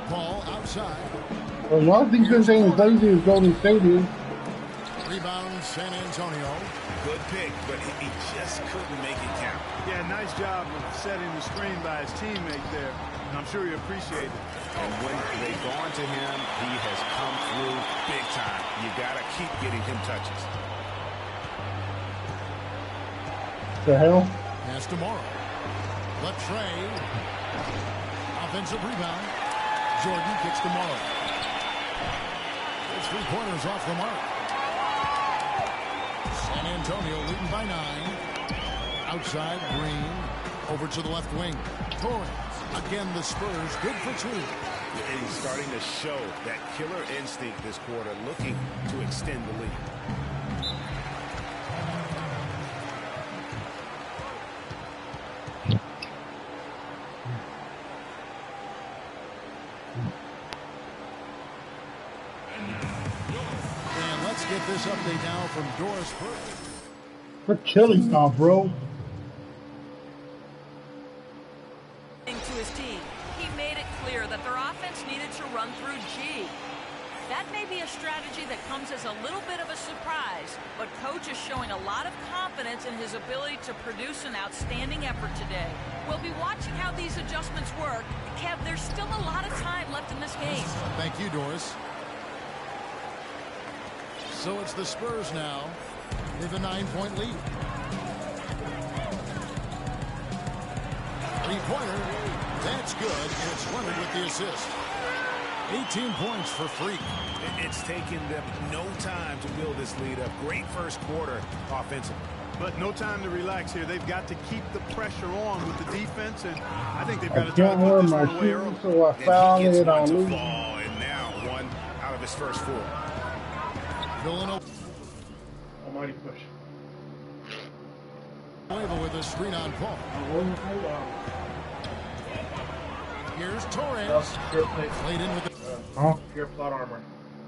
Ball outside. Well, y'all think this ain't as lazy as Golden State is. Rebound San Antonio. Good pick, but he just couldn't make it count. Yeah, nice job of setting the screen by his teammate there. And I'm sure he appreciated it. And when they've gone to him, he has come through big time. You got to keep getting him touches. The hell? Pass to Morrow. Left Trey. Offensive rebound. Jordan kicks to Morrow. 3-pointers off the mark. San Antonio leading by 9. Outside, Green. Over to the left wing. Torres. Again, the Spurs good for 2. And he's starting to show that killer instinct this quarter, looking to extend the lead. Get this update now from Doris Burke. We're killing now, bro. To his team, he made it clear that their offense needed to run through G. That may be a strategy that comes as a little bit of a surprise, but coach is showing a lot of confidence in his ability to produce an outstanding effort today. We'll be watching how these adjustments work. Kev, there's still a lot of time left in this game. Thank you, Doris. So it's the Spurs now with a 9-point lead. 3-pointer. That's good. And it's Leonard with the assist. 18 points for Freak. It's taken them no time to build this lead up. Great first quarter offensively. But no time to relax here. They've got to keep the pressure on with the defense, and I think they've got to try to put this one away early. So I found it on Lou. And now one out of his first 4. Villanova. Almighty push. With a screen on Paul. Here's Torres. Played in with the pure plot armor.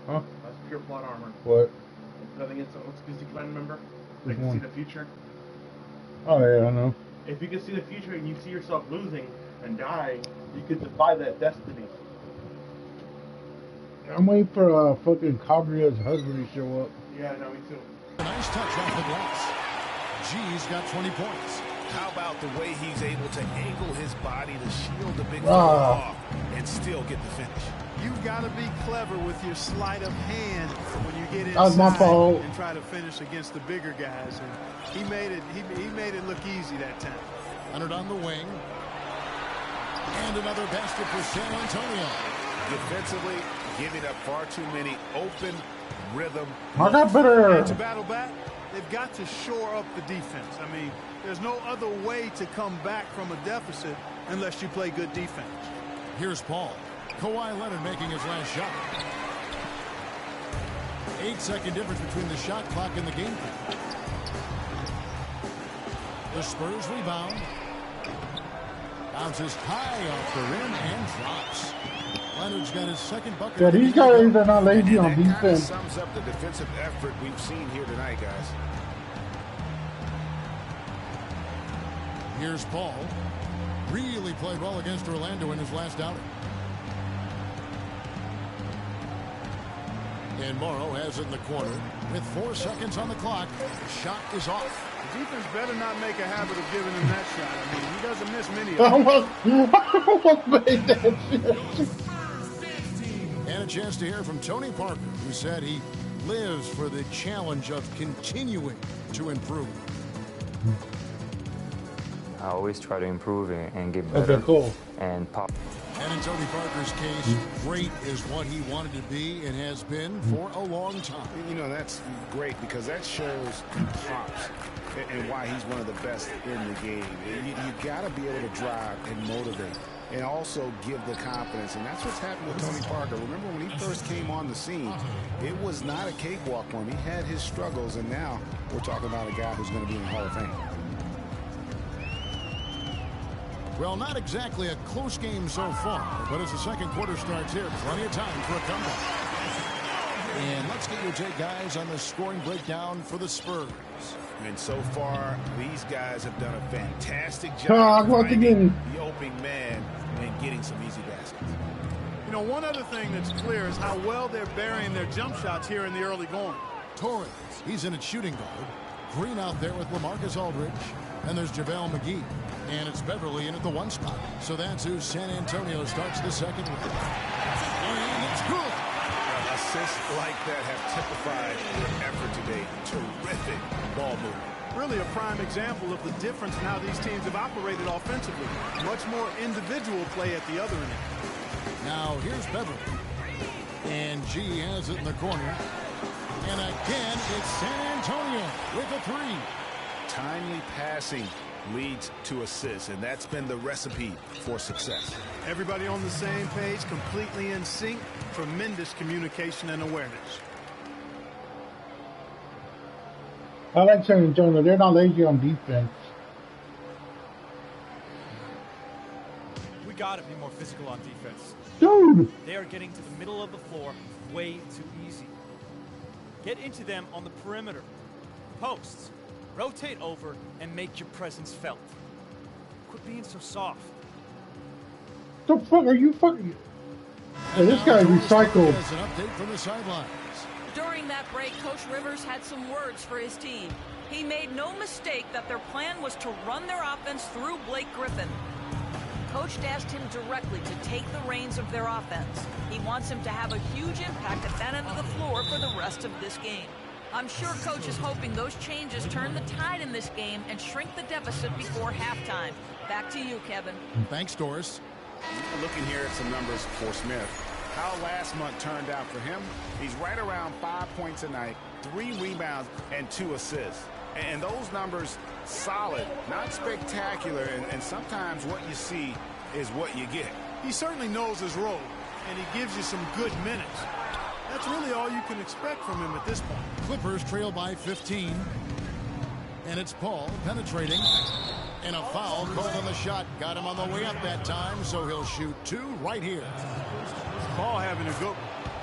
Huh? That's pure plot armor. What? Nothing against the plan, remember? Which Like to one? see the future. Oh yeah, I know. If you can see the future and you see yourself losing and dying, you could defy that destiny. I'm waiting for fucking Cabria's husband to show up. Yeah, no, me too. Nice touch off the glass. G's got 20 points. How about the way he's able to angle his body to shield the big fella off and still get the finish? You've got to be clever with your sleight of hand when you get That was my inside fault. and try to finish against the bigger guys. And he made it look easy that time. Leonard on the wing. And another basket for San Antonio. Defensively, giving up far too many open rhythm. I got better. And to battle back, they've got to shore up the defense. I mean, there's no other way to come back from a deficit unless you play good defense. Here's Paul. Kawhi Leonard making his last shot. 8-second difference between the shot clock and the game clock. The Spurs rebound. Bounces high off the rim and drops. Leonard's got his second bucket. Yeah, these guys are not lazy on And that kind of defense. sums up the defensive effort we've seen here tonight, guys. Here's Paul. Really played well against Orlando in his last outing. And Morrow has it in the corner. With 4 seconds on the clock, the shot is off. The defense better not make a habit of giving him that shot. I mean, he doesn't miss many of I them. almost made that shit. And a chance to hear from Tony Parker, who said he lives for the challenge of continuing to improve. I always try to improve and get better. Okay, cool. And pop. And in Tony Parker's case, great is what he wanted to be and has been for a long time. You know, that's great because that shows props and why he's one of the best in the game. You got to be able to drive and motivate and also give the confidence. And that's what's happened with Tony Parker. Remember when he first came on the scene, it was not a cakewalk for him. He had his struggles, and now we're talking about a guy who's going to be in the Hall of Fame. Well, not exactly a close game so far, but as the second quarter starts here, plenty of time for a comeback. And let's get your take, guys, on the scoring breakdown for the Spurs. And so far, these guys have done a fantastic job finding the opening man and getting some easy baskets. You know, one other thing that's clear is how well they're burying their jump shots here in the early going. Torres, he's in at shooting guard. Green out there with LaMarcus Aldridge. And there's JaVale McGee. And it's Beverly in at the 1 spot. So that's who San Antonio starts the second with. And it's good. Assists like that have typified their effort today. Terrific ball movement. Really a prime example of the difference in how these teams have operated offensively. Much more individual play at the other end. Now here's Beverly. And G has it in the corner. And again, it's San Antonio with a 3. Timely passing leads to assists, and that's been the recipe for success. Everybody on the same page, completely in sync, tremendous communication and awareness. I like San Antonio. They're not lazy on defense. We got to be more physical on defense. Dude! They are getting to the middle of the floor way too easy. Get into them on the perimeter. Posts. Rotate over and make your presence felt. Quit being so soft. The fuck are you fucking? Hey, this guy recycled. An update from the sidelines. During that break, Coach Rivers had some words for his team. He made no mistake that their plan was to run their offense through Blake Griffin. Coach asked him directly to take the reins of their offense. He wants him to have a huge impact at that end of the floor for the rest of this game. I'm sure Coach is hoping those changes turn the tide in this game and shrink the deficit before halftime. Back to you, Kevin. Thanks, Doris. Looking here at some numbers for Smith. How last month turned out for him, he's right around 5 points a night, 3 rebounds, and 2 assists. And those numbers, solid, not spectacular, and sometimes what you see is what you get. He certainly knows his role, and he gives you some good minutes. That's really all you can expect from him at this point. Clippers trail by 15. And it's Paul penetrating. And a foul called on the shot. Got him on the way up that time, so he'll shoot 2 right here. Paul having a good one.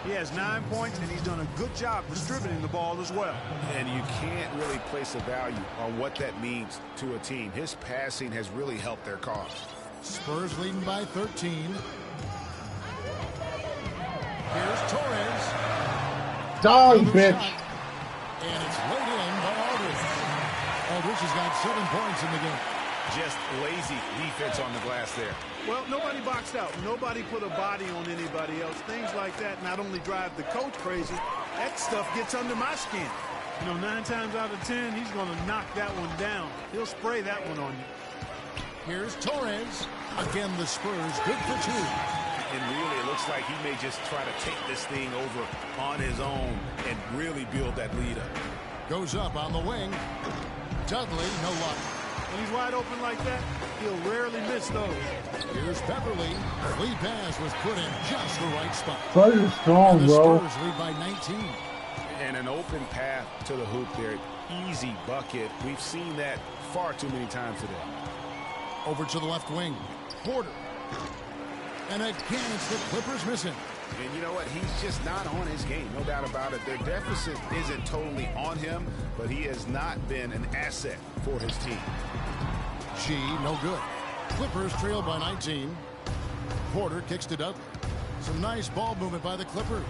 He has 9 points, and he's done a good job distributing the ball as well. And you can't really place a value on what that means to a team. His passing has really helped their cause. Spurs leading by 13. Here's Torres. Die, bitch. And it's laid in by Aldridge. Aldridge has got 7 points in the game. Just lazy defense on the glass there. Well, nobody boxed out. Nobody put a body on anybody else. Things like that not only drive the coach crazy, that stuff gets under my skin. You know, 9 times out of 10, he's going to knock that one down. He'll spray that one on you. Here's Torres. Again, the Spurs good for 2. And really, it looks like he may just try to take this thing over on his own and really build that lead up. Goes up on the wing. Dudley, no luck. When he's wide open like that, he'll rarely miss those. Here's Beverly. Lead pass was put in just the right spot. Spurs is strong, bro. The Spurs lead by 19. And an open path to the hoop there. Easy bucket. We've seen that far too many times today. Over to the left wing. Porter. And again, it's the Clippers missing. And you know what? He's just not on his game. No doubt about it. Their deficit isn't totally on him, but he has not been an asset for his team. G, no good. Clippers trail by 19. Porter kicks to Dudley. Some nice ball movement by the Clippers.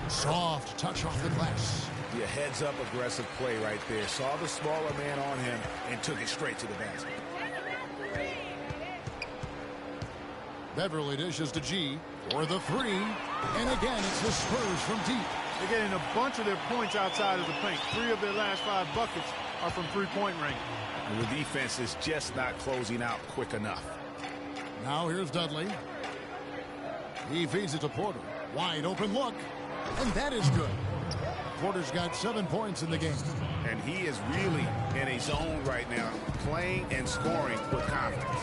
Soft touch off the glass. Yeah, heads up aggressive play right there. Saw the smaller man on him and took it straight to the basket. Beverly dishes to G for the 3. And again, it's the Spurs from deep. They're getting a bunch of their points outside of the paint. 3 of their last 5 buckets are from three-point range. And the defense is just not closing out quick enough. Now here's Dudley. He feeds it to Porter. Wide open look. And that is good. Porter's got 7 points in the game. And he is really in a zone right now, playing and scoring with confidence.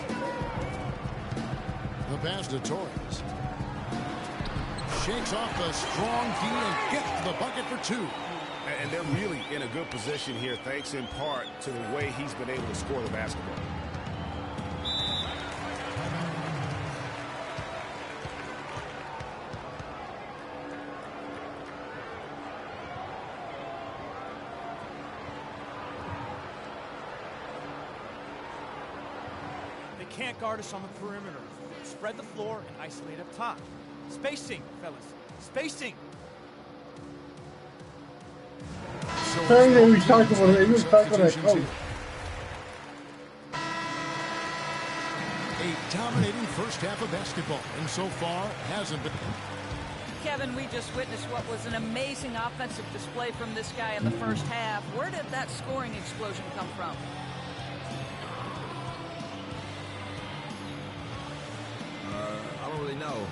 The pass to Torres. Shakes off the strong D and gets the bucket for 2. And they're really in a good position here, thanks in part to the way he's been able to score the basketball. They can't guard us on the perimeter. Spread the floor and isolate up top. Spacing, fellas. Spacing. Hey, they recycle that coach. A dominating first half of basketball, and so far hasn't been. Kevin, we just witnessed what was an amazing offensive display from this guy in the first half. Where did that scoring explosion come from? I don't really know.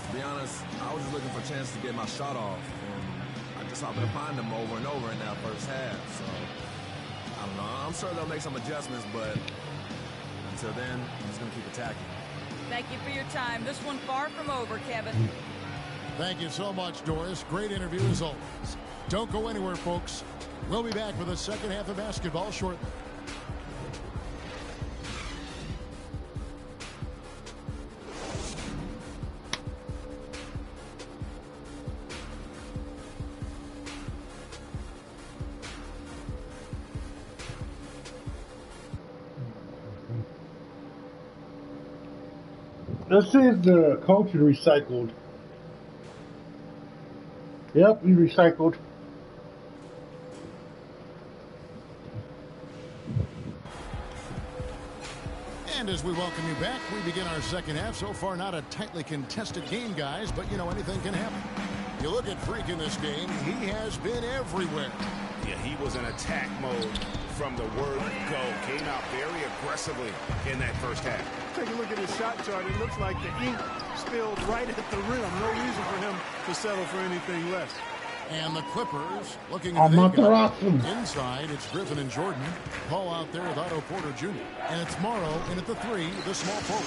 To be honest, I was just looking for a chance to get my shot off. And I just happened to find them over and over in that first half. So, I don't know. I'm sure they'll make some adjustments, but until then, I'm just going to keep attacking. Thank you for your time. This one far from over, Kevin. Thank you so much, Doris. Great interview as always. Don't go anywhere, folks. We'll be back with the second half of basketball shortly. Let's see if the coach is recycled. Yep, he recycled. And as we welcome you back, we begin our second half. So far, not a tightly contested game, guys, but, you know, anything can happen. You look at Freak in this game, he has been everywhere. Yeah, he was in attack mode from the word go. Came out very aggressively in that first half. Take a look at his shot chart. It looks like the ink spilled right at the rim. No reason for him to settle for anything less. And the Clippers looking I'm at the inside. It's Griffin and Jordan. Paul out there with Otto Porter Jr. And it's Morrow in at the 3, the small forward.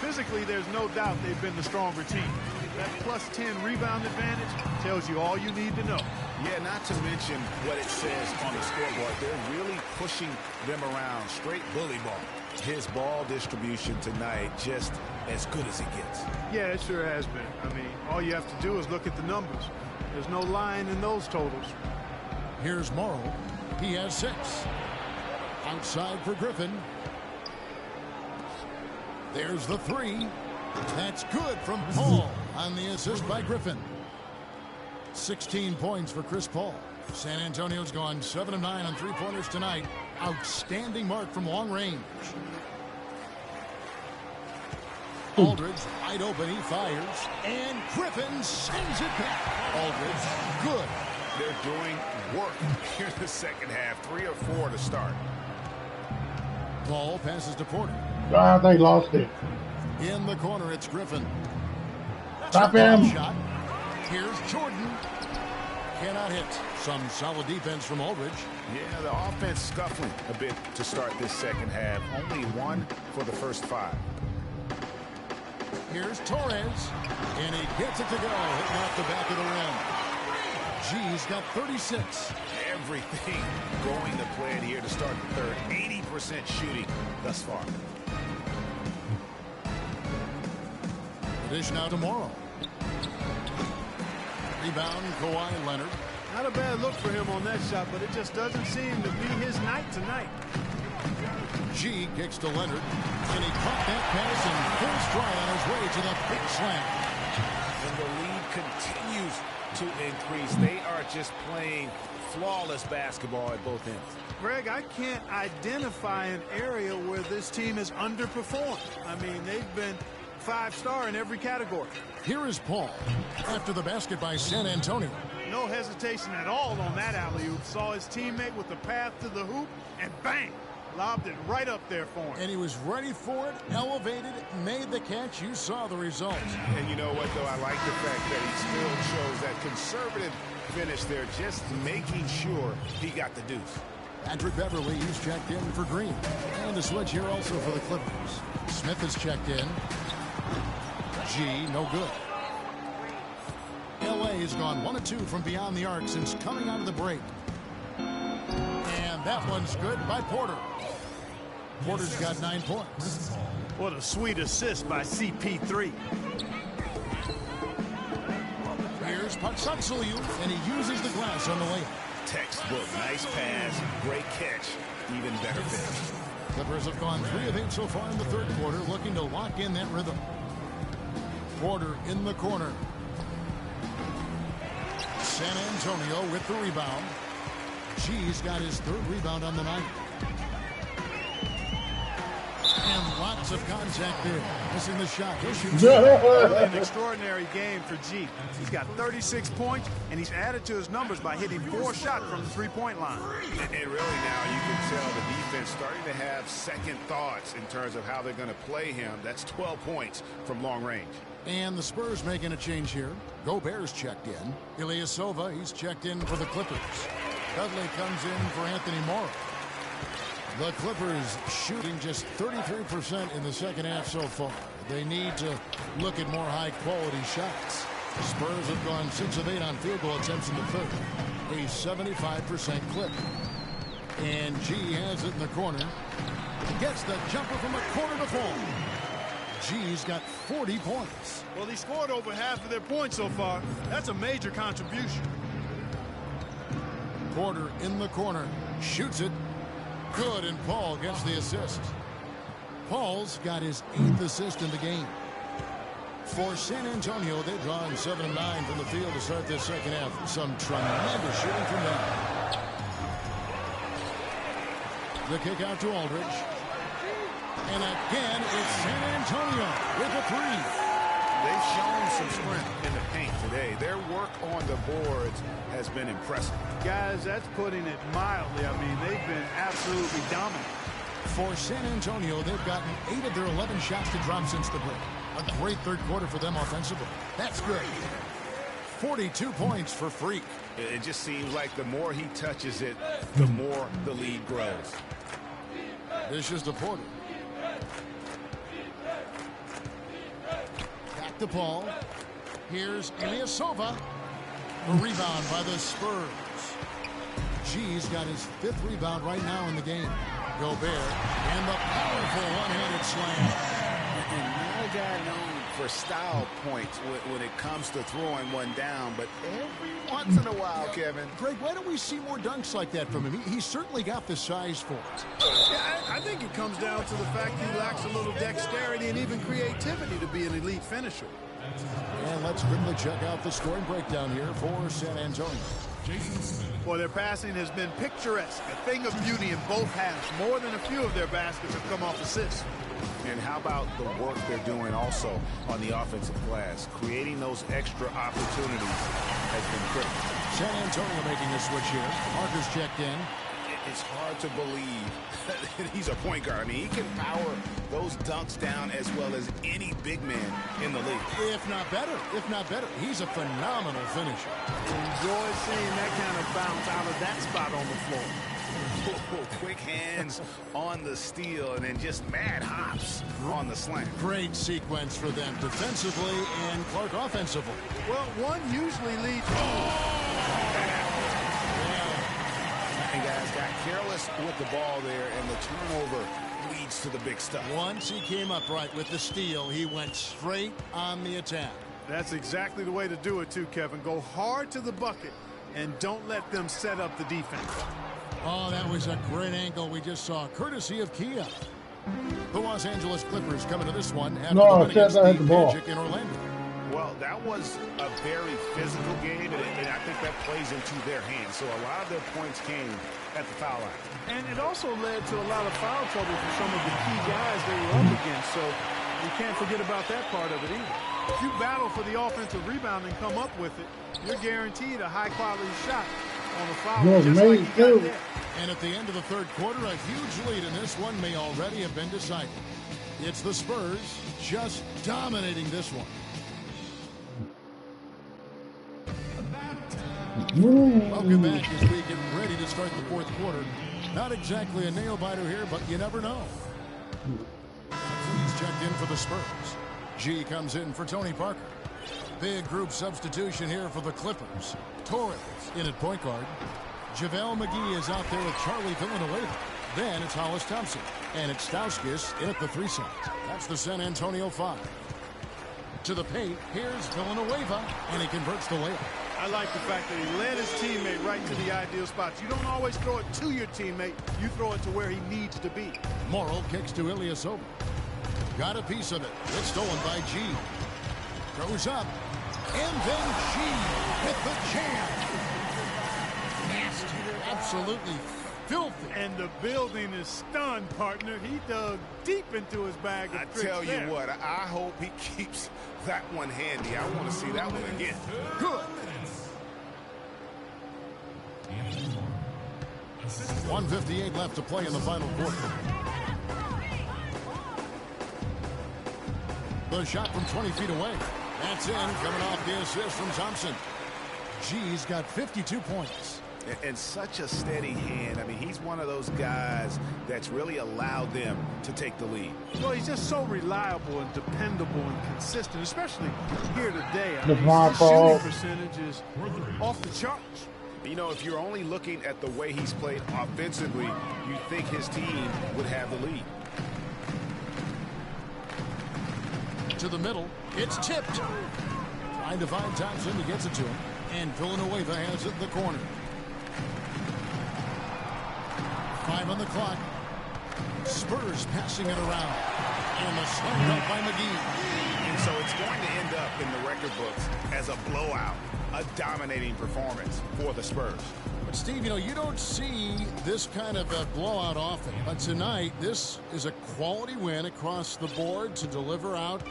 Physically, there's no doubt they've been the stronger team. That plus 10 rebound advantage tells you all you need to know. Yeah, not to mention what it says on the scoreboard. They're really pushing them around. Straight bully ball. His ball distribution tonight just as good as it gets. Yeah, it sure has been. I mean, all you have to do is look at the numbers. There's no line in those totals. Here's Morrow. He has 6. Outside for Griffin. There's the 3. That's good from Paul on the assist by Griffin. 16 points for Chris Paul. San Antonio's gone 7 of 9 on three-pointers tonight. Outstanding mark from long range. Aldridge wide open, he fires, and Griffin sends it back. Aldridge, good. They're doing work here in the second half. 3 or 4 to start. Paul passes to Porter. Ah, they lost it. In the corner, it's Griffin. Stop him. Shot. Here's Jordan. Cannot hit. Some solid defense from Aldridge. Yeah, the offense scuffling a bit to start this second half. Only 1 for the first 5. Here's Torres. And he gets it to go. Hitting off the back of the rim. G's got 36. Everything going to plan here to start the third. 80% shooting thus far. The dish now tomorrow. Rebound, Kawhi Leonard. Not a bad look for him on that shot, but it just doesn't seem to be his night tonight. G kicks to Leonard, and he caught that pass in full stride on his way to the big slam. And the lead continues to increase. They are just playing flawless basketball at both ends. Greg, I can't identify an area where this team has underperformed. I mean, they've been 5-star in every category. Here is Paul after the basket by San Antonio. No hesitation at all on that alley-oop. Saw his teammate with the path to the hoop, and bang! Lobbed it right up there for him. And he was ready for it, elevated, made the catch. You saw the result. And you know what, though? I like the fact that he still shows that conservative finish there, just making sure he got the deuce. Patrick Beverly, he's checked in for Green. And the switch here also for the Clippers. Smith is checked in. G, no good. LA has gone 1 of 2 from beyond the arc since coming out of the break. And that one's good by Porter. Porter's got 9 points. What a sweet assist by CP3. Here's Patsatsuliu, and he uses the glass on the layup. Textbook, nice pass, great catch, even better finish. Clippers have gone 3 of 8 so far in the third quarter, looking to lock in that rhythm. Porter in the corner. San Antonio with the rebound. G's got his 3rd rebound on the night. And lots of contact there. Missing the shot. He'll shoot. An extraordinary game for G. He's got 36 points, and he's added to his numbers by hitting 4 shots from the three-point line. And really now you can tell the defense starting to have second thoughts in terms of how they're going to play him. That's 12 points from long range. And the Spurs making a change here. Gobert's checked in. Ilyasova, he's checked in for the Clippers. Dudley comes in for Anthony Morrow. The Clippers shooting just 33% in the second half so far. They need to look at more high-quality shots. The Spurs have gone 6 of 8 on field goal attempts in the third. A 75% clip. And G has it in the corner. Gets the jumper from a corner to fall. G's got 40 points. Well, he scored over half of their points so far. That's a major contribution. Porter in the corner. Shoots it. Good, and Paul gets the assist. Paul's got his 8th assist in the game. For San Antonio, they've gone 7 of 9 from the field to start this second half. Some tremendous shooting from them. The kick out to Aldridge. And again, it's San Antonio with a 3. They've shown some strength in the paint today. Their work on the boards has been impressive. Guys, that's putting it mildly. I mean, they've been absolutely dominant. For San Antonio, they've gotten 8 of their 11 shots to drop since the break. A great third quarter for them offensively. That's good. 42 points for Freak. It just seems like the more he touches it, the more the lead grows. This is the Porter. Back to Paul. Here's Ilyasova. The rebound by the Spurs. G's got his 5th rebound right now in the game. Gobert and the powerful one-handed slam. And not a guy known for style points when it comes to throwing one down, but every once in a while, Kevin. Greg, why don't we see more dunks like that from him? He's certainly got the size for it. Yeah, I think it comes down to the fact he lacks a little dexterity and even creativity to be an elite finisher. And let's quickly check out the scoring breakdown here for San Antonio. Boy, their passing has been picturesque, a thing of beauty in both halves. More than a few of their baskets have come off assists. And how about the work they're doing also on the offensive glass? Creating those extra opportunities has been critical. San Antonio making a switch here. Parker's checked in. It's hard to believe that he's a point guard. I mean, he can power those dunks down as well as any big man in the league. If not better. He's a phenomenal finisher. Enjoy seeing that kind of bounce out of that spot on the floor. Quick hands on the steal and then just mad hops on the slam. Great sequence for them defensively and Clark offensively. Well, one usually leads. And guys got careless with the ball there, and the turnover leads to the big stuff. Once he came up right with the steal, he went straight on the attack. That's exactly the way to do it too, Kevin. Go hard to the bucket and don't let them set up the defense. Oh, that was a great angle we just saw, courtesy of Kia. The Los Angeles Clippers coming to this one after the win against the Magic in Orlando. Well, that was a very physical game, and I think that plays into their hands. So a lot of their points came at the foul line. And it also led to a lot of foul trouble for some of the key guys they were up against. So you can't forget about that part of it either. If you battle for the offensive rebound and come up with it, you're guaranteed a high-quality shot on the foul. Just like you got there. And at the end of the third quarter, a huge lead in this one may already have been decided. It's the Spurs just dominating this one. Welcome back as we get ready to start the fourth quarter. Not exactly a nail-biter here, but you never know. He's checked in for the Spurs. G comes in for Tony Parker. Big group substitution here for the Clippers. Torres in at point guard. JaVale McGee is out there with Charlie Villanueva. Then it's Hollis Thompson. And it's Stauskas in at the 3 slot. That's the San Antonio 5. To the paint, here's Villanueva, and he converts the layup. I like the fact that he led his teammate right to the ideal spots. You don't always throw it to your teammate. You throw it to where he needs to be. Morrill kicks to Ilyasova. Got a piece of it. It's stolen by G. Throws up. And then G with the jam. Nasty. Absolutely filthy. And the building is stunned, partner. He dug deep into his bag of tricks. I tell you what, I hope he keeps that one handy. I want to see that one again. Good. 1:58 left to play in the final quarter. The shot from 20 feet away. That's in, coming off the assist from Thompson. G's got 52 points. And such a steady hand. I mean, he's one of those guys that's really allowed them to take the lead. Well, he's just so reliable and dependable and consistent, especially here today. I That's mean, my his fault. shooting percentage is off the charts. You know, if you're only looking at the way he's played offensively, you think his team would have the lead. To the middle, it's tipped. Trying to find Thompson, he gets it to him. And Villanueva has it in the corner. 5 on the clock. Spurs passing it around. And the slam dunk by McGee. And so it's going to end up in the record books as a blowout, a dominating performance for the Spurs. But Steve, you know, you don't see this kind of a blowout often. But tonight, this is a quality win across the board to deliver out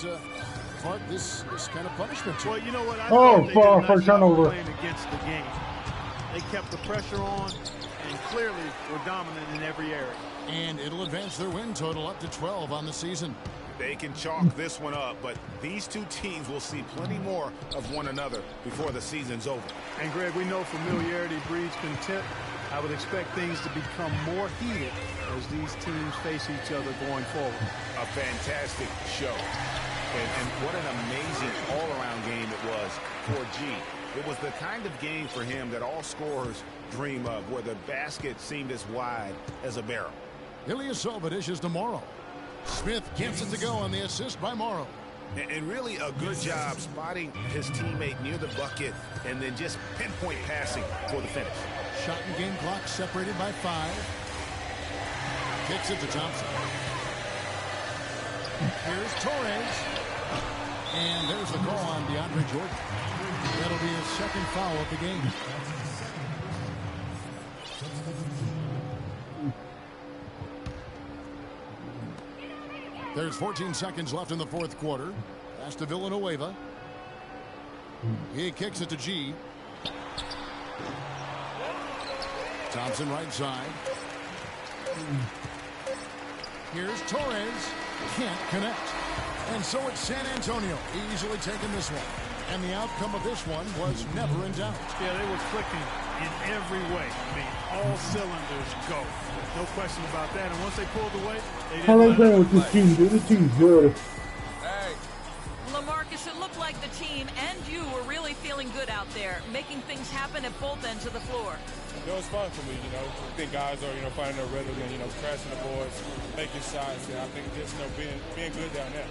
this kind of punishment. Well, you know what? I for turnover. Playing against the game. They kept the pressure on and clearly were dominant in every area. And it'll advance their win total up to 12 on the season. They can chalk this one up, but these two teams will see plenty more of one another before the season's over. And Greg, we know familiarity breeds contempt. I would expect things to become more heated as these teams face each other going forward. A fantastic show. And what an amazing all-around game it was for G. It was the kind of game for him that all scorers dream of, where the basket seemed as wide as a barrel. Ilyasova dishes to Morrow. Smith gets it to go on the assist by Morrow. And really a good job spotting his teammate near the bucket and then just pinpoint passing for the finish. Shot and game clock separated by 5. Kicks it to Thompson. Here's Torres. And there's a call on DeAndre Jordan. That'll be his second foul of the game. There's 14 seconds left in the fourth quarter. Pass to Villanueva. He kicks it to G. Thompson right side. Here's Torres. Can't connect. And so it's San Antonio easily taking this one. And the outcome of this one was never in doubt. Yeah, they were clicking in every way. I mean, all cylinders go. No question about that. And once they pulled away, they didn't. How they playing with this team, dude? This team's good. Hey. LaMarcus, it looked like the team and you were really feeling good out there, making things happen at both ends of the floor. It was fun for me, I think guys are, finding their rhythm and, crashing the boards, making shots. And I think just, being good down there.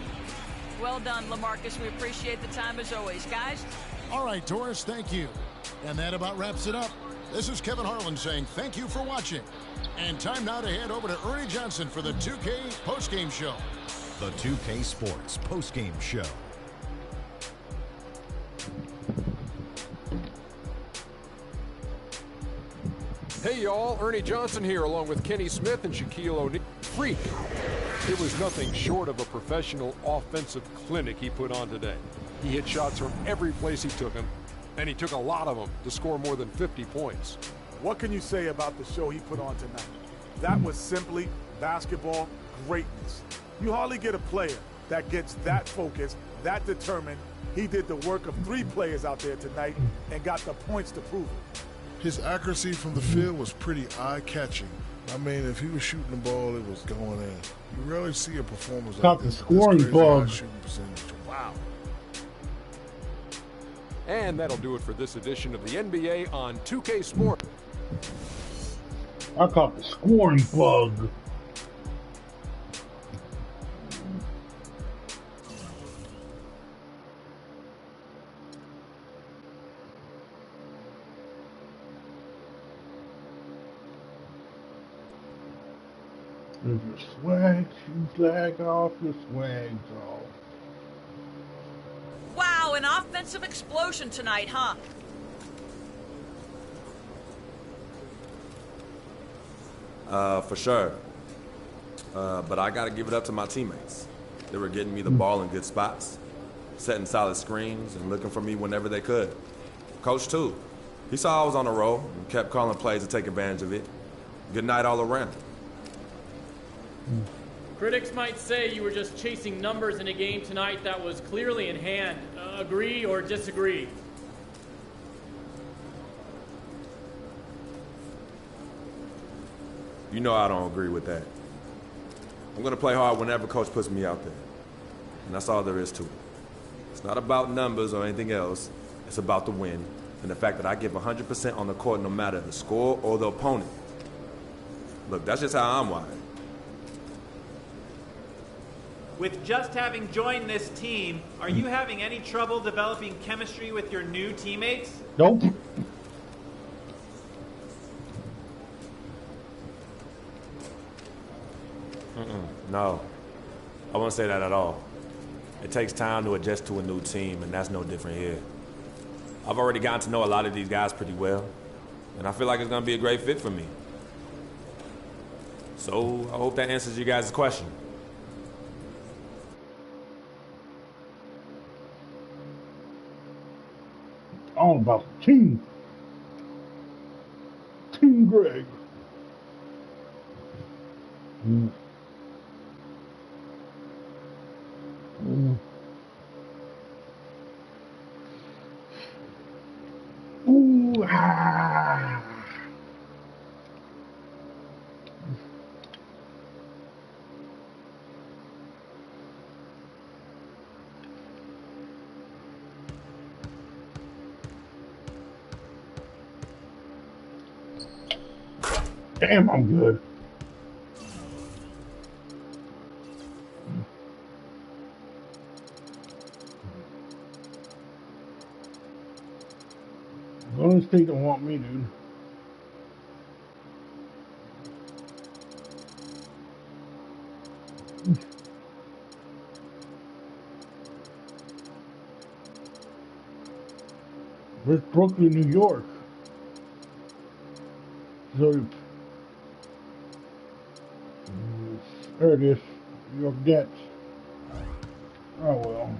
Well done, LaMarcus. We appreciate the time as always. Guys? All right, Doris, thank you. And that about wraps it up. This is Kevin Harlan saying thank you for watching. And time now to head over to Ernie Johnson for the 2K postgame show. The 2K Sports postgame show. Hey, y'all. Ernie Johnson here, along with Kenny Smith and Shaquille O'Neal. Freak. It was nothing short of a professional offensive clinic he put on today. He hit shots from every place he took them, and he took a lot of them to score more than 50 points. What can you say about the show he put on tonight? That was simply basketball greatness. You hardly get a player that gets that focused, that determined. He did the work of 3 players out there tonight and got the points to prove it. His accuracy from the field was pretty eye-catching. I mean, if he was shooting the ball, it was going in. You rarely see a performance like this. Scoring bug. Shooting percentage. Wow. And that'll do it for this edition of the NBA on 2K Sports. I caught the scoring bug. There's your swag, shoe flag off, your swag's off. Wow, an offensive explosion tonight, huh? For sure. But I got to give it up to my teammates. They were getting me the ball in good spots, setting solid screens, and looking for me whenever they could. Coach, too. He saw I was on a roll and kept calling plays to take advantage of it. Good night all around. Critics might say you were just chasing numbers in a game tonight that was clearly in hand. Agree or disagree? You know I don't agree with that. I'm going to play hard whenever Coach puts me out there. And that's all there is to it. It's not about numbers or anything else. It's about the win and the fact that I give 100% on the court no matter the score or the opponent. Look, that's just how I'm wired. With just having joined this team, are you having any trouble developing chemistry with your new teammates? Nope. No, I won't say that at all. It takes time to adjust to a new team, and that's no different here. I've already gotten to know a lot of these guys pretty well, and I feel like it's going to be a great fit for me. So I hope that answers you guys' question. All about the team. Team Greg. Ooh, ah. Damn, I'm good. Golden State don't want me, dude. Where's Brooklyn, New York? So, there it is. Your debts. Oh well.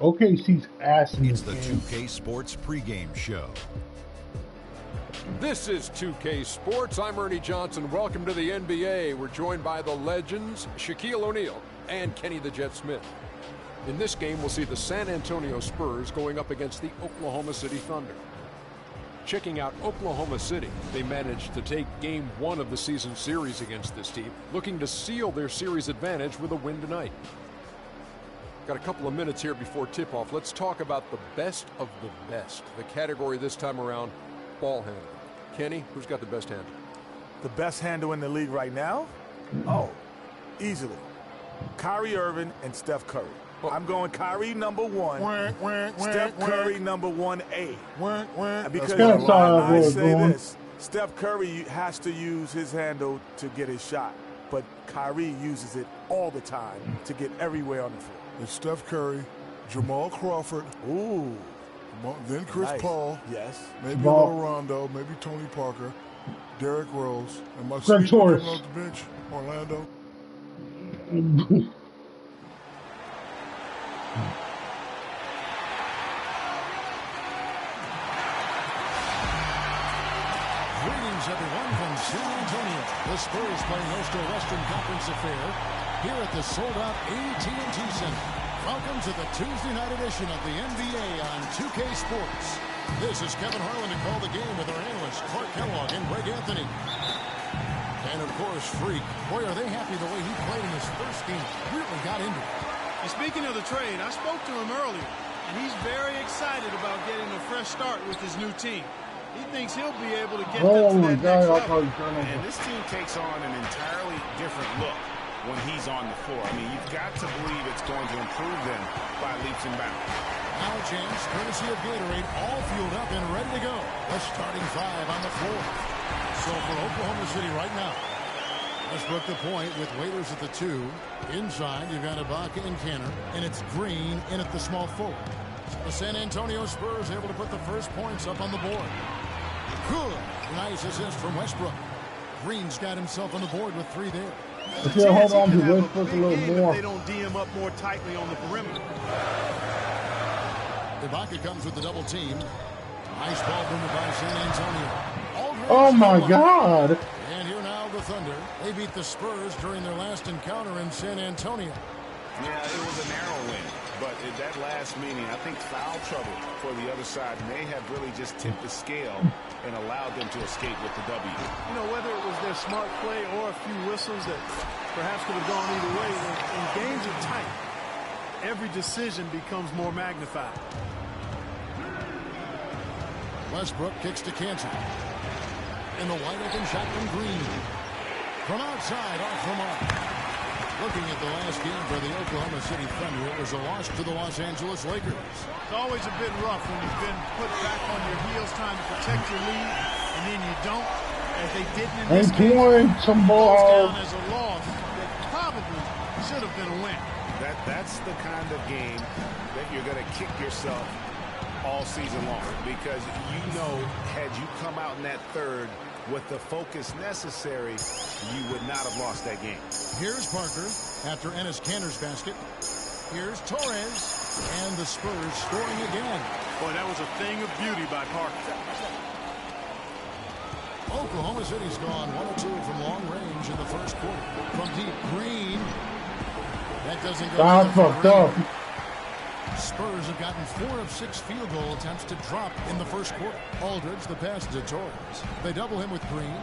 OKC's ass in It's this the game. 2K Sports pregame show. This is 2K Sports. I'm Ernie Johnson. Welcome to the NBA. We're joined by the legends, Shaquille O'Neal and Kenny the Jet Smith. In this game, we'll see the San Antonio Spurs going up against the Oklahoma City Thunder. Checking out Oklahoma City, they managed to take Game 1 of the season series against this team, looking to seal their series advantage with a win tonight. Got a couple of minutes here before tip-off. Let's talk about the best of the best. The category this time around, ball handling. Kenny, who's got the best handle? The best handle in the league right now? Oh, easily. Kyrie Irving and Steph Curry. I'm going Kyrie number 1, Steph Curry number 1A. And because I say this, Steph Curry has to use his handle to get his shot, but Kyrie uses it all the time to get everywhere on the floor. It's Steph Curry, Jamal Crawford. Ooh. Then Chris Paul. Yes. Maybe Rondo, maybe Tony Parker, Derrick Rose, and my sweet coming off the bench, Orlando. Greetings, everyone, from San Antonio. The Spurs play host to a Western Conference affair here at the sold-out AT&T Center. Welcome to the Tuesday night edition of the NBA on 2K Sports. This is Kevin Harlan to call the game with our analysts Clark Kellogg and Greg Anthony. And, of course, Freak. Boy, are they happy the way he played in his first game. Really got into it. And speaking of the trade, I spoke to him earlier, and he's very excited about getting a fresh start with his new team. He thinks he'll be able to get them to that next level. And this team takes on an entirely different look when he's on the floor. I mean, you've got to believe it's going to improve them by leaps and bounds. Now a chance, courtesy of Gatorade, all fueled up and ready to go. The starting 5 on the floor. So for Oklahoma City right now, Westbrook the point with Waiters at the 2. Inside, you've got Ibaka and Canner, and it's Green in at the small forward. The San Antonio Spurs able to put the first points up on the board. Good. Nice assist from Westbrook. Green's got himself on the board with 3 there. If you hold on to Westbrook a little more. If they don't D him up more tightly on the perimeter. Ibaka comes with the double team. Nice ball movement by San Antonio. Oh my God. And here now the Thunder. They beat the Spurs during their last encounter in San Antonio. Yeah, it was a narrow win, but at that last meeting, I think foul trouble for the other side may have really just tipped the scale and allowed them to escape with the W. You know, whether it was their smart play or a few whistles that perhaps could have gone either way, when games are tight, every decision becomes more magnified. Westbrook kicks to Cantor. In the wide open shot from Green. From outside, off the mark. Looking at the last game for the Oklahoma City Thunder, it was a loss to the Los Angeles Lakers. It's always a bit rough when you've been put back on your heels trying to protect your lead, and then you don't, as they didn't in this game. Some ball. Down as a loss that probably should have been a win. That's the kind of game that you're going to kick yourself all season long, because you know, had you come out in that third with the focus necessary, you would not have lost that game. Here's Parker after Enes Kanter's basket. Here's Torres, and the Spurs scoring again. Boy, that was a thing of beauty by Parker. Oklahoma City's gone 1 of 2 from long range in the first quarter. From deep, Green. That doesn't go. That's fucked up. Spurs have gotten 4 of 6 field goal attempts to drop in the first quarter. Aldridge, the pass to Torres. They double him with Green.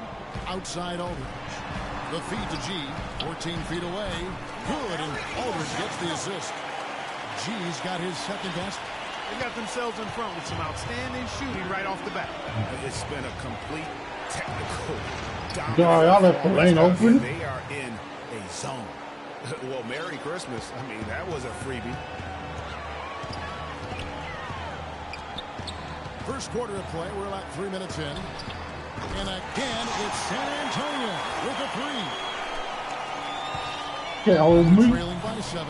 Outside Aldridge. The feed to G. 14 feet away. Good, and Aldridge gets the assist. G's got his second basket. They got themselves in front with some outstanding shooting right off the bat. It's been a complete technical Y'all left the lane open. They are in a zone. Well, Merry Christmas. I mean, that was a freebie. First quarter of play, we're about 3 minutes in. And again, it's San Antonio with a 3. Trailing by 7.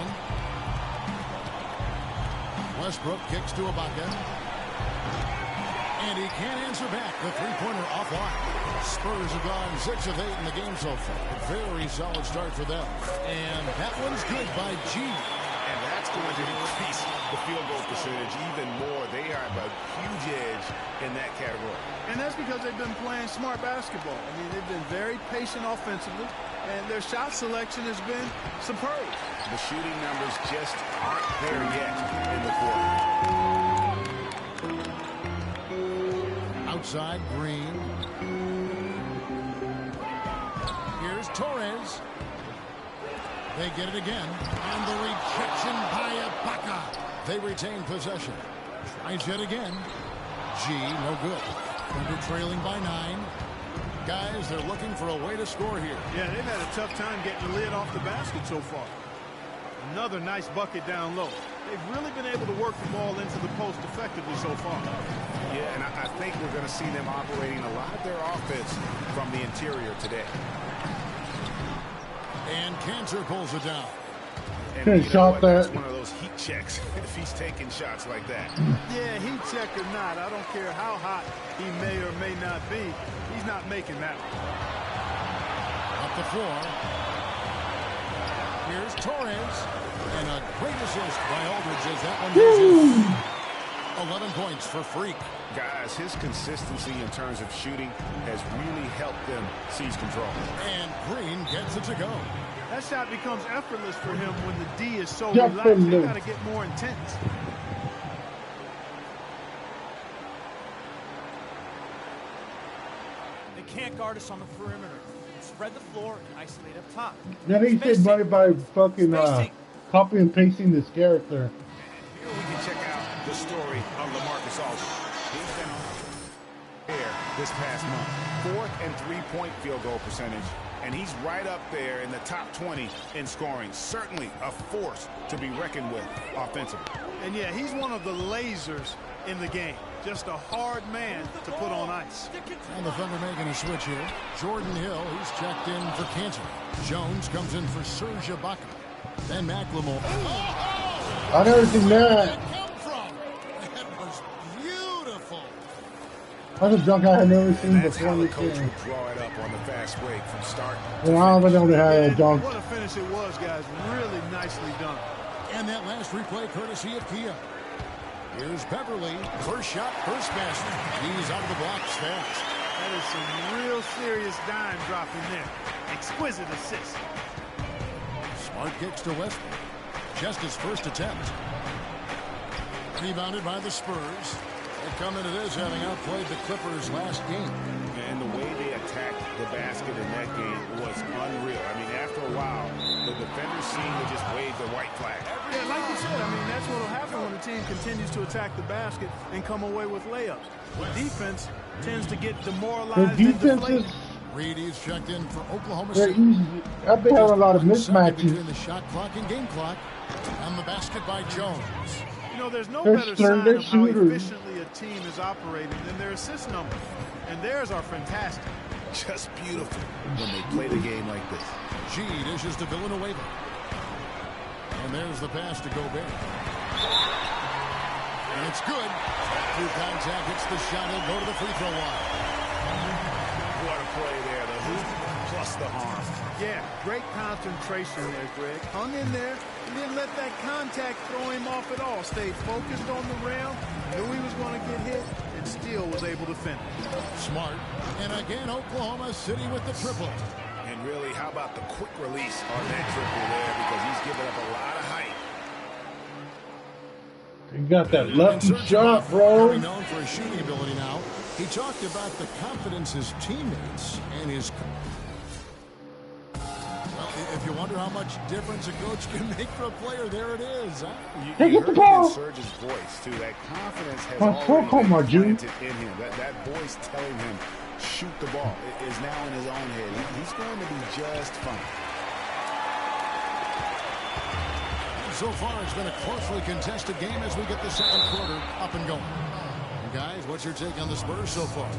Westbrook kicks to Ibaka. And he can't answer back. The three-pointer offline. Spurs have gone 6 of 8 in the game so far. A very solid start for them. And that one's good by G. And that's going to increase the field goal percentage even more. They have a huge edge in that category. And that's because they've been playing smart basketball. I mean, they've been very patient offensively, and their shot selection has been superb. The shooting numbers just aren't there yet in the quarter. Outside, Green. Here's Torres. They get it again. And the rejection by Ibaka. They retain possession. Tries yet again. G, no good. Thunder trailing by 9. Guys, they're looking for a way to score here. Yeah, they've had a tough time getting the lid off the basket so far. Another nice bucket down low. They've really been able to work the ball into the post effectively so far. Yeah, and I think we're going to see them operating a lot of their offense from the interior today. And Cantor pulls it down. And you know what? That's one of those heat checks if he's taking shots like that. Yeah, heat check or not, I don't care how hot he may or may not be. He's not making that one. Up the floor. Here's Torres. And a great assist by Aldridge as that one goes in. 11 points for Freak. Guys, his consistency in terms of shooting has really helped them seize control. And Green gets it to go. That shot becomes effortless for him when the D is so relaxed. They got to get more intense. They can't guard us on the perimeter. Spread the floor and isolate up top. Then he said money by fucking copy and pasting this character. Here we can check out the story of LaMarcus Aldridge. He's been here this past month. 4th and 3-point field goal percentage. And he's right up there in the top 20 in scoring. Certainly a force to be reckoned with offensively. And yeah, he's one of the lasers in the game. Just a hard man to put on ice. And the Thunder making a switch here. Jordan Hill, he's checked in for Cantor. Jones comes in for Serge Ibaka. Then McLemore. I never seen that. That was beautiful. That's a dunk I had never seen before this Coach game. would draw it up on the fast break from start. And I don't know how to dunk. What a finish it was, guys. Really nicely done. And that last replay courtesy of Kia. Here's Beverly. First shot, first basket. He's out of the blocks fast. That is some real serious dime dropping there. Exquisite assist. Smart kicks to Westbrook. Just his first attempt. Rebounded by the Spurs. They come into this having outplayed the Clippers last game. And the way they attacked the basket in that game was unreal. I mean, after a while, the defenders seemed to just wave the white flag. Yeah, like you said, I mean, that's what will happen when the team continues to attack the basket and come away with layups. The defense tends to get demoralized and deflated. Reed is checked in for Oklahoma City. I've been having a lot of mismatches. Between the shot clock and game clock. And the basket by Jones. You know, there's no They're better sign they're of how shooters. efficiently a team is operating than their assist numbers. And theirs are fantastic. Just beautiful when they play the game like this. G dishes to Villanueva. And there's the pass to Gobert. And it's good. Through contact, hits the shot. He'll go to the free throw line. What a play there. The hoop plus the harm. Yeah, great concentration there, Greg. Hung in there. He didn't let that contact throw him off at all. Stayed focused on the rim. Knew he was going to get hit and still was able to finish. Smart. And again, Oklahoma City with the triple. And really, how about the quick release on that triple there, because he's given up a lot of height. You got that lefty shot, bro. Known for his shooting ability now. He talked about the confidence his teammates and his. Well, if you wonder how much difference a coach can make for a player, there it is. Huh? You heard it in Serge's voice, too. That confidence has already been planted in him. That voice telling him, shoot the ball, is now in his own head. He's going to be just fine. So far, it's been a closely contested game as we get the second quarter up and going. Guys, what's your take on the Spurs so far?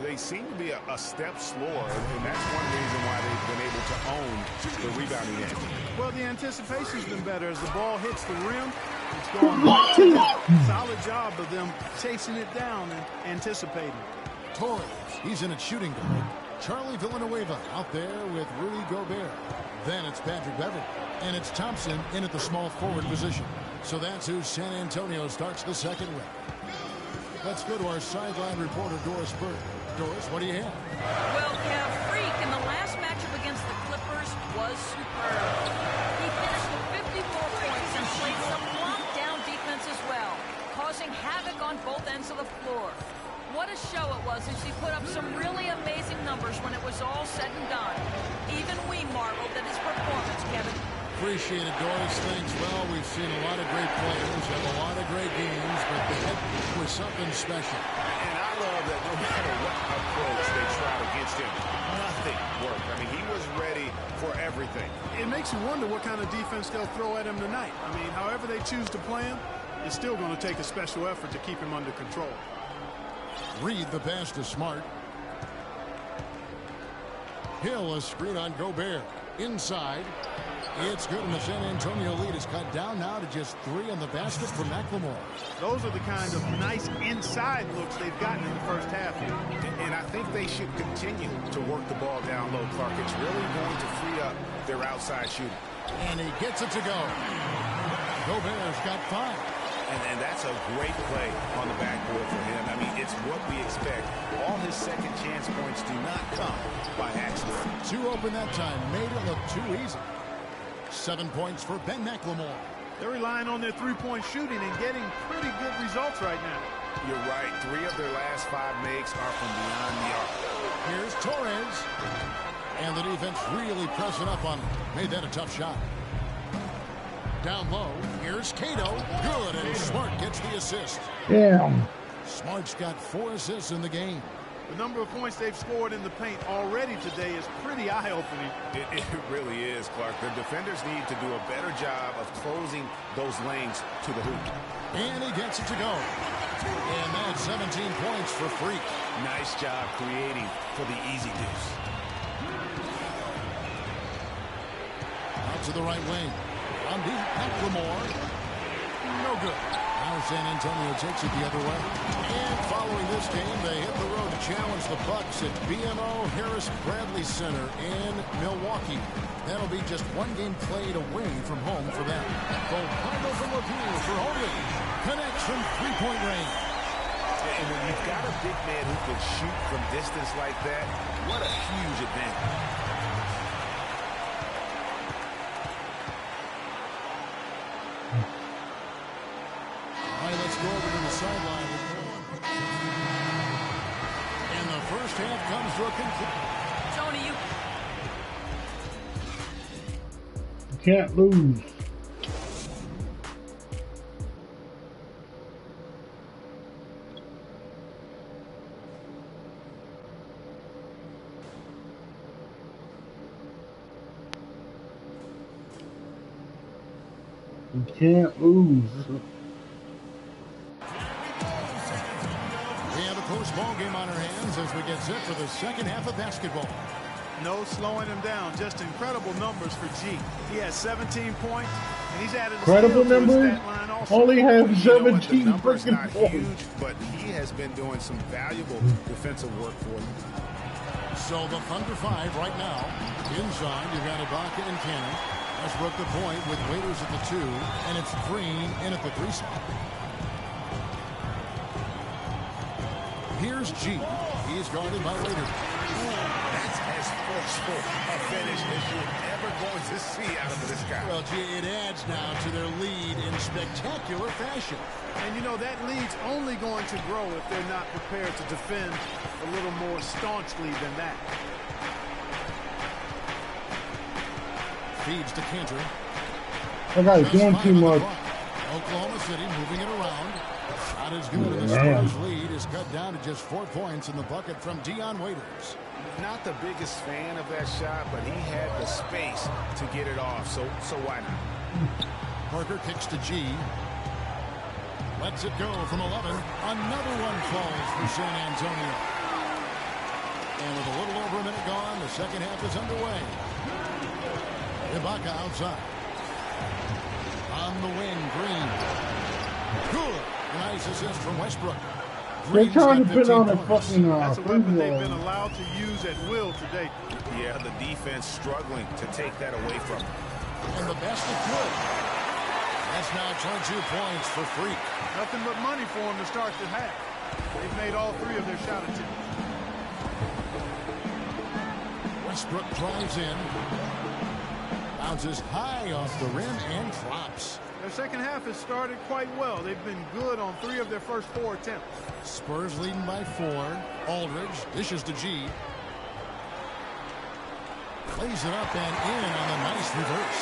They seem to be a step slower, and that's one reason why they've been able to own the rebounding edge. Well, the anticipation's been better. As the ball hits the rim, it's going right to them. Solid job of them chasing it down and anticipating. Torres, he's in at shooting guard. Charlie Villanueva out there with Rudy Gobert. Then it's Patrick Beverly. And it's Thompson in at the small forward position. So that's who San Antonio starts the second with. Let's go to our sideline reporter, Doris Bird. Doris, what do you have? Well, yeah, Freak in the last matchup against the Clippers was superb. He finished with 54 points and played some lockdown defense as well, causing havoc on both ends of the floor. What a show it was as he put up some really amazing numbers when it was all said and done. Even we marveled at his performance, Kevin. Appreciate it, Doris. Thanks. Well, we've seen a lot of great players have a lot of great games, but that was something special. And I love that no matter what approach they tried against him, nothing worked. I mean, he was ready for everything. It makes makes you wonder what kind of defense they'll throw at him tonight. I mean, however they choose to play him, it's still going to take a special effort to keep him under control. Reed the pass to Smart. Hill, a screen on Gobert. Inside. It's good, and the San Antonio lead is cut down now to just 3 on the basket for McLemore. Those are the kind of nice inside looks they've gotten in the first half here. And I think they should continue to work the ball down low, Clark. It's really going to free up their outside shooting. And he gets it to go. Gobert's got 5. And that's a great play on the backboard for him. I mean, it's what we expect. All his second chance points do not come by accident. 2 open that time. Made it look too easy. 7 points for Ben McLemore. They're relying on their three-point shooting and getting pretty good results right now. You're right. 3 of their last 5 makes are from beyond the arc. Here's Torres. And the defense really pressing up on him. Made that a tough shot. Down low. Here's Cato. Good, and Smart gets the assist. Damn. Smart's got 4 assists in the game. The number of points they've scored in the paint already today is pretty eye-opening. It really is, Clark. The defenders need to do a better job of closing those lanes to the hoop. And he gets it to go. And that's 17 points for Freak. Nice job creating for the easy deuce. Out to the right wing. On deep, McLemore. No good. Now San Antonio takes it the other way. And following this game, they hit the road to challenge the Bucks at BMO Harris Bradley Center in Milwaukee. That'll be just 1 game played away from home for them. Goldardo from Levine for Hogan. Connects from 3-point range. And when you've got a big man who can shoot from distance like that, what a huge advantage. Let's go over to the sideline. And the first half comes to a conclusion. Tony, You can't lose. You can't lose. Close ball game on our hands as we get set for the second half of basketball. No slowing him down. Just incredible numbers for G. He has 17 points, and he's added incredible numbers. Only have 17 numbers not points. huge, but he has been doing some valuable defensive work for them. So the Thunder 5 right now. Inside, you've got Ibaka and Cannon. Westbrook the point with Waiters at the 2, and it's Green in at the 3 spot. Here's G. He's guarded by Waiters. That's as forceful a finish as you're ever going to see out of this guy. Well, G, it adds now to their lead in spectacular fashion. And, you know, that lead's only going to grow if they're not prepared to defend a little more staunchly than that. Feeds to Cantor. That guy's doing too much. Oklahoma City moving it around. Not as good, and the Spurs lead is cut down to just 4 points in the bucket from Dion Waiters. Not the biggest fan of that shot, but he had the space to get it off, so why not? Parker kicks to G. Lets it go from 11. Another one falls for San Antonio. And with a little over a minute gone, the second half is underway. Ibaka outside. On the wing, Green. Good. Nice assist from Westbrook. They're trying to put on a fucking That's a weapon they've been allowed to use at will today. Yeah, the defense struggling to take that away from them. And the basket good. That's now 22 points for Freak. Nothing but money for them to start the half. They've made all 3 of their shot attempts. Westbrook drives in. Bounces high off the rim and drops. Their second half has started quite well. They've been good on 3 of their first 4 attempts. Spurs leading by 4. Aldridge dishes to G. Plays it up and in on a nice reverse.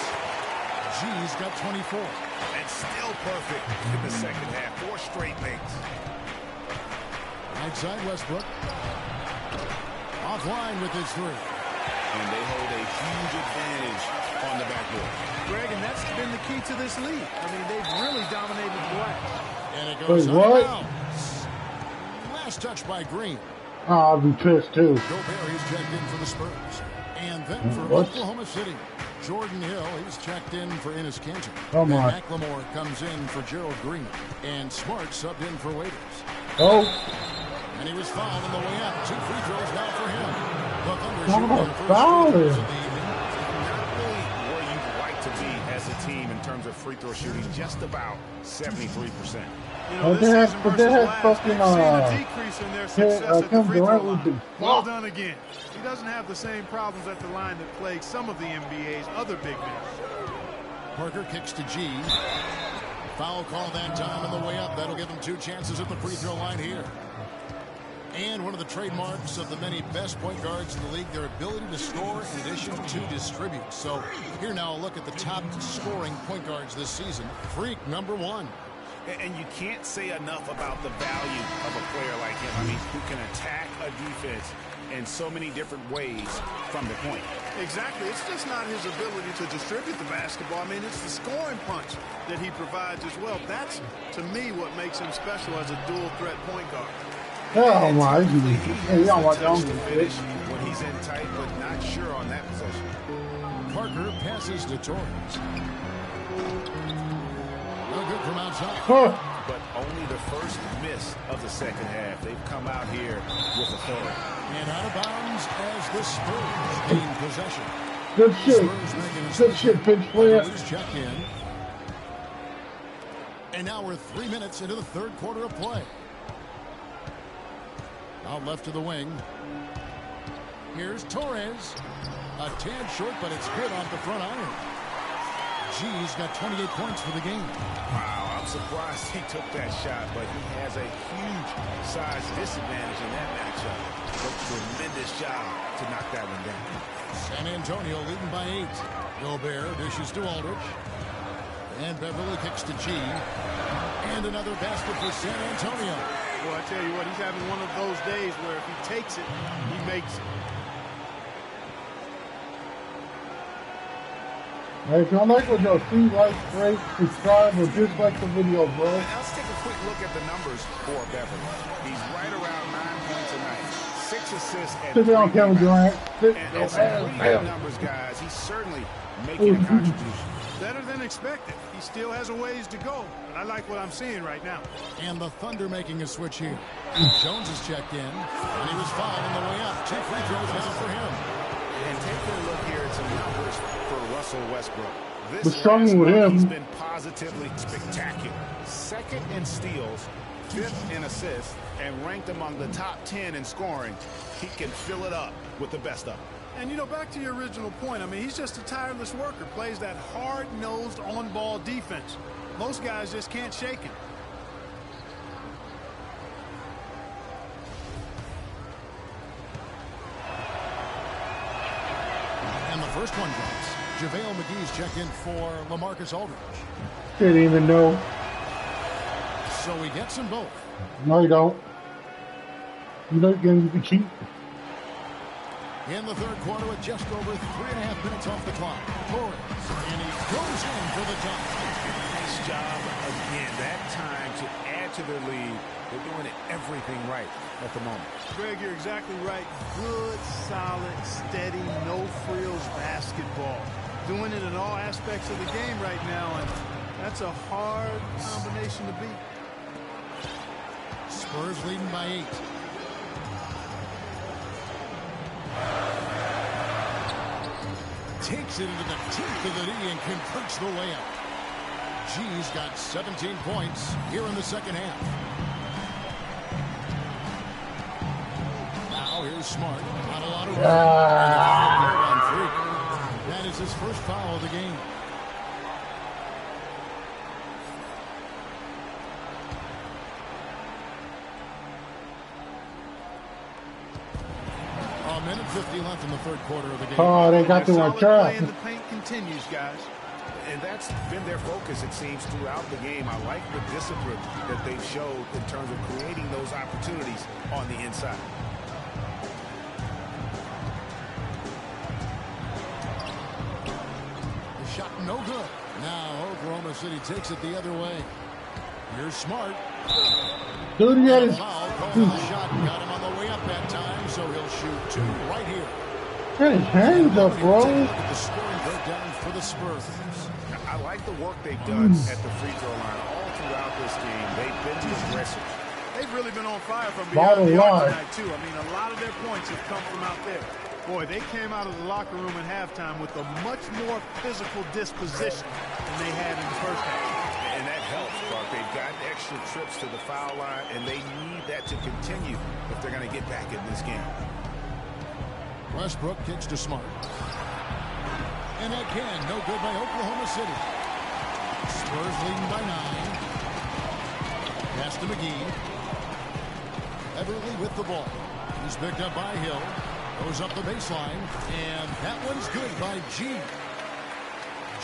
G's got 24. And still perfect in the second half. 4 straight makes. Right side Westbrook. Offline with his 3. and they hold a huge advantage on the backboard. Greg, and that's been the key to this league. I mean, they've really dominated the glass. And it Wait, goes out what? of bounds. Last touch by Green. Oh, I'll be pissed too. Gobert is checked in for the Spurs. And then for What? Oklahoma City, Jordan Hill, he's checked in for Enes Kanter. Come and on. McLemore comes in for Gerald Green. And Smart subbed in for Waiters. Oh. And he was fouled on the way out. 2 free throws now for him. The Thunder Come shoot on, their first foul free throws him. of the evening. Not really where you'd like to be as a team in terms of free throw shooting, just about 73%. You know, this season but they versus had last, fucking, they've seen a decrease in their success at the Kevin free throw Durant line. with the Well fuck. done again. He doesn't have the same problems at the line that plague some of the NBA's other big men. Parker kicks to G. Foul call that time on the way up. That'll give him 2 chances at the free throw line here. And one of the trademarks of the many best point guards in the league, their ability to score in addition to distribute. So here now a look at the top scoring point guards this season. Freak number 1. And you can't say enough about the value of a player like him. I mean, who can attack a defense in so many different ways from the point. Exactly. It's just not his ability to distribute the basketball. I mean, it's the scoring punch that he provides as well. That's, to me, what makes him special as a dual-threat point guard. Oh my God. Hey, y'all want to finish when he's in tight, but not sure on that possession. Parker passes to Torres. No good from outside. But only the first miss of the second half. They've come out here with authority. And out of bounds as the Spurs gain possession. Good shit. Good shit, pinch player. Check in. And now we're 3 minutes into the third quarter of play. Out left to the wing. Here's Torres. A tad short, but it's good off the front iron. G's got 28 points for the game. Wow, I'm surprised he took that shot, but he has a huge size disadvantage in that matchup. A tremendous job to knock that one down. San Antonio leading by 8. Gobert dishes to Aldridge. And Beverly kicks to G. And another basket for San Antonio. Well, I tell you what, he's having one of those days where if he takes it, he makes it. Hey, if y'all like what y'all see, like, rate, subscribe, or dislike the video, bro. Now let's take a quick look at the numbers for Beverly. He's right around 9 points a night, 6 assists, and Sit down, Kevin Durant. Sit and some pretty good numbers, guys. He's certainly making a contribution. Better than expected. He still has a ways to go, but I like what I'm seeing right now. And the Thunder making a switch here. Jones is checked in, and he was fouled on the way up. 2 free throws now for him. And take a look here at some numbers for Russell Westbrook. We're This struggling with last month, him. he's been positively spectacular. 2nd in steals, 5th in assists, and ranked among the top 10 in scoring. He can fill it up with the best of them. And, you know, back to your original point, I mean, he's just a tireless worker, plays that hard-nosed on-ball defense. Most guys just can't shake him. And the first one drops. JaVale McGee's checked in for LaMarcus Aldridge. Didn't even know. So he gets them both. No, you don't. You know you can cheat. In the third quarter with just over 3.5 minutes off the clock. Torres, and he goes in for the top. Nice job again. That time to add to their lead. They're doing everything right at the moment. Greg, you're exactly right. Good, solid, steady, no-frills basketball. Doing it in all aspects of the game right now, and that's a hard combination to beat. Spurs leading by 8. Takes it into the teeth of the knee and converts the layup. G's got 17 points here in the second half. Now here's Smart. Not a lot of room. That is his first foul of the game. A minute 50 left in the third quarter of the game. Oh, they got to Solid try. play in the paint continues, guys. And that's been their focus, it seems, throughout the game. I like the discipline that they've showed in terms of creating those opportunities on the inside. no good. Now Oklahoma City takes it the other way. Here's Smart. Dude, he had his Foul called on the shot. Got him on the way up that time, so he'll shoot 2 right here. Got his hands up, bro. Take a look at the scoring breakdown for the Spurs. I like the work they've done at the free throw line all throughout this game. They've been aggressive. They've really been on fire from beyond the arc tonight, too. I mean, a lot of their points have come from out there. Boy, they came out of the locker room at halftime with a much more physical disposition than they had in the first half. And that helps, Clark. They've gotten extra trips to the foul line, and they need that to continue if they're going to get back in this game. Westbrook kicks to Smart. And again, no good by Oklahoma City. Spurs leading by 9. Pass to McGee. Everly with the ball. He's picked up by Hill. Goes up the baseline. And that one's good by G.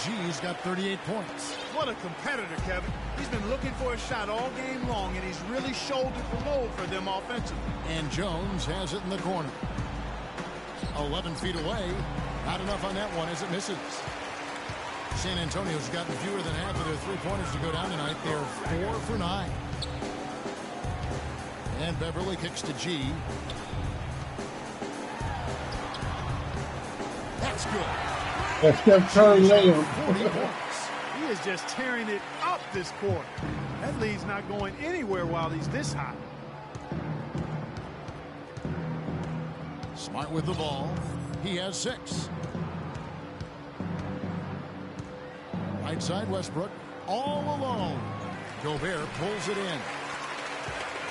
G's got 38 points. What a competitor, Kevin. He's been looking for a shot all game long, and he's really shouldered the load for them offensively. And Jones has it in the corner. 11 feet away. Not enough on that one as it misses. San Antonio's gotten fewer than half of their three-pointers to go down tonight. They're 4 for 9. And Beverly kicks to G. That's good. That's Steph Curry layup. 40 points. He is just tearing it up this quarter. That lead's not going anywhere while he's this hot. Smart with the ball. He has 6. Right side Westbrook all alone. Gobert pulls it in.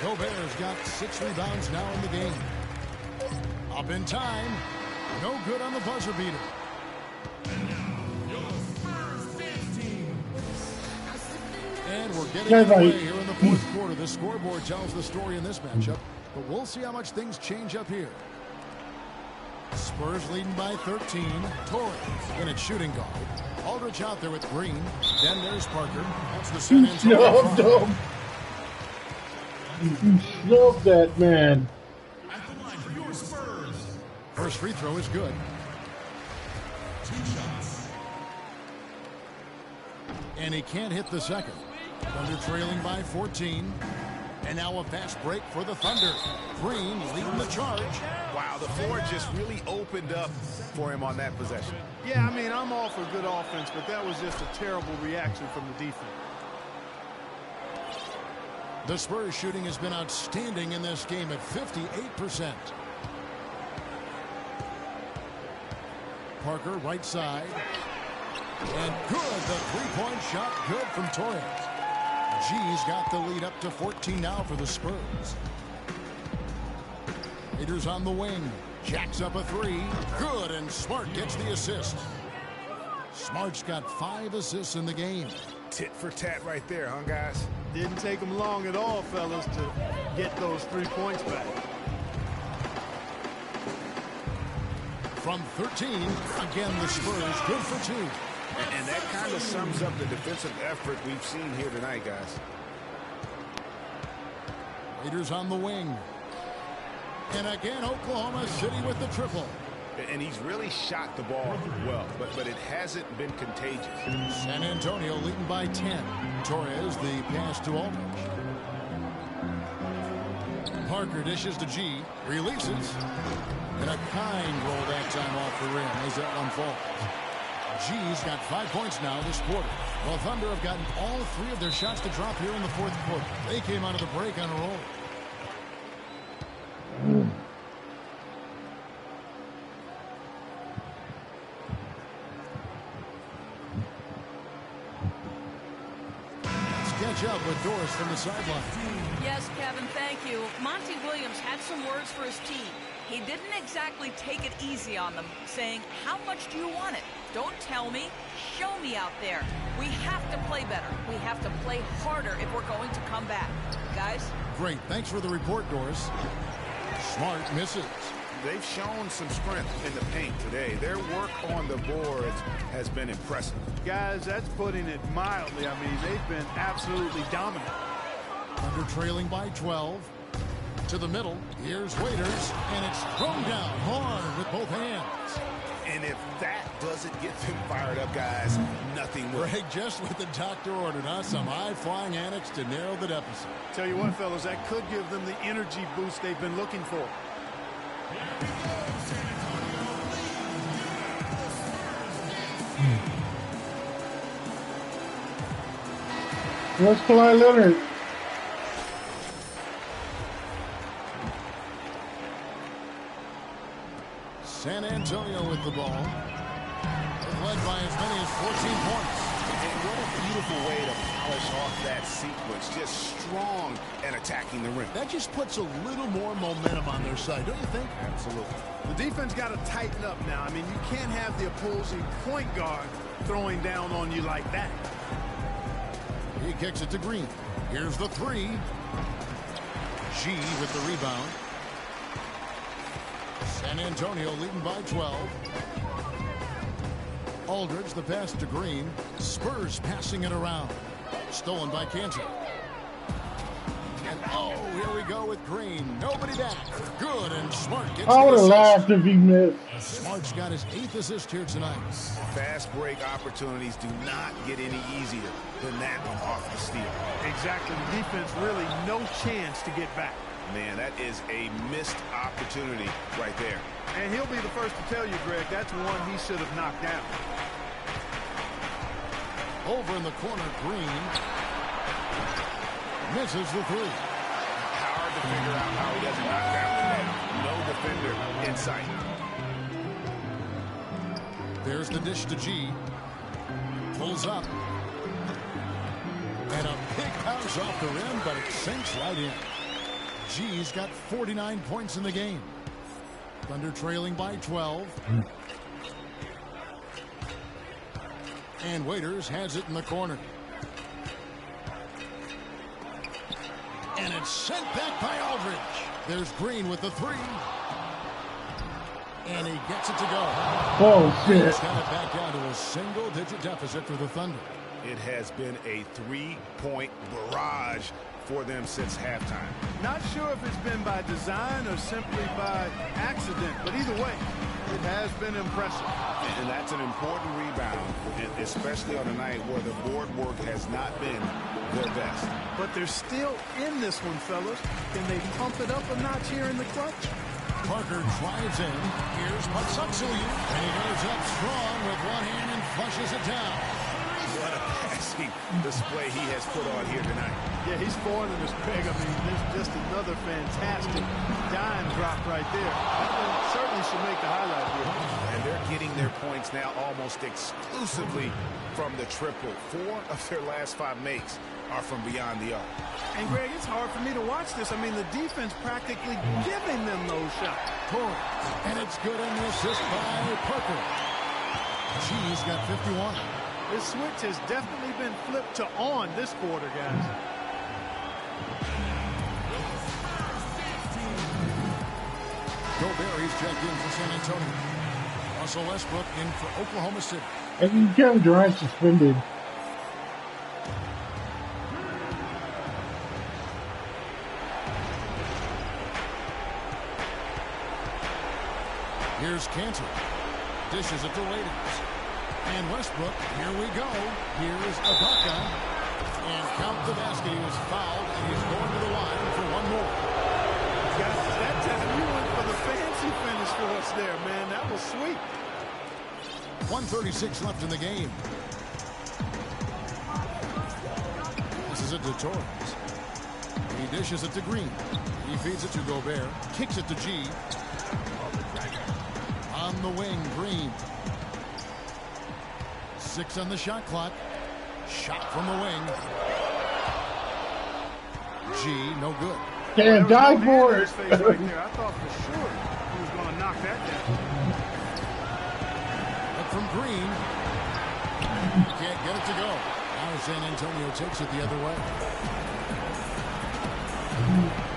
Gobert's got 6 rebounds now in the game. Up in time. No good on the buzzer beater. And we're getting away here in the fourth quarter. The scoreboard tells the story in this matchup, but we'll see how much things change up here. Spurs leading by 13. Torres in at shooting guard. Aldridge out there with Green. Then there's Parker. That's the San Antonio. You shoved that man. At the line for your Spurs. First free throw is good. 2 shots. And he can't hit the second. Thunder trailing by 14. And now a fast break for the Thunder. Green leading the charge. Wow, the floor just really opened up for him on that possession. Yeah, I mean, I'm all for good offense, but that was just a terrible reaction from the defense. The Spurs shooting has been outstanding in this game at 58%. Parker right side. And good, the three-point shot good from Torres. G's got the lead up to 14 now for the Spurs. Raiders on the wing. Jacks up a 3. Good, and Smart gets the assist. Smart's got 5 assists in the game. Tit for tat right there, huh, guys? Didn't take them long at all, fellas, to get those 3 points back. From 13, again the Spurs good for 2. And that kind of sums up the defensive effort we've seen here tonight, guys. Raiders on the wing. And again, Oklahoma City with the triple. And he's really shot the ball well, but it hasn't been contagious. San Antonio leading by 10. Torres the pass to Aldridge. Parker dishes to G. Releases. And a kind roll that time off the rim as that one falls. G's got 5 points now this quarter. Well, Thunder have gotten all 3 of their shots to drop here in the fourth quarter. They came out of the break on a roll. Let's catch up with Doris from the sideline. Yes, Kevin, thank you. Monty Williams had some words for his team. He didn't exactly take it easy on them, saying, how much do you want it? Don't tell me. Show me out there. We have to play better. We have to play harder if we're going to come back. Guys? Great. Thanks for the report, Doris. Smart misses. They've shown some strength in the paint today. Their work on the boards has been impressive. Guys, that's putting it mildly. I mean, they've been absolutely dominant. Under trailing by 12. To the middle. Here's Waiters. And it's thrown down hard with both hands. And if that doesn't get them fired up, guys, nothing nothing with. Greg, just what the doctor ordered, huh? Some high-flying antics to narrow the deficit. Tell you what, fellas, that could give them the energy boost they've been looking for. Where's Kawhi Leonard? San Antonio with the ball. Led by as many as 14 points. And what a beautiful way to polish off that sequence. Just strong and attacking the rim. That just puts a little more momentum on their side, don't you think? Absolutely. The defense got to tighten up now. I mean, you can't have the opposing point guard throwing down on you like that. He kicks it to Green. Here's the three. G with the rebound. San Antonio leading by 12. Aldridge the pass to Green. Spurs passing it around. Stolen by Kansas. And oh, here we go with Green. Nobody back. Good, and Smart gets I would have laughed if he missed. Smart's got his 8th assist here tonight. Fast break opportunities do not get any easier than that one off the steal. Exactly. The defense really no chance to get back. Man, that is a missed opportunity right there. And he'll be the first to tell you, Greg, that's one he should have knocked down. Over in the corner, Green misses the three. Hard to figure out how he doesn't knock down the net. No defender in sight. There's the dish to G. Pulls up. And a big bounce off the rim, but it sinks right in. G's got 49 points in the game. Thunder trailing by 12. And Waiters has it in the corner. And it's sent back by Aldridge. There's Green with the three. And he gets it to go. Oh, shit. He's got it back down to a single-digit deficit for the Thunder. It has been a three-point barrage for them since halftime. Not sure if it's been by design or simply by accident, but either way, it has been impressive. And that's an important rebound, especially on a night where the board work has not been their best. But they're still in this one, fellas. Can they pump it up a notch here in the clutch? Parker drives in. Here's Patsutsuyu. And he goes up strong with one hand and flushes it down. What a passing display he has put on here tonight. Yeah, he's foiling his peg. I mean, there's just another fantastic dime drop right there. That one certainly should make the highlight here. And they're getting their points now almost exclusively from the triple. 4 of their last 5 makes are from beyond the arc. And, Greg, it's hard for me to watch this. I mean, the defense practically giving them those shots. And it's good on the assist by Parker. G's got 51. This switch has definitely been flipped to on this quarter, guys. Gobert checked in for San Antonio. Russell Westbrook in for Oklahoma City. And Kevin Durant suspended. Here's Cantor. Dishes it to Waiters. And Westbrook, here we go. Here's Ibaka. And count the basket. He was fouled, and he's going to the line for one more. Guys, that time you went for the fancy finish for us there, man. That was sweet. 1:36 left in the game. This is it to Torres. He dishes it to Green. He feeds it to Gobert. Kicks it to G. On the wing, Green. 6 on the shot clock. Shot from the wing. G, no good. Damn, dive for it. Right there. I thought for sure he was going to knock that down. Up from Green. Can't get it to go. Now San Antonio takes it the other way.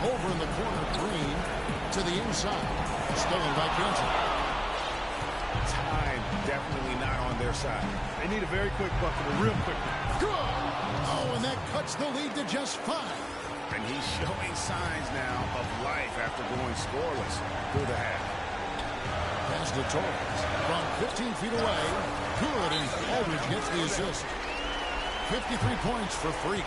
Over in the corner, Green to the inside. Stolen by Kansas. Time definitely not on their side. They need a very quick bucket, a real quick one. Good. Oh, and that cuts the lead to just 5. And he's showing signs now of life after going scoreless through the half. pass to Torres. From 15 feet away. Good, and Aldridge gets the assist. 53 points for Freak.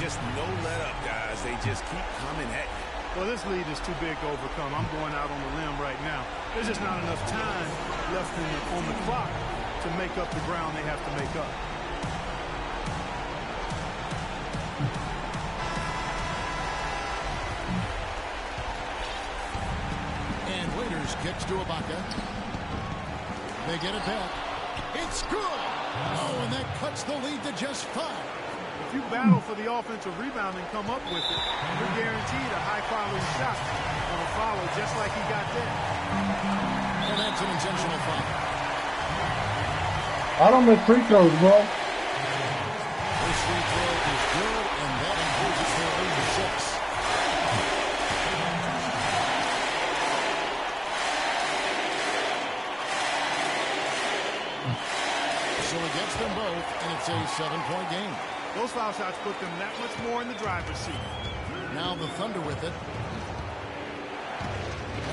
Just no let up, guys. They just keep coming at you. Well, this lead is too big to overcome. I'm going out on the limb right now. There's just not enough time left on the clock to make up the ground they have to make up. And Waiters kicks to Ibaka. They get it back. It's good. Oh, and that cuts the lead to just 5. If you battle for the offensive rebound and come up with it, you're guaranteed a high-quality shot on a follow, just like he got there. And that's an intentional foul. I don't miss free throws, bro. This free throw is good, and that includes it for a lead of 6. So he gets them both, and it's a 7-point game. Those foul shots put them that much more in the driver's seat. Now the Thunder with it.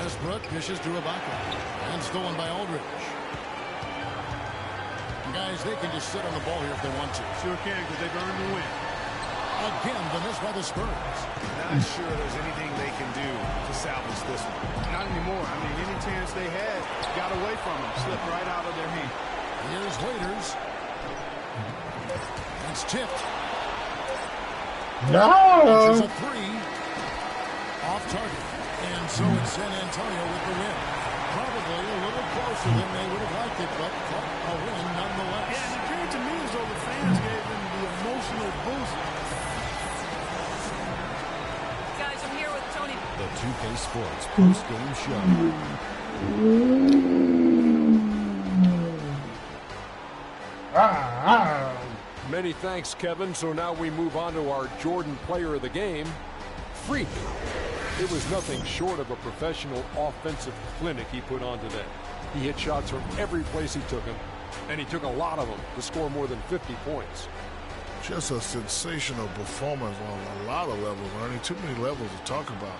Westbrook dishes to Ibaka. And stolen by Aldridge. Guys, they can just sit on the ball here if they want to. Sure can, because they've earned the win. Again, the miss by the Spurs. Not sure there's anything they can do to salvage this one. Not anymore. I mean, any chance they had got away from them. Slipped right out of their hand. Here's Waiters. It's tipped. No! This is a 3. Off target. And so it's San Antonio with the win. Probably a little closer than they would have liked it, but a win nonetheless. Yeah, it appeared to me as though the fans gave them the emotional boost. Guys, I'm here with Tony. The 2K Sports post-game show. Many thanks, Kevin. So now we move on to our Jordan player of the game, Freak. It was nothing short of a professional offensive clinic he put on today. He hit shots from every place he took them, and he took a lot of them to score more than 50 points. Just a sensational performance on a lot of levels, Ernie. Too many levels to talk about.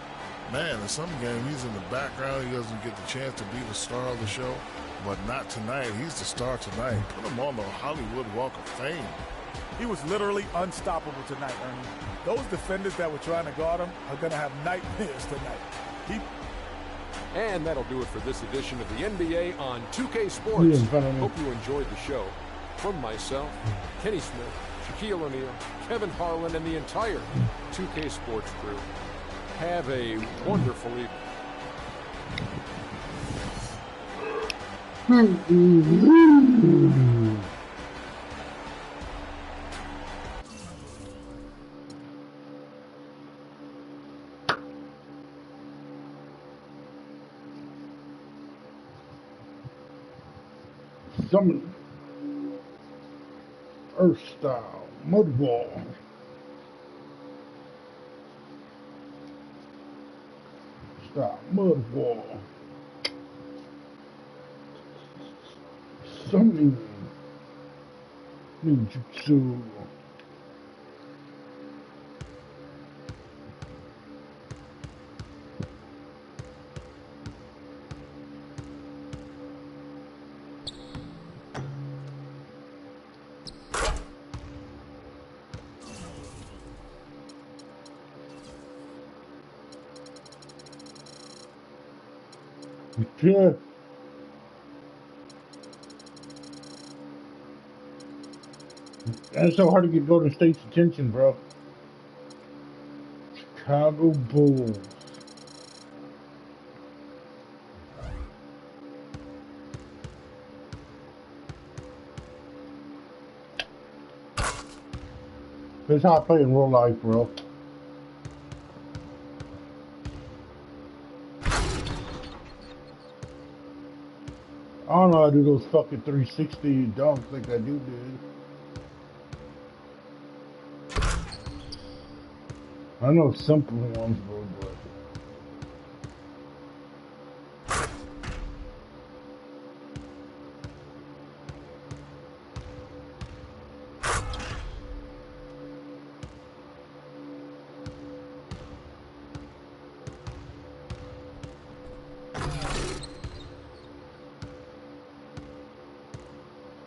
Man, in some game, he's in the background. He doesn't get the chance to be the star of the show. But not tonight. He's the star tonight. Put him on the Hollywood Walk of Fame. He was literally unstoppable tonight, Ernie. Those defenders that were trying to guard him are going to have nightmares tonight. And that'll do it for this edition of the NBA on 2K Sports. Hope you enjoyed the show. From myself, Kenny Smith, Shaquille O'Neal, Kevin Harlan, and the entire 2K Sports crew, have a wonderful evening. Some Earth style mud wall. Style mud wall. Something ninjutsu. Yeah. It's so hard to get Golden State's attention, bro. Chicago Bulls. That's how I play in real life, bro. I don't know how to do those fucking 360 dunks like I do, dude. I know simple ones, bro, but...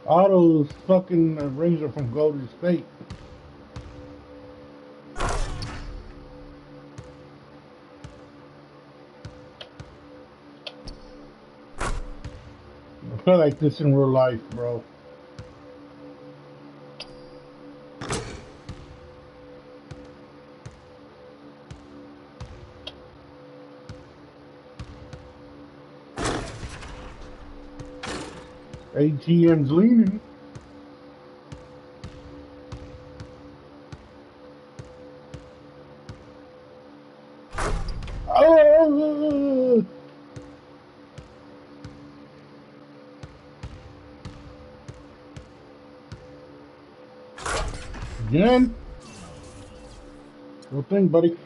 All those fucking rings are from Golden State. I feel like this in real life, bro. ATM's leaning. Oh! Again? Good thing, buddy.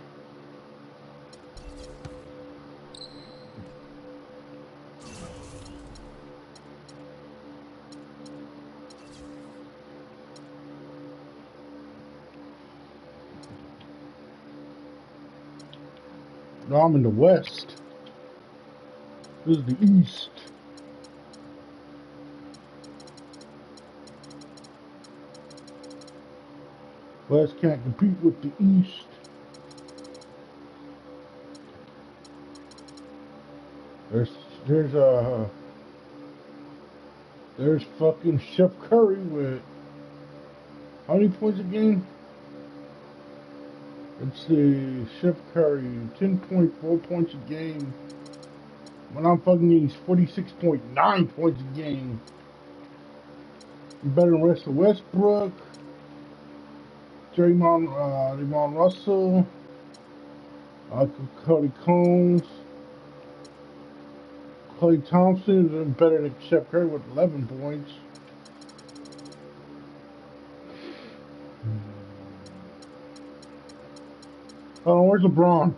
No, I'm in the West. This is the East. West can't compete with the East. There's fucking Chef Curry with how many points a game? Let's see, Chef Curry, 10.4 points a game. When I'm fucking getting 46.9 points a game. Better than Russell Westbrook, Draymond Russell, Cody Combs, Clay Thompson is better than Chef Curry with 11 points. Oh, where's LeBron?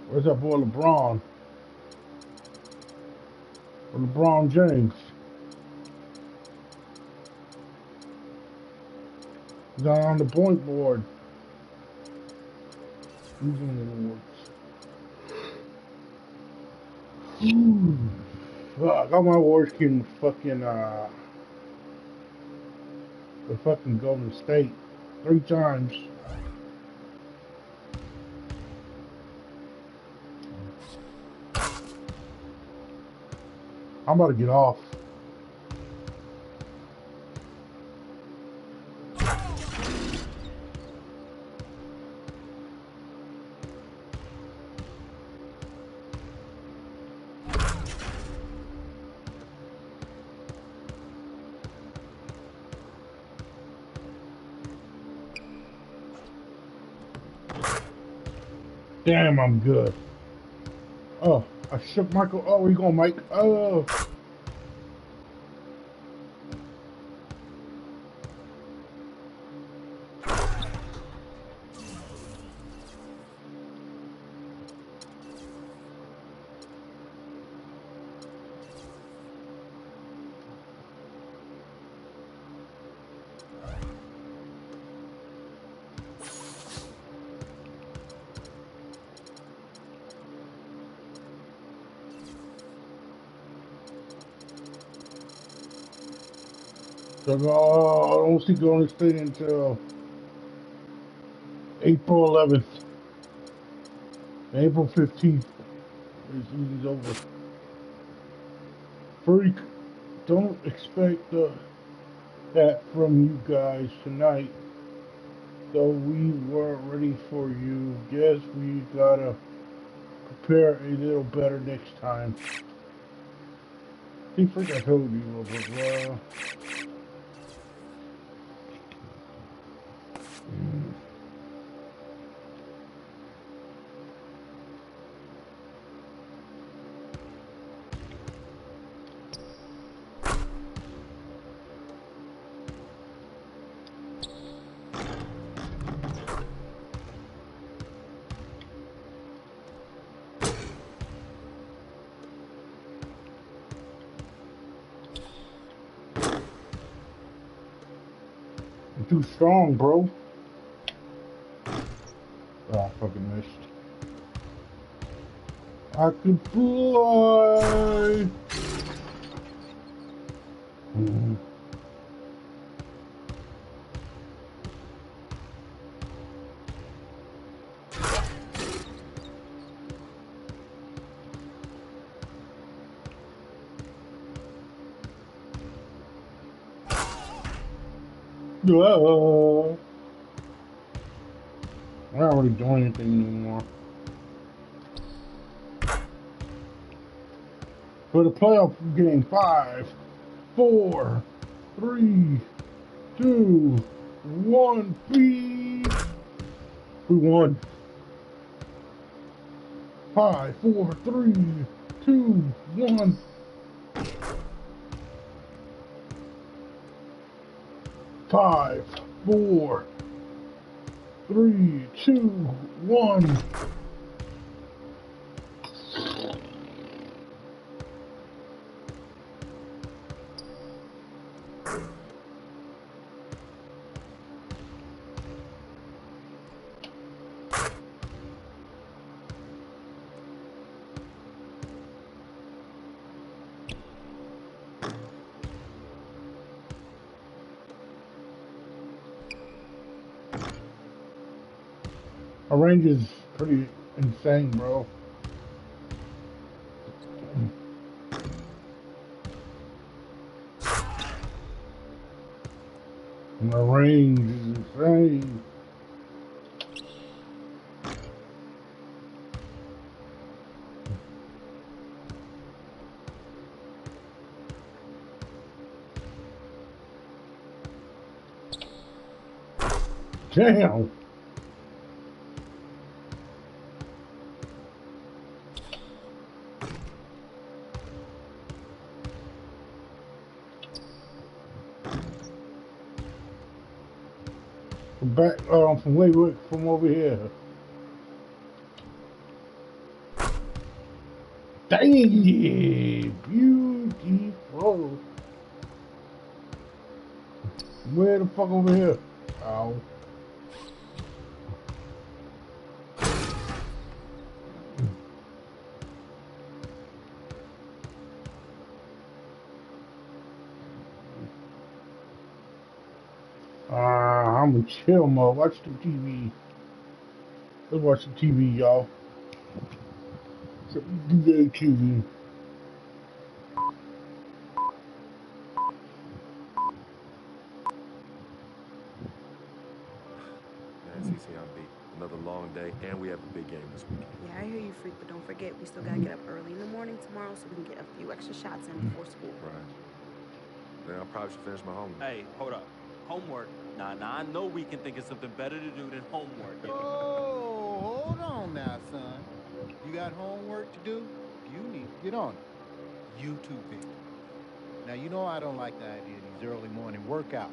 Where's that boy LeBron? Or LeBron James? He's not on the point board. He's on the awards. I got my awards in fucking the fucking Golden State 3 times. I'm about to get off. Damn, I'm good. Oh, I shook Michael. Oh, where you going, Mike? Oh. So, I don't see Golden State until April 11th. April 15th. The season's over. Freak, don't expect that from you guys tonight. Though we weren't ready for you, guess we gotta prepare a little better next time. See, Freak, I told you, blah, blah, blah. I'm too strong, bro. Oh, I fucking missed. I could fly. I'm not really doing anything anymore. For the playoff game, 5, 4, 3, 2, 1, please. We won. 5, 4, 3, 2, 1. Five, 4, 3, 2, 1. Our range is pretty insane, bro. My range is insane. Damn. Back from way from over here. Dang it, beautiful. Where the fuck over here? Ow. I'm in chill mode. Watch the TV. Let's watch the TV, y'all. NBA TV. Another long day, and we have a big game this weekend. Yeah, I hear you, Freak, but don't forget, we still gotta get up early in the morning tomorrow so we can get a few extra shots in before school. Right. Then I probably should finish my homework. Hey, hold up. Homework? Nah, I know we can think of something better to do than homework. Oh, hold on now, son. You got homework to do? You need to get on it. You too, Victor. Now, you know I don't like the idea of these early morning workouts.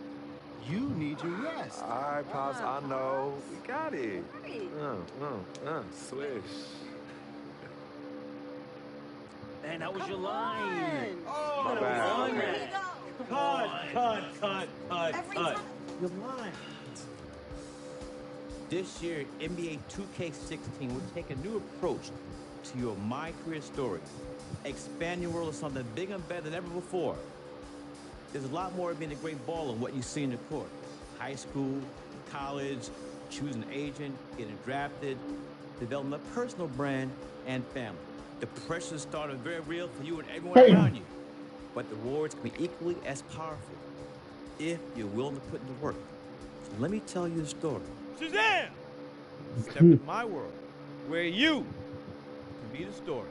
You need your rest. All right, Pops, I know. We got it. Swish. Man, that was your line. Oh, my bad. Cut. Your line. This year, NBA2k16 will take a new approach to your My Career story. Expand your world of something bigger and better than ever before. There's a lot more of being a great baller than what you see in the court. High school, college, choosing an agent, getting drafted, developing a personal brand, and family. The pressure started very real for you and everyone around you. But the rewards can be equally as powerful if you're willing to put in the work. So let me tell you a story. Suzanne! Step into my world, where you can be the story.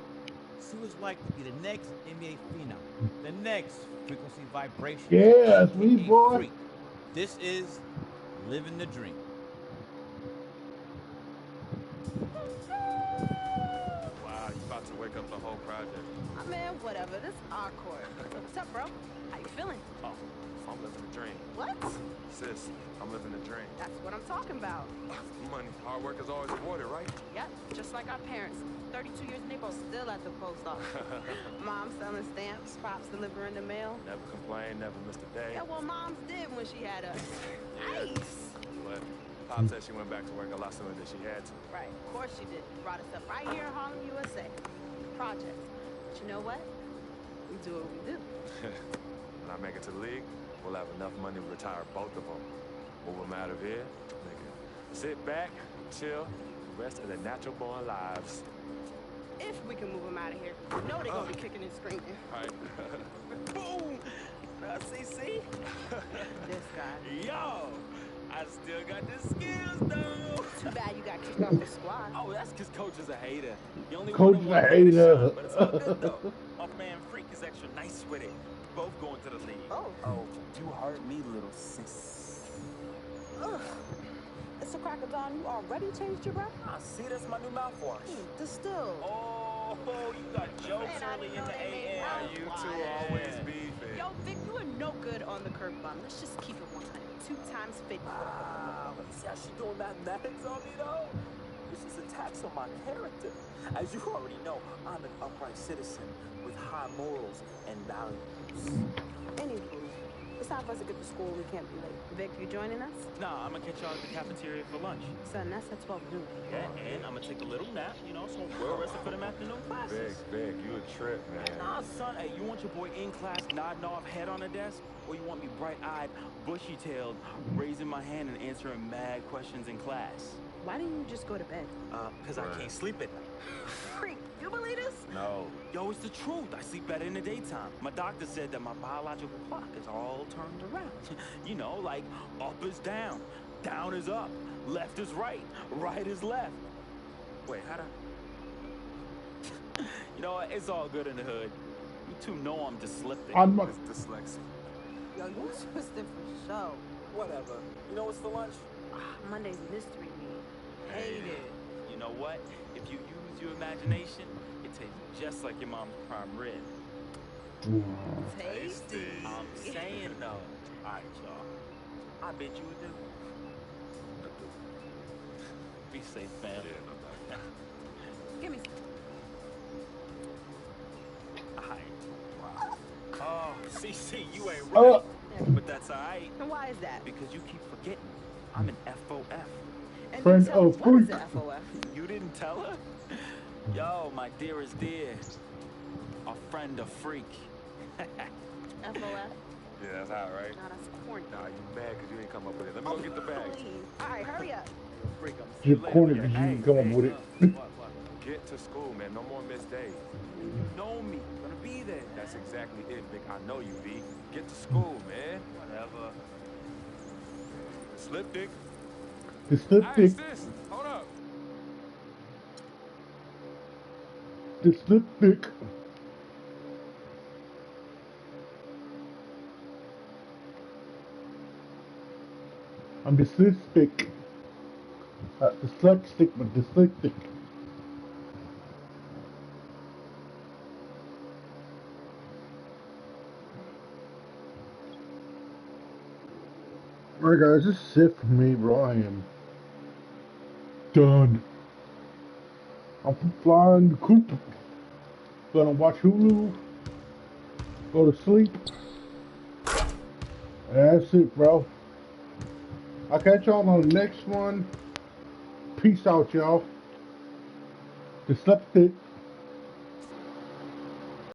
See what it's like to be the next NBA phenom, the next frequency vibration. Yeah, sweet boy. Freak. This is living the dream. Wow, you about to wake up the whole project. Man, whatever. This is our court. What's up, bro? How you feeling? Oh, I'm living the dream. What? Sis, I'm living the dream. That's what I'm talking about. Money, hard work is always rewarded, right? Yep, just like our parents. 32 years and they both still at the post office. Mom selling stamps, pops delivering the mail. Never complained, never missed a day. Yeah, well, moms did when she had us. Nice. But Pop said she went back to work a lot sooner than she had to. Right, of course she did. Brought us up right here in Harlem, USA. Project. But you know what? We do what we do. When I make it to the league, we'll have enough money to retire both of them. Move them out of here, nigga. Sit back, chill, rest of their natural born lives. If we can move them out of here, you know they're gonna be kicking and screaming. Right. Boom! huh, CC? This guy. Yo, I still got the skills, though. Too bad you got kicked off the squad. Oh, that's because Coach is a hater. He only Coach wanted is one a player to hater. shine, but it's all good, though. My man Freak is extra nice with it. Both going to the league. Oh. Oh, you heard me, little sis. Ugh. It's a crack of dawn. You already changed your breath? I see that's my new mouthwash. Distilled. Oh, you got jokes early in the AM. You two always beefing. Yo, Vic, you are no good on the curve bump. Let's just keep it 100. 2 times 50. Wow, see how she doing mathematics on me, though? This is a tax on my character. As you already know, I'm an upright citizen with high morals and values. Anywho, it's time for us to get to school. We can't be late. Vic, you joining us? Nah, I'm gonna catch y'all at the cafeteria for lunch. Son, that's at 12 noon. Yeah, and I'm gonna take a little nap, so I'm well rested for them afternoon classes. Vic, you a trip, man. Nah, son, hey, you want your boy in class nodding off, head on the desk? Or you want me bright-eyed, bushy-tailed, raising my hand and answering mad questions in class? Why didn't you just go to bed? Because I can't sleep at night. Freak, you believe this? No. Yo, it's the truth. I sleep better in the daytime. My doctor said that my biological clock is all turned around. Like up is down, down is up, left is right, right is left. Wait, how'd I... You know what? It's all good in the hood. You two know I'm dyslexic. It's dyslexic. Yo, you twisted for show. Whatever. You know what's for lunch? Monday's mystery meat. Hate it. You know what? If you use your imagination, it tastes just like your mom's prime rib. Tasty. I'm saying though. All right, y'all. I bet you would do. Be safe, fam. Give me some. Oh, CC, you ain't right. But that's all right. And why is that? Because you keep forgetting. I'm an FOF. And Friend you tell of us what is freak. the FOF? You didn't tell her? Yo, my dearest dear. A friend of freak. FOF? Yeah, that's hot, right? Nah, that's corny. Nah, you mad because you ain't come up with it. Let me go get the bag. Please. All right, hurry up. Freak, I'm You're corny because you didn't come up with it. Get to school, man. No more missed days. You know me. I'm gonna be there. That's exactly it, Vic. I know you, V. Get to school, man. Whatever. Slip dick. The slip Hey, dick. sis, hold up. The slip dick. I'm dyslexic. Dyslexic, but dyslexic. Alright guys, this is it for me, bro. I am done. I'm flying the coop. Gonna watch Hulu. Go to sleep. That's it, bro. I'll catch y'all on the next one. Peace out, y'all. Dyslexic.